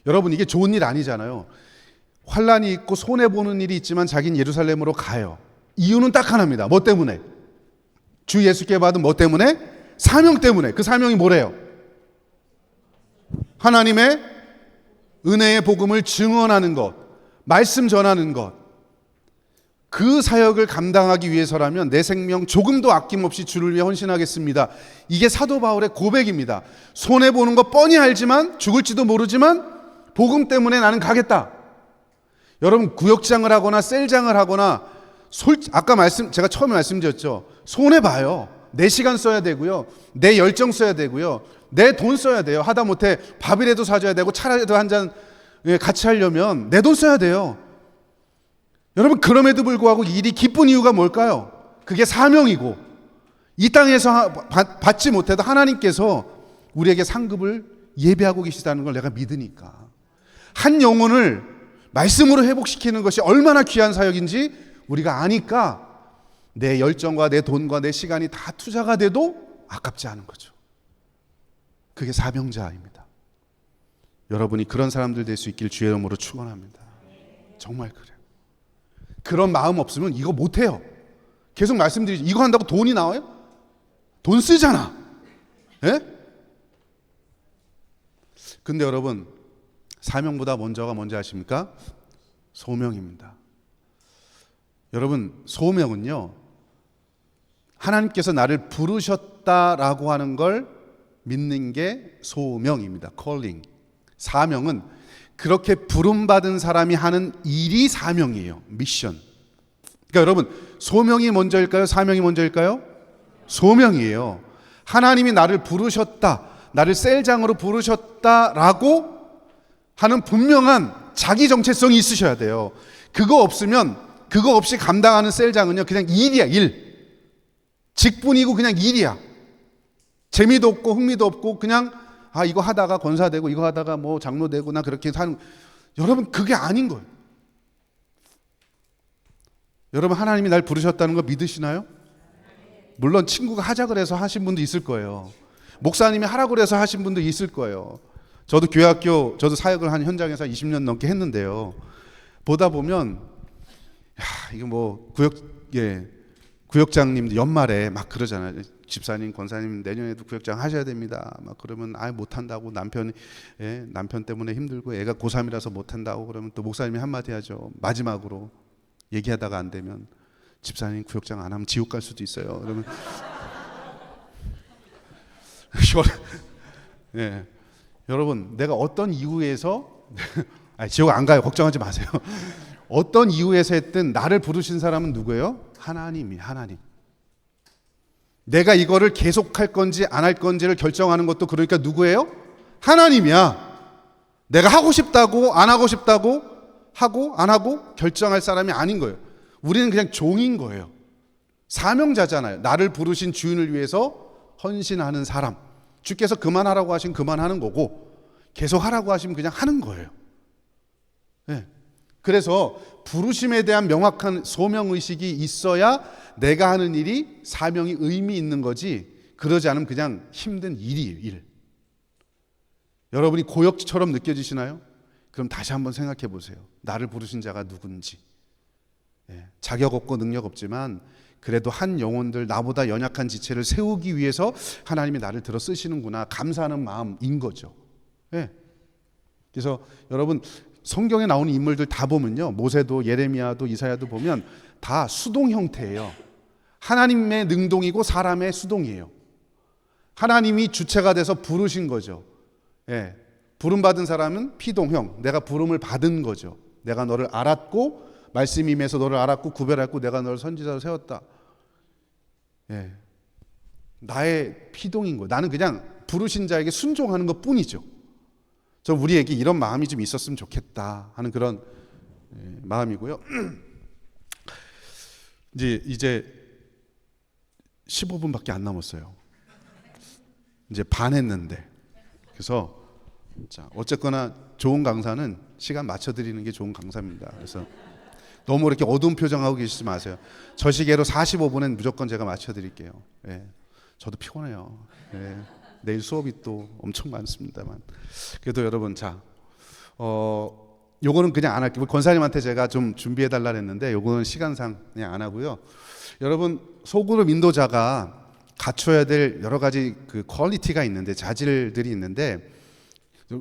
여러분, 이게 좋은 일 아니잖아요. 환난이 있고 손해보는 일이 있지만 자기는 예루살렘으로 가요. 이유는 딱 하나입니다. 뭐 때문에? 주 예수께 받은 뭐 때문에? 사명 때문에. 그 사명이 뭐래요? 하나님의 은혜의 복음을 증언하는 것, 말씀 전하는 것. 그 사역을 감당하기 위해서라면 내 생명 조금도 아낌없이 주를 위해 헌신하겠습니다. 이게 사도 바울의 고백입니다. 손해보는 거 뻔히 알지만, 죽을지도 모르지만 복음 때문에 나는 가겠다. 여러분, 구역장을 하거나 셀장을 하거나 아까 제가 처음에 말씀드렸죠. 손해봐요. 내 시간 써야 되고요, 내 열정 써야 되고요, 내 돈 써야 돼요. 하다못해 밥이라도 사줘야 되고 차라도 한 잔 같이 하려면 내 돈 써야 돼요. 여러분, 그럼에도 불구하고 일이 기쁜 이유가 뭘까요? 그게 사명이고, 이 땅에서 받지 못해도 하나님께서 우리에게 상급을 예비하고 계시다는 걸 내가 믿으니까. 한 영혼을 말씀으로 회복시키는 것이 얼마나 귀한 사역인지 우리가 아니까 내 열정과 내 돈과 내 시간이 다 투자가 돼도 아깝지 않은 거죠. 그게 사명자입니다. 여러분이 그런 사람들 될 수 있길 주의 이름으로 축원합니다. 정말 그래요. 그런 마음 없으면 이거 못해요. 계속 말씀드리죠. 이거 한다고 돈이 나와요? 돈 쓰잖아. 예? 근데 여러분, 사명보다 먼저가 뭔지 아십니까? 소명입니다. 여러분, 소명은요, 하나님께서 나를 부르셨다라고 하는 걸 믿는 게 소명입니다. calling. 사명은 그렇게 부름받은 사람이 하는 일이 사명이에요. 미션. 그러니까 여러분, 소명이 먼저일까요? 사명이 먼저일까요? 소명이에요. 하나님이 나를 부르셨다, 나를 셀장으로 부르셨다라고 하는 분명한 자기 정체성이 있으셔야 돼요. 그거 없이 감당하는 셀장은요, 그냥 일이야, 일. 직분이고 그냥 일이야. 재미도 없고 흥미도 없고 그냥 이거 하다가 권사되고 이거 하다가 뭐 장로 되고 나 그렇게 사는. 여러분, 그게 아닌 거예요. 여러분, 하나님이 날 부르셨다는 거 믿으시나요? 물론 친구가 하자 그래서 하신 분도 있을 거예요. 목사님이 하라고 그래서 하신 분도 있을 거예요. 저도 교회학교, 저도 사역을 한 현장에서 20년 넘게 했는데요. 보다 보면 이게 뭐 구역장님도 연말에 막 그러잖아요. 집사님, 권사님 내년에도 구역장 하셔야 됩니다. 막 그러면 못한다고 남편 때문에 힘들고 애가 고3이라서 못한다고 그러면 또 목사님이 한마디 하죠. 마지막으로 얘기하다가 안 되면 집사님 구역장 안 하면 지옥 갈 수도 있어요. 그러면 예. 여러분, 내가 어떤 이유에서 지옥 안 가요. 걱정하지 마세요. 어떤 이유에서 했든 나를 부르신 사람은 누구예요? 하나님이. 하나님. 내가 이거를 계속할 건지 안 할 건지를 결정하는 것도 그러니까 누구예요? 하나님이야. 내가 하고 싶다고 안 하고 싶다고 하고 안 하고 결정할 사람이 아닌 거예요. 우리는 그냥 종인 거예요. 사명자잖아요. 나를 부르신 주인을 위해서 헌신하는 사람. 주께서 그만하라고 하시면 그만하는 거고 계속 하라고 하시면 그냥 하는 거예요. 네. 그래서 부르심에 대한 명확한 소명의식이 있어야 내가 하는 일이 사명이 의미 있는 거지, 그러지 않으면 그냥 힘든 일이에요. 일. 여러분이 고역처럼 느껴지시나요? 그럼 다시 한번 생각해 보세요. 나를 부르신 자가 누군지. 자격 없고 능력 없지만 그래도 한 영혼들, 나보다 연약한 지체를 세우기 위해서 하나님이 나를 들어 쓰시는구나, 감사하는 마음인 거죠. 그래서 여러분, 성경에 나오는 인물들 다 보면요, 모세도 예레미야도 이사야도 보면 다 수동 형태예요. 하나님의 능동이고 사람의 수동이에요. 하나님이 주체가 돼서 부르신 거죠. 부름받은 사람은 피동형, 내가 부름을 받은 거죠. 내가 너를 알았고, 말씀이 임해서 너를 알았고 구별했고 내가 너를 선지자로 세웠다. 나의 피동인 거예요. 나는 그냥 부르신 자에게 순종하는 것 뿐이죠. 저 우리에게 이런 마음이 좀 있었으면 좋겠다 하는 그런 마음이고요. 이제 15분밖에 안 남았어요. 이제 반 했는데. 그래서 어쨌거나 좋은 강사는 시간 맞춰드리는 게 좋은 강사입니다. 그래서 너무 이렇게 어두운 표정하고 계시지 마세요. 저 시계로 45분엔 무조건 제가 맞춰드릴게요. 저도 피곤해요. 내일 수업이 또 엄청 많습니다만. 그래도 여러분, 요거는 그냥 안 할게요. 권사님한테 제가 좀 준비해달라 했는데 요거는 시간상 그냥 안 하고요. 여러분, 소그룹 인도자가 갖춰야 될 여러 가지 그 퀄리티가 있는데, 자질들이 있는데,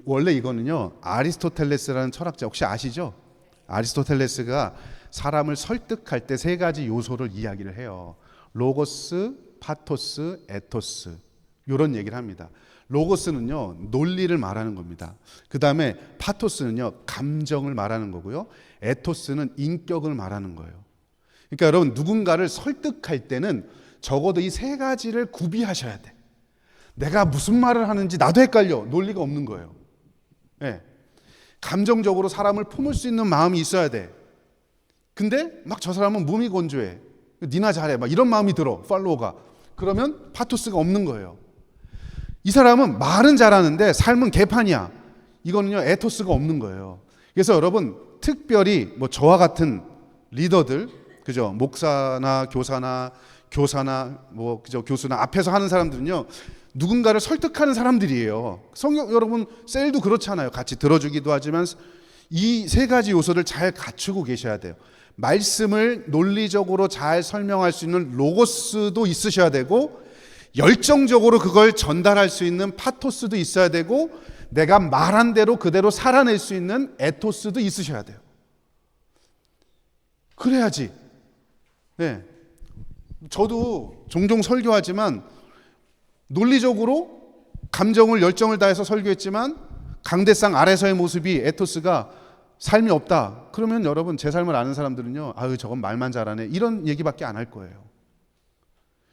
원래 이거는요, 아리스토텔레스라는 철학자 혹시 아시죠? 아리스토텔레스가 사람을 설득할 때 세 가지 요소를 이야기를 해요. 로고스, 파토스, 에토스, 이런 얘기를 합니다. 로고스는요, 논리를 말하는 겁니다. 그 다음에 파토스는요, 감정을 말하는 거고요. 에토스는 인격을 말하는 거예요. 그러니까 여러분, 누군가를 설득할 때는 적어도 이 세 가지를 구비하셔야 돼. 내가 무슨 말을 하는지 나도 헷갈려. 논리가 없는 거예요. 감정적으로 사람을 품을 수 있는 마음이 있어야 돼. 근데 막 저 사람은 몸이 건조해. 니나 잘해. 막 이런 마음이 들어. 팔로워가. 그러면 파토스가 없는 거예요. 이 사람은 말은 잘하는데 삶은 개판이야. 이거는요, 에토스가 없는 거예요. 그래서 여러분 특별히 뭐 저와 같은 리더들, 그죠? 목사나 교사나 뭐 그죠? 교수나 앞에서 하는 사람들은요, 누군가를 설득하는 사람들이에요. 성경 여러분 셀도 그렇잖아요. 같이 들어주기도 하지만 이 세 가지 요소를 잘 갖추고 계셔야 돼요. 말씀을 논리적으로 잘 설명할 수 있는 로고스도 있으셔야 되고, 열정적으로 그걸 전달할 수 있는 파토스도 있어야 되고, 내가 말한 대로 그대로 살아낼 수 있는 에토스도 있으셔야 돼요. 그래야지. 네. 저도 종종 설교하지만 논리적으로 감정을 열정을 다해서 설교했지만 강대상 아래서의 모습이 에토스가 삶이 없다. 그러면 여러분 제 삶을 아는 사람들은요, 아유 저건 말만 잘하네, 이런 얘기밖에 안 할 거예요.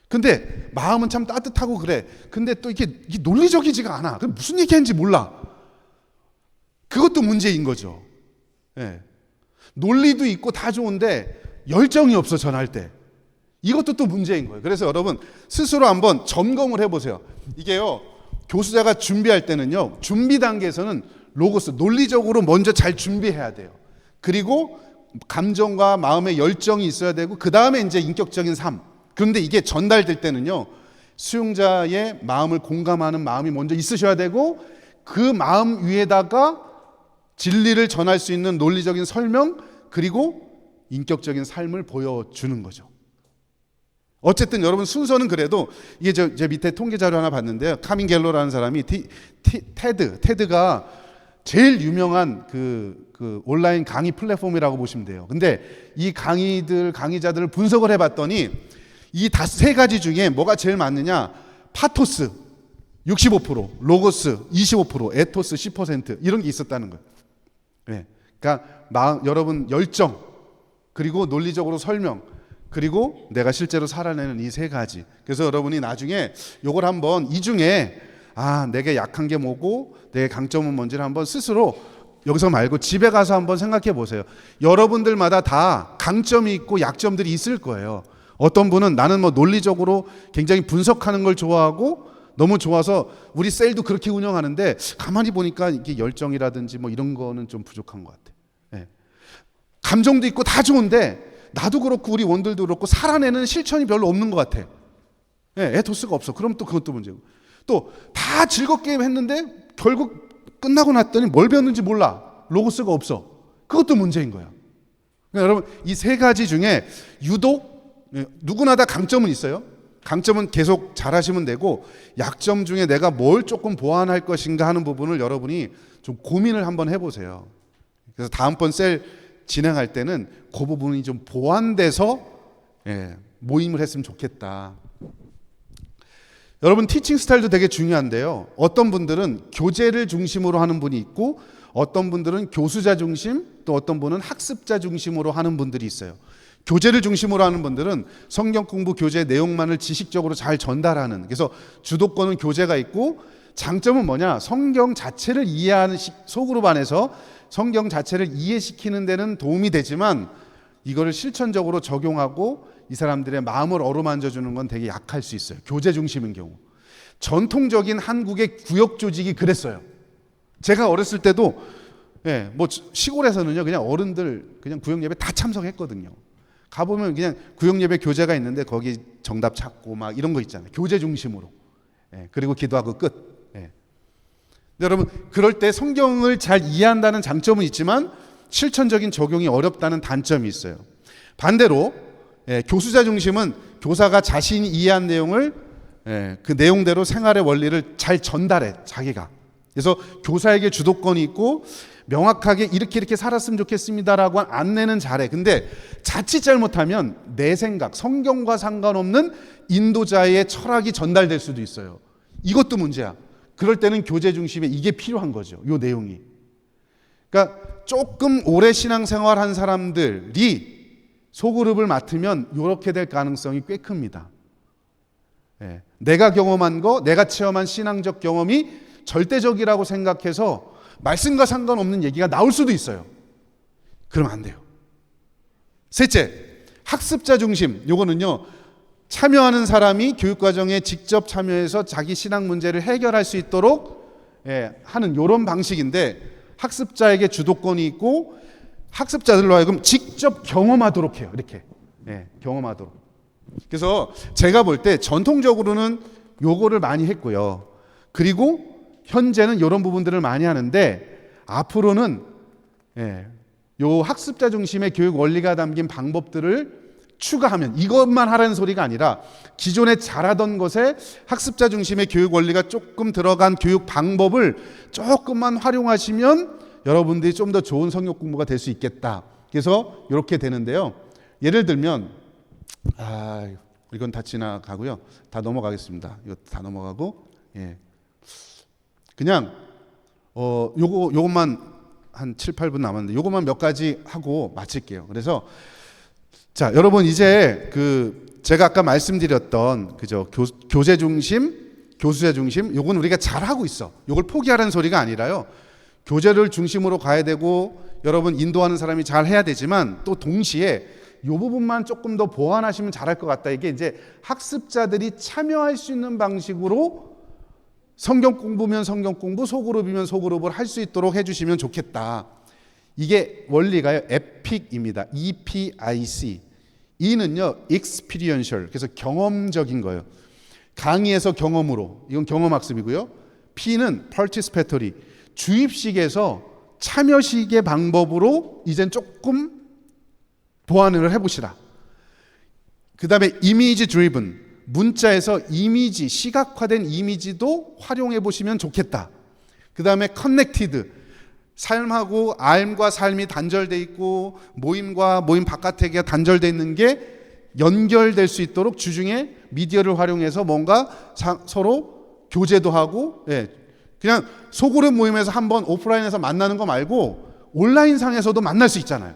근데 마음은 참 따뜻하고 그래. 근데 또 이게 논리적이지가 않아. 그럼 무슨 얘기하는지 몰라. 그것도 문제인 거죠. 예. 논리도 있고 다 좋은데 열정이 없어, 전할 때. 이것도 또 문제인 거예요. 그래서 여러분 스스로 한번 점검을 해보세요. 이게요, 교수자가 준비할 때는요, 준비 단계에서는 로고스, 논리적으로 먼저 잘 준비해야 돼요. 그리고 감정과 마음의 열정이 있어야 되고, 그 다음에 이제 인격적인 삶. 그런데 이게 전달될 때는요, 수용자의 마음을 공감하는 마음이 먼저 있으셔야 되고, 그 마음 위에다가 진리를 전할 수 있는 논리적인 설명, 그리고 인격적인 삶을 보여주는 거죠. 어쨌든 여러분 순서는 그래도, 이게 제 밑에 통계 자료 하나 봤는데요, 카민 갤러라는 사람이 테드가 제일 유명한 그 온라인 강의 플랫폼이라고 보시면 돼요. 근데 이 강의자들을 분석을 해봤더니 이 세 가지 중에 뭐가 제일 많느냐? 파토스 65%, 로고스 25%, 에토스 10% 이런 게 있었다는 거예요. 네. 그러니까 여러분 열정, 그리고 논리적으로 설명, 그리고 내가 실제로 살아내는 이 세 가지. 그래서 여러분이 나중에 요걸 한번 이 중에 내게 약한 게 뭐고 내 강점은 뭔지를 한번 스스로, 여기서 말고 집에 가서 한번 생각해 보세요. 여러분들마다 다 강점이 있고 약점들이 있을 거예요. 어떤 분은 나는 뭐 논리적으로 굉장히 분석하는 걸 좋아하고 너무 좋아서 우리 셀도 그렇게 운영하는데 가만히 보니까 이게 열정이라든지 뭐 이런 거는 좀 부족한 것 같아. 네. 감정도 있고 다 좋은데 나도 그렇고 우리 원들도 그렇고 살아내는 실천이 별로 없는 것 같아. 네, 에토스가 없어. 그럼 또 그것도 문제고. 또 다 즐겁게 했는데 결국 끝나고 났더니 뭘 배웠는지 몰라. 로고스가 없어. 그것도 문제인 거야. 그러니까 여러분 이 세 가지 중에 유독 누구나 다 강점은 있어요. 강점은 계속 잘하시면 되고, 약점 중에 내가 뭘 조금 보완할 것인가 하는 부분을 여러분이 좀 고민을 한번 해보세요. 그래서 다음번 셀 진행할 때는 그 부분이 좀 보완돼서 모임을 했으면 좋겠다. 여러분 티칭 스타일도 되게 중요한데요, 어떤 분들은 교재를 중심으로 하는 분이 있고, 어떤 분들은 교수자 중심, 또 어떤 분은 학습자 중심으로 하는 분들이 있어요. 교재를 중심으로 하는 분들은 성경 공부 교재 내용만을 지식적으로 잘 전달하는, 그래서 주도권은 교재가 있고, 장점은 뭐냐? 성경 자체를 이해하는 소그룹 안에서 성경 자체를 이해시키는 데는 도움이 되지만 이거를 실천적으로 적용하고 이 사람들의 마음을 어루만져주는 건 되게 약할 수 있어요. 교재 중심인 경우. 전통적인 한국의 구역 조직이 그랬어요. 제가 어렸을 때도 뭐 시골에서는요, 그냥 어른들 그냥 구역 예배 다 참석했거든요. 가보면 그냥 구역 예배 교재가 있는데 거기 정답 찾고 막 이런 거 있잖아요. 교재 중심으로. 그리고 기도하고 끝. 여러분 그럴 때 성경을 잘 이해한다는 장점은 있지만 실천적인 적용이 어렵다는 단점이 있어요. 반대로 교수자 중심은 교사가 자신이 이해한 내용을 그 내용대로 생활의 원리를 잘 전달해, 자기가. 그래서 교사에게 주도권이 있고 명확하게 이렇게 살았으면 좋겠습니다라고 안내는 잘해. 근데 자칫 잘못하면 내 생각, 성경과 상관없는 인도자의 철학이 전달될 수도 있어요. 이것도 문제야. 그럴 때는 교재 중심에 이게 필요한 거죠. 이 내용이. 그러니까 조금 오래 신앙생활한 사람들이 소그룹을 맡으면 이렇게 될 가능성이 꽤 큽니다. 내가 경험한 거, 내가 체험한 신앙적 경험이 절대적이라고 생각해서 말씀과 상관없는 얘기가 나올 수도 있어요. 그러면 안 돼요. 셋째, 학습자 중심. 요거는요, 참여하는 사람이 교육과정에 직접 참여해서 자기 신앙 문제를 해결할 수 있도록 하는 이런 방식인데, 학습자에게 주도권이 있고 학습자들로 하여금 직접 경험하도록 해요. 이렇게 경험하도록. 그래서 제가 볼 때 전통적으로는 요거를 많이 했고요. 그리고 현재는 이런 부분들을 많이 하는데 앞으로는 요 학습자 중심의 교육 원리가 담긴 방법들을 추가하면, 이것만 하라는 소리가 아니라 기존에 잘하던 것에 학습자 중심의 교육 원리가 조금 들어간 교육 방법을 조금만 활용하시면 여러분들이 좀 더 좋은 성역 공부가 될 수 있겠다. 그래서 이렇게 되는데요. 예를 들면 이건 다 지나가고요. 다 넘어가겠습니다. 이거 다 넘어가고 그냥 요것만 한 7, 8분 남았는데 요것만 몇 가지 하고 마칠게요. 그래서 자, 여러분 이제 제가 아까 말씀드렸던 그죠? 교재 중심, 교수자 중심, 요건 우리가 잘 하고 있어. 요걸 포기하라는 소리가 아니라요. 교재를 중심으로 가야 되고 여러분 인도하는 사람이 잘 해야 되지만 또 동시에 요 부분만 조금 더 보완하시면 잘할 것 같다. 이게 이제 학습자들이 참여할 수 있는 방식으로 성경 공부면 성경 공부, 소그룹이면 소그룹을 할 수 있도록 해주시면 좋겠다. 이게 원리가요. 에픽입니다. EPIC. E는요, experiential. 그래서 경험적인 거예요. 강의에서 경험으로. 이건 경험학습이고요. P는 participatory. 주입식에서 참여식의 방법으로 이젠 조금 보완을 해보시라. 그 다음에 image driven. 문자에서 이미지, 시각화된 이미지도 활용해 보시면 좋겠다. 그 다음에 connected. 삶하고 삶과 삶이 단절돼 있고 모임과 모임 바깥에게 단절돼 있는 게 연결될 수 있도록 주중에 미디어를 활용해서 뭔가 서로 교제도 하고 그냥 소그룹 모임에서 한번 오프라인에서 만나는 거 말고 온라인상에서도 만날 수 있잖아요.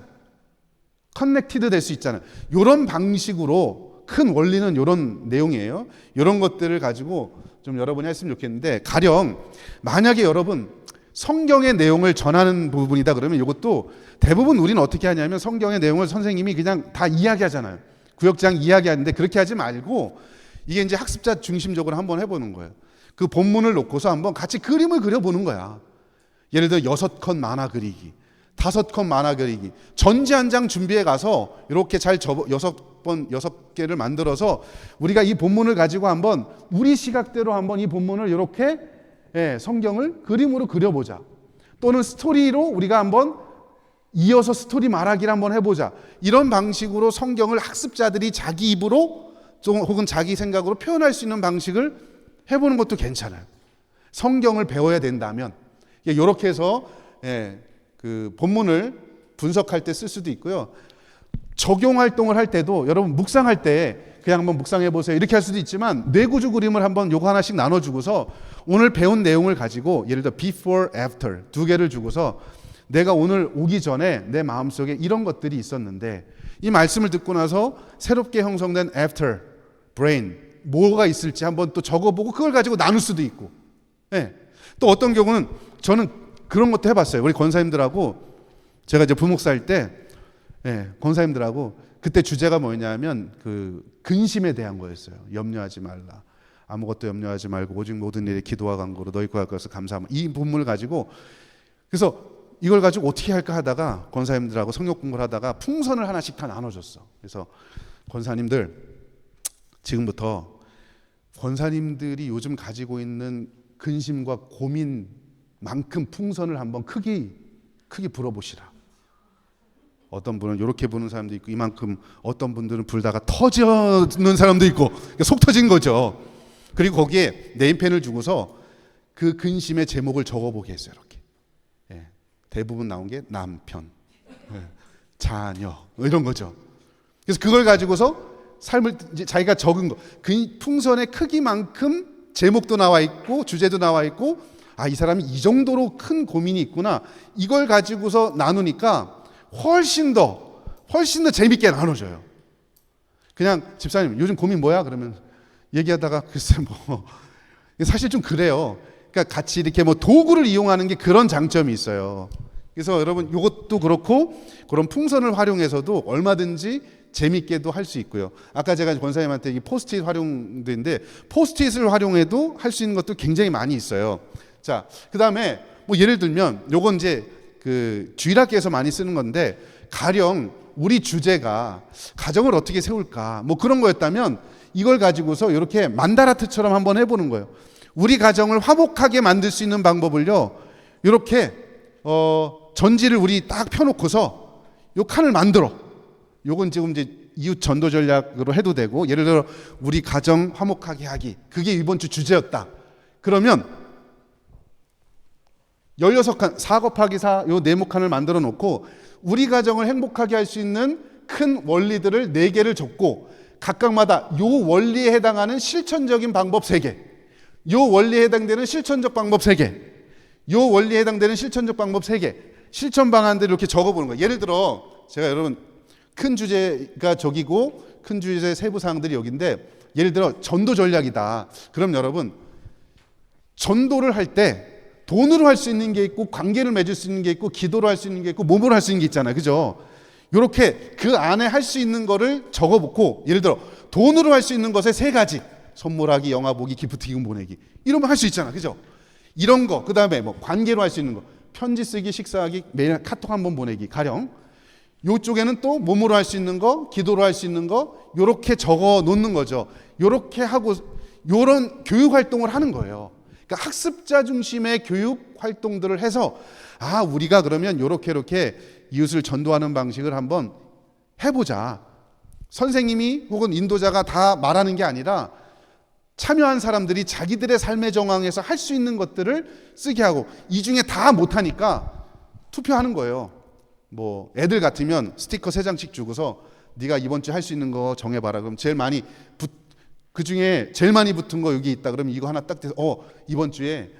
커넥티드 될 수 있잖아요. 이런 방식으로 큰 원리는 이런 내용이에요. 이런 것들을 가지고 좀 여러분이 했으면 좋겠는데 가령 만약에 여러분 성경의 내용을 전하는 부분이다 그러면 이것도 대부분 우리는 어떻게 하냐면 성경의 내용을 선생님이 그냥 다 이야기하잖아요. 구역장 이야기하는데 그렇게 하지 말고 이게 이제 학습자 중심적으로 한번 해보는 거예요. 그 본문을 놓고서 한번 같이 그림을 그려보는 거야. 예를 들어 6컷 만화 그리기, 5컷 만화 그리기. 전지 한 장 준비해 가서 이렇게 잘 6개를 만들어서 우리가 이 본문을 가지고 한번 우리 시각대로 한번 이 본문을 이렇게 성경을 그림으로 그려보자. 또는 스토리로 우리가 한번 이어서 스토리 말하기를 한번 해보자. 이런 방식으로 성경을 학습자들이 자기 입으로 혹은 자기 생각으로 표현할 수 있는 방식을 해보는 것도 괜찮아요. 성경을 배워야 된다면 이렇게 해서 그 본문을 분석할 때 쓸 수도 있고요. 적용 활동을 할 때도 여러분 묵상할 때 그냥 한번 묵상해 보세요. 이렇게 할 수도 있지만 뇌구조 그림을 한번 요거 하나씩 나눠주고서 오늘 배운 내용을 가지고 예를 들어 before, after 2개를 주고서 내가 오늘 오기 전에 내 마음속에 이런 것들이 있었는데 이 말씀을 듣고 나서 새롭게 형성된 after, brain 뭐가 있을지 한번 또 적어보고 그걸 가지고 나눌 수도 있고 또 어떤 경우는 저는 그런 것도 해봤어요. 우리 권사님들하고 제가 이제 부목사일 때 권사님들하고 그때 주제가 뭐였냐면 그 근심에 대한 거였어요. 염려하지 말라. 아무것도 염려하지 말고 오직 모든 일에 기도와 간구로 너희 구할 것을 감사하면 이 본문을 가지고 그래서 이걸 가지고 어떻게 할까 하다가 권사님들하고 성역 공부를 하다가 풍선을 하나씩 다 나눠줬어. 그래서 권사님들 지금부터 권사님들이 요즘 가지고 있는 근심과 고민만큼 풍선을 한번 크게 불어보시라. 어떤 분은 이렇게 부는 사람도 있고 이만큼 어떤 분들은 불다가 터지는 사람도 있고 속 터진 거죠. 그리고 거기에 네임펜을 주고서 그 근심의 제목을 적어보게 했어요. 이렇게 대부분 나온 게 남편, 자녀 이런 거죠. 그래서 그걸 가지고서 삶을 이제 자기가 적은 거 그 풍선의 크기만큼 제목도 나와 있고 주제도 나와 있고 이 사람이 이 정도로 큰 고민이 있구나. 이걸 가지고서 나누니까 훨씬 더 재밌게 나눠져요. 그냥 집사님 요즘 고민 뭐야? 그러면 얘기하다가 글쎄 뭐 사실 좀 그래요. 그러니까 같이 이렇게 뭐 도구를 이용하는 게 그런 장점이 있어요. 그래서 여러분 이것도 그렇고 그런 풍선을 활용해서도 얼마든지 재밌게도 할 수 있고요. 아까 제가 권사님한테 이 포스트잇 활용도인데 포스트잇을 활용해도 할 수 있는 것도 굉장히 많이 있어요. 자, 그 다음에 뭐 예를 들면 요건 이제 그 주일학교에서 많이 쓰는 건데, 가령 우리 주제가 가정을 어떻게 세울까 뭐 그런 거였다면 이걸 가지고서 이렇게 만다라트처럼 한번 해보는 거예요. 우리 가정을 화목하게 만들 수 있는 방법을요, 이렇게 전지를 우리 딱 펴놓고서 요 칸을 만들어. 요건 지금 이제 이웃 전도 전략으로 해도 되고, 예를 들어 우리 가정 화목하게 하기, 그게 이번 주 주제였다. 그러면 16칸, 4 곱하기 4 요 네모칸을 만들어 놓고 우리 가정을 행복하게 할 수 있는 큰 원리들을 4개를 적고, 각각마다 요 원리에 해당하는 실천적인 방법 3개, 요 원리에 해당되는 실천적 방법 3개, 요 원리에 해당되는 실천적 방법 3개, 실천 방안들을 이렇게 적어보는 거예요. 예를 들어 제가 여러분 큰 주제가 저기고 큰 주제 세부 사항들이 여기인데, 예를 들어 전도 전략이다. 그럼 여러분, 전도를 할 때 돈으로 할 수 있는 게 있고, 관계를 맺을 수 있는 게 있고, 기도로 할 수 있는 게 있고, 몸으로 할 수 있는 게 있잖아요. 그죠? 이렇게 그 안에 할 수 있는 거를 적어놓고, 예를 들어 돈으로 할 수 있는 것에 3가지, 선물하기, 영화 보기, 기프트 기금 보내기, 이러면 할 수 있잖아. 그죠? 이런 거. 그 다음에 뭐 관계로 할 수 있는 거, 편지 쓰기, 식사하기, 매일 카톡 한번 보내기, 가령. 요쪽에는 또 몸으로 할 수 있는 거, 기도로 할 수 있는 거, 요렇게 적어 놓는 거죠. 요렇게 하고 요런 교육 활동을 하는 거예요. 그러니까 학습자 중심의 교육 활동들을 해서, 아, 우리가 그러면 요렇게 이웃을 전도하는 방식을 한번 해보자. 선생님이 혹은 인도자가 다 말하는 게 아니라 참여한 사람들이 자기들의 삶의 정황에서 할 수 있는 것들을 쓰게 하고, 이 중에 다 못하니까 투표하는 거예요. 뭐 애들 같으면 스티커 3장씩 주고서 네가 이번 주 할 수 있는 거 정해봐라. 그럼 제일 많이 그 중에 제일 많이 붙은 거 여기 있다. 그러면 이거 하나 딱 대서 이번 주에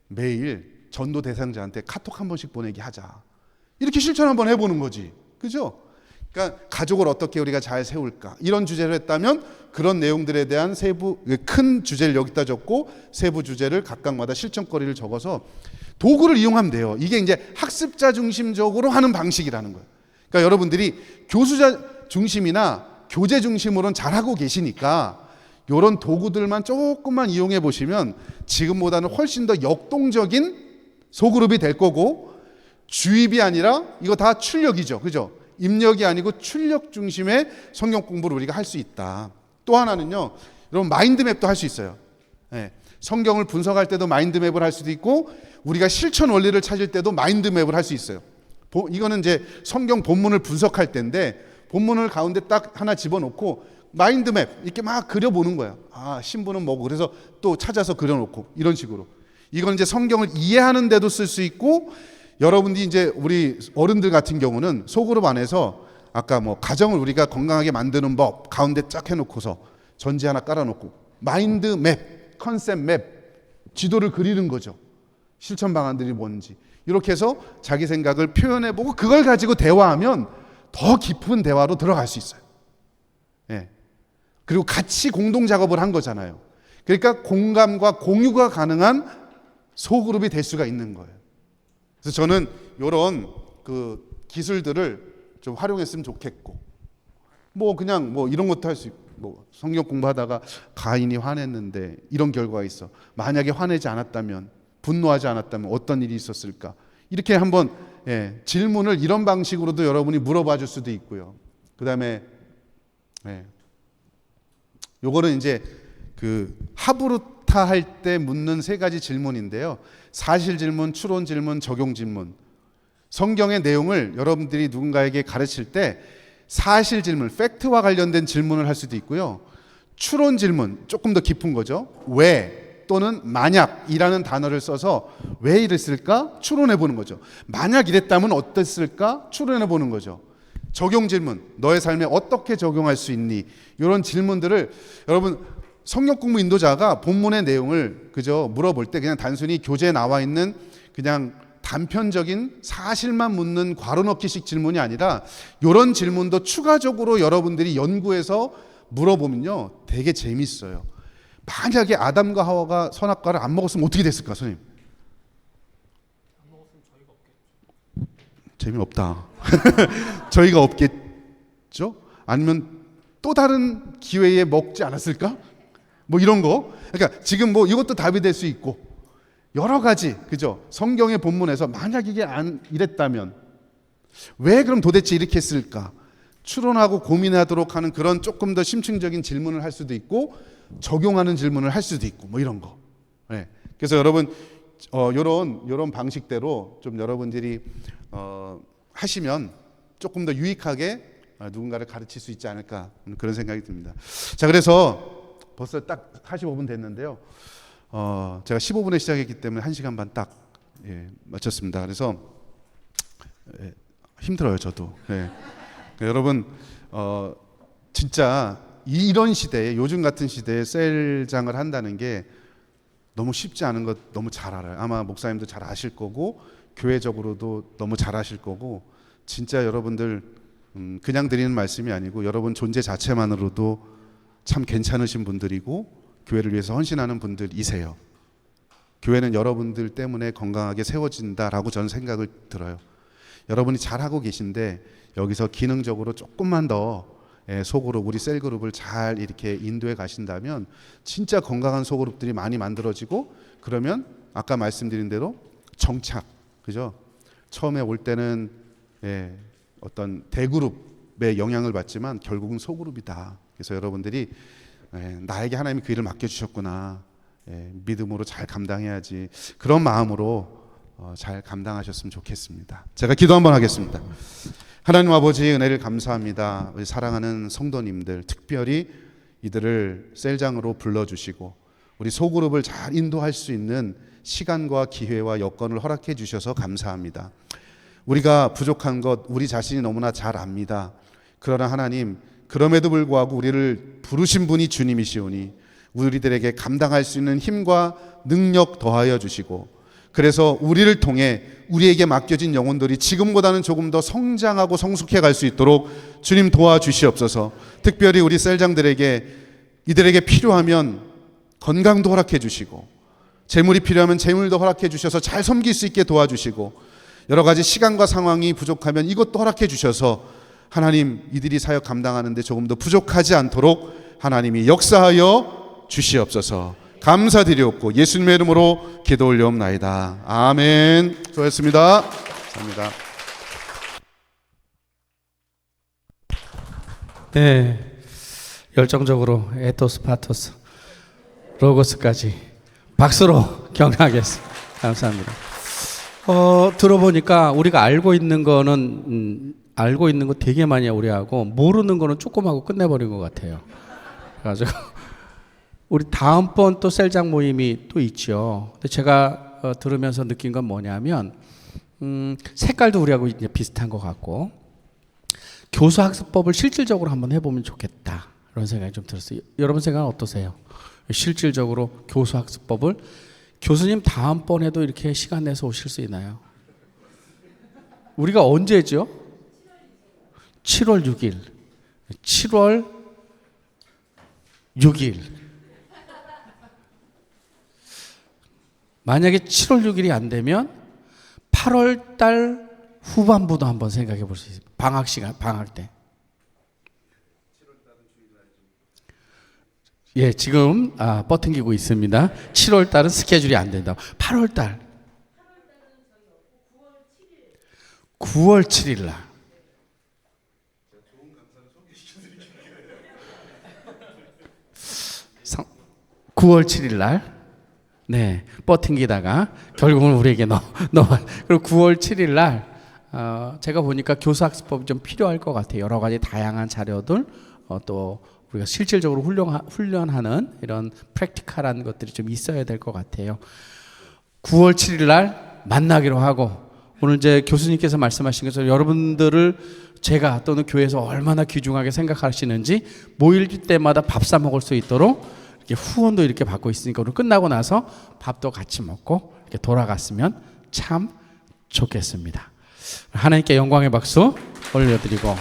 매일 전도 대상자한테 카톡 한 번씩 보내기 하자. 이렇게 실천 한번 해보는 거지. 그죠? 그러니까 가족을 어떻게 우리가 잘 세울까, 이런 주제를 했다면 그런 내용들에 대한 세부, 큰 주제를 여기다 적고 세부 주제를 각각마다 실천거리를 적어서 도구를 이용하면 돼요. 이게 이제 학습자 중심적으로 하는 방식이라는 거예요. 그러니까 여러분들이 교수자 중심이나 교재 중심으로는 잘하고 계시니까 이런 도구들만 조금만 이용해 보시면 지금보다는 훨씬 더 역동적인 소그룹이 될 거고, 주입이 아니라 이거 다 출력이죠. 그죠? 입력이 아니고 출력 중심의 성경 공부를 우리가 할 수 있다. 또 하나는요, 여러분 마인드맵도 할 수 있어요. 네. 성경을 분석할 때도 마인드맵을 할 수도 있고, 우리가 실천 원리를 찾을 때도 마인드맵을 할 수 있어요. 이거는 이제 성경 본문을 분석할 때인데, 본문을 가운데 딱 하나 집어넣고 마인드맵 이렇게 막 그려보는 거예요. 아, 신부는 뭐고, 그래서 또 찾아서 그려놓고, 이런 식으로. 이건 이제 성경을 이해하는 데도 쓸 수 있고, 여러분들이 이제 우리 어른들 같은 경우는 소그룹 안에서 아까 뭐 가정을 우리가 건강하게 만드는 법 가운데 쫙 해놓고서 전지 하나 깔아놓고 마인드맵, 컨셉 맵, 지도를 그리는 거죠. 실천 방안들이 뭔지. 이렇게 해서 자기 생각을 표현해보고 그걸 가지고 대화하면 더 깊은 대화로 들어갈 수 있어요. 예. 그리고 같이 공동 작업을 한 거잖아요. 그러니까 공감과 공유가 가능한 소그룹이 될 수가 있는 거예요. 그래서 저는 이런 그 기술들을 좀 활용했으면 좋겠고, 뭐 그냥 뭐 이런 것도 할 수 있고, 뭐 성경 공부하다가 가인이 화냈는데 이런 결과가 있어. 만약에 화내지 않았다면, 분노하지 않았다면 어떤 일이 있었을까? 이렇게 한번 질문을 이런 방식으로도 여러분이 물어봐 줄 수도 있고요. 그다음에 요거는 이제 그 하브루타 할 때 묻는 3가지 질문인데요. 사실 질문, 추론 질문, 적용 질문. 성경의 내용을 여러분들이 누군가에게 가르칠 때 사실 질문, 팩트와 관련된 질문을 할 수도 있고요. 추론 질문, 조금 더 깊은 거죠. 왜 또는 만약이라는 단어를 써서 왜 이랬을까? 추론해 보는 거죠. 만약 이랬다면 어땠을까? 추론해 보는 거죠. 적용 질문, 너의 삶에 어떻게 적용할 수 있니? 이런 질문들을 여러분, 성경 공부 인도자가 본문의 내용을 그저 물어볼 때 그냥 단순히 교재에 나와 있는 그냥 단편적인 사실만 묻는 괄호 넣기식 질문이 아니라 이런 질문도 추가적으로 여러분들이 연구해서 물어보면요, 되게 재밌어요. 만약에 아담과 하와가 선악과를 안 먹었으면 어떻게 됐을까, 선생님? 안 먹었으면 저희가 없겠죠. 재미없다. 저희가 없겠죠? 아니면 또 다른 기회에 먹지 않았을까? 뭐 이런 거. 그러니까 지금 뭐 이것도 답이 될 수 있고, 여러 가지, 그죠? 성경의 본문에서 만약 이게 이랬다면 왜 그럼 도대체 이렇게 했을까? 추론하고 고민하도록 하는 그런 조금 더 심층적인 질문을 할 수도 있고 적용하는 질문을 할 수도 있고 뭐 이런 거. 네. 그래서 여러분 요런 방식대로 좀 여러분들이 하시면 조금 더 유익하게 누군가를 가르칠 수 있지 않을까 그런 생각이 듭니다. 자, 그래서 벌써 딱 45분 됐는데요. 제가 15분에 시작했기 때문에 1시간 반 딱 마쳤습니다. 그래서 힘들어요, 저도. 여러분 진짜 이런 시대에, 요즘 같은 시대에 셀장을 한다는 게 너무 쉽지 않은 것 너무 잘 알아요. 아마 목사님도 잘 아실 거고 교회적으로도 너무 잘 아실 거고, 진짜 여러분들 그냥 드리는 말씀이 아니고 여러분 존재 자체만으로도 참 괜찮으신 분들이고 교회를 위해서 헌신하는 분들이세요. 교회는 여러분들 때문에 건강하게 세워진다라고 저는 생각을 들어요. 여러분이 잘하고 계신데 여기서 기능적으로 조금만 더 소그룹, 우리 셀그룹을 잘 이렇게 인도해 가신다면 진짜 건강한 소그룹들이 많이 만들어지고, 그러면 아까 말씀드린 대로 정착, 그죠? 처음에 올 때는 어떤 대그룹의 영향을 받지만 결국은 소그룹이다. 그래서 여러분들이 나에게 하나님이 그 일을 맡겨주셨구나, 믿음으로 잘 감당해야지, 그런 마음으로 잘 감당하셨으면 좋겠습니다. 제가 기도 한번 하겠습니다. 하나님 아버지, 은혜를 감사합니다. 우리 사랑하는 성도님들, 특별히 이들을 셀장으로 불러주시고 우리 소그룹을 잘 인도할 수 있는 시간과 기회와 여건을 허락해 주셔서 감사합니다. 우리가 부족한 것 우리 자신이 너무나 잘 압니다. 그러나 하나님, 그럼에도 불구하고 우리를 부르신 분이 주님이시오니 우리들에게 감당할 수 있는 힘과 능력 더하여 주시고, 그래서 우리를 통해 우리에게 맡겨진 영혼들이 지금보다는 조금 더 성장하고 성숙해 갈 수 있도록 주님 도와주시옵소서. 특별히 우리 셀장들에게, 이들에게 필요하면 건강도 허락해 주시고 재물이 필요하면 재물도 허락해 주셔서 잘 섬길 수 있게 도와주시고, 여러 가지 시간과 상황이 부족하면 이것도 허락해 주셔서 하나님, 이들이 사역 감당하는데 조금 더 부족하지 않도록 하나님이 역사하여 주시옵소서. 감사드리옵고 예수님의 이름으로 기도 올려옵나이다. 아멘. 수고하셨습니다. 감사합니다. 네, 열정적으로 에토스, 파토스, 로고스까지 박수로 격려하겠습니다. 감사합니다. 들어보니까 우리가 알고 있는 거는 알고 있는 거 되게 많이 우리하고 모르는 거는 조금 하고 끝내버린 것 같아요. 그래가지고 우리 다음번 또 셀장 모임이 또 있죠. 근데 제가 들으면서 느낀 건 뭐냐면 색깔도 우리하고 이제 비슷한 것 같고, 교수학습법을 실질적으로 한번 해보면 좋겠다, 그런 생각이 좀 들었어요. 여러분 생각은 어떠세요? 실질적으로 교수학습법을 교수님 다음번에도 이렇게 시간 내서 오실 수 있나요? 우리가 언제죠? 7월 6일. 7월 6일. 만약에 7월 6일이 안 되면 8월 달 후반부도 한번 생각해 볼 수 있습니다. 방학 시간, 방학 때. 예, 지금 버팅기고 있습니다. 7월 달은 스케줄이 안 된다. 8월 달. 9월 7일 날. 9월 7일 날. 네, 버팅기다가 결국은 우리에게 그리고 9월 7일 날 제가 보니까 교수학습법이 좀 필요할 것 같아요. 여러 가지 다양한 자료들, 또 우리가 실질적으로 훈련하는 이런 프랙티컬한 것들이 좀 있어야 될 것 같아요. 9월 7일 날 만나기로 하고, 오늘 이제 교수님께서 말씀하신 것처럼 여러분들을 제가 또는 교회에서 얼마나 귀중하게 생각하시는지 모일 때마다 밥 사 먹을 수 있도록 이렇게 후원도 이렇게 받고 있으니까 오늘 끝나고 나서 밥도 같이 먹고 이렇게 돌아갔으면 참 좋겠습니다. 하나님께 영광의 박수 올려드리고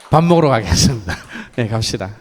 밥 먹으러 가겠습니다. 네, 갑시다.